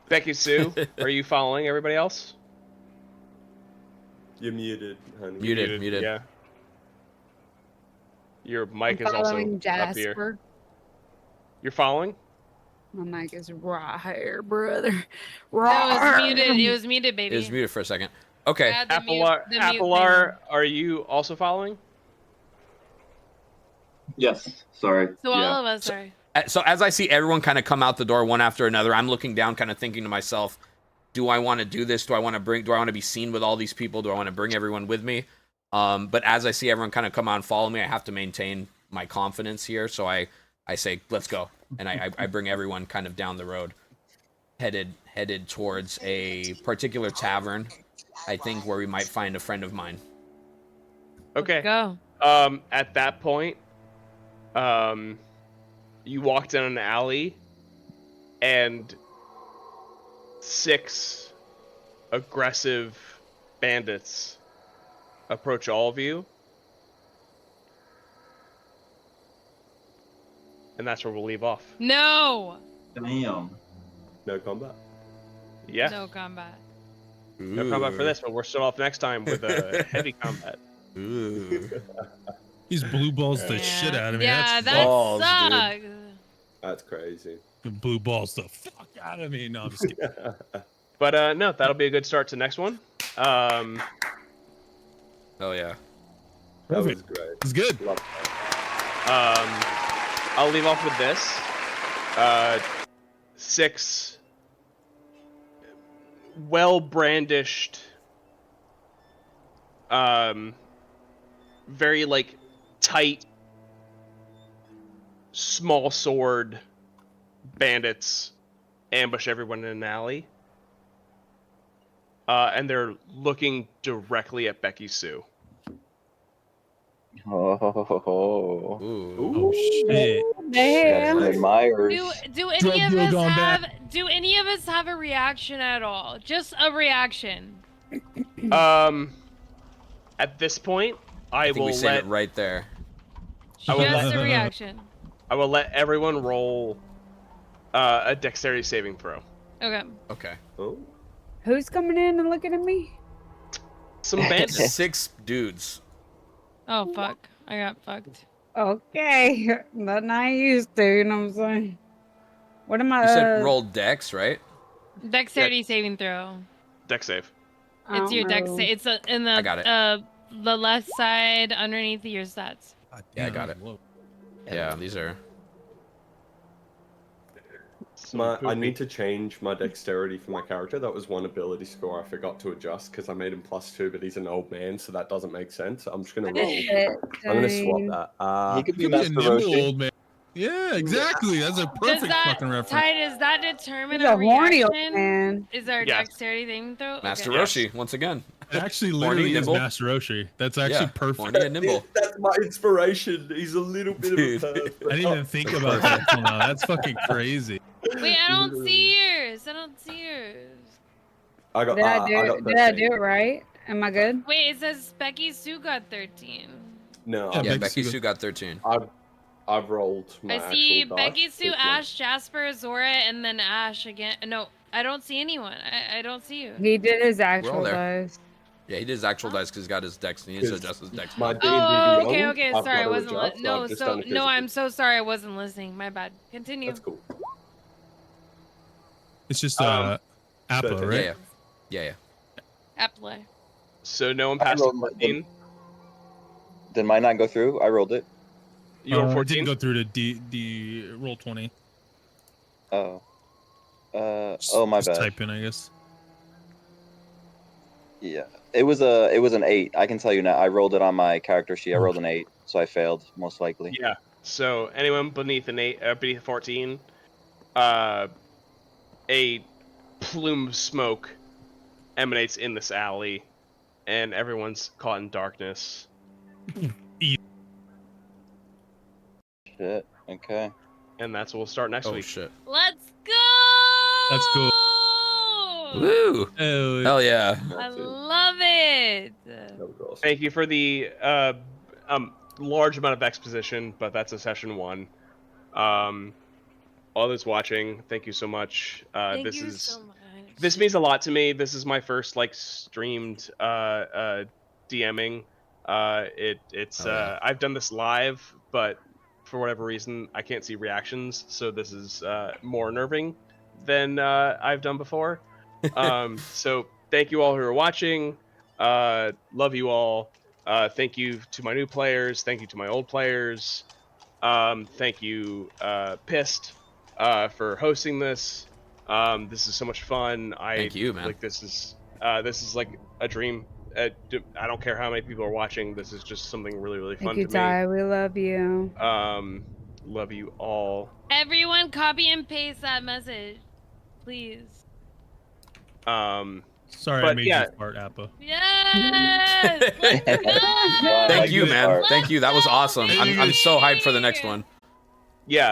Becky Sue, are you following everybody else? You're muted, honey. Muted. Yeah. Your mic I'm is also following up here. Jasper. You're following? My mic is right here, brother. It Right. was muted. It was muted, baby. It was muted for a second. Okay. Yeah, the mute- Apohlorr, the mute Apohlorr, thing. are you also following? Yes, sorry. So all Yeah. of us are. So as I see everyone kind of come out the door one after another, I'm looking down, kind of thinking to myself, do I want to do this? Do I want to be seen with all these people? Do I want to bring everyone with me? But as I see everyone kind of come out and follow me, I have to maintain my confidence here. So I say, let's go. And I bring everyone kind of down the road, headed towards a particular tavern, I think, where we might find a friend of mine. Okay. Go. At that point, you walk down an alley, and 6 aggressive bandits approach all of you. And that's where we'll leave off. No. Damn. No combat. Yeah. No combat. No combat for this, but we're still off next time with a heavy combat. Ooh. He's blue balls the Yeah. shit out of me. Yeah, That's that balls, dude. sucks. That's crazy. blue balls the fuck out of me. No, I'm just kidding. But no, that'll be a good start to the next one. Oh yeah. That was Perfect. great. It's good. Love that. I'll leave off with this. 6 well-brandished, very, like, tight, small sword bandits ambush everyone in an alley. And they're looking directly at Becky Sue. Oh. Ooh. Oh shit. Damn. Admirers. Do any Drug of deal us gone have bad. do any of us have a reaction at all? Just a reaction. At this point, I think will we say let it right there. I will Just let- a reaction. I will let everyone roll a dexterity saving throw. Okay. Okay. Oh. Who's coming in and looking at me? some bandits. 6 dudes. Oh fuck! I got fucked. Okay, nothing I used to. You know what I'm saying? What am I? You said roll dex, right? Dexterity saving throw. Deck save. I It's don't your dex. know. It's in the I got it. The left side underneath your stats. Yeah, I got it. Whoa. Yeah, these are. I need to change my dexterity for my character. That was one ability score I forgot to adjust because I made him +2, but he's an old man, so that doesn't make sense. I'm just gonna roll. I'm gonna swap that. He could be Could be a Master nimble Roshi. old man. Yeah, exactly. That's a Does perfect that fucking reference. does that determine He's a horny old reaction? man. Is there a Yes. dexterity saving throw? Master Okay. Roshi, once again. It actually Horny, literally is nimble. Master Roshi. That's actually Yeah, perfect. horny and nimble. That's my inspiration. He's a little bit Dude. of a perv. I didn't even think about that until now. That's fucking crazy. Wait, I don't see yours. I don't see yours. I got. Did I I do? got Did I 13. do it right? Am I good? Wait, it says Becky Sue got 13. No, Yeah, Yeah, Becky Becky Sue Sue got 13. I've rolled my I see actual Becky dice. Sue, It's my- Ash, Jasper, Zora, and then Ash again. No, I don't see anyone. I don't see you. He did his all actual there. dice. Yeah, he did his actual dice because he's got his dex and he needs to adjust his dex. My D&D Oh, okay, Beyond, okay. I've Sorry, I got to wasn't. adjust, so No, I've just so done a no, physical. I'm so sorry. I wasn't listening. My bad. Continue. That's cool. It's just Um, Appa, 13. right? Yeah, yeah. Apple. So no one I passed rolled my- 14. Did mine not go through? I rolled it. You were It 14. didn't go through to D roll 20. Oh. Oh my Just bad. type in, I guess. Yeah. It was an 8. I can tell you now. I rolled it on my character sheet. I rolled an 8, so I failed most likely. Yeah. So anyone beneath beneath 14, a plume of smoke emanates in this alley, and everyone's caught in darkness. Shit. Okay. And that's what we'll start next Oh week. shit. Let's go. That's cool. Woo! Oh, Hell yeah. I love it. That was awesome. Thank you for the large amount of exposition, but that's a session 1. All those watching, thank you so much. Thank This you is so much. this means a lot to me. This is my first like streamed DMing. It's Oh, yeah. I've done this live, but for whatever reason I can't see reactions, so this is more unnerving than I've done before. So thank you all who are watching. Love you all. Thank you to my new players. Thank you to my old players. Thank you, Pissed, for hosting this. This is so much fun. Thank you, man. Like this is like a dream. I don't care how many people are watching. This is just something really, really fun Thank you, to Ty. We love you. me. Love you all. Everyone, copy and paste that message, please. Sorry, I But, made yeah. you fart, Appa. Yes. Let's go. Thank you, man. Art. Thank you. That was awesome. I'm so hyped for the next one. Yeah.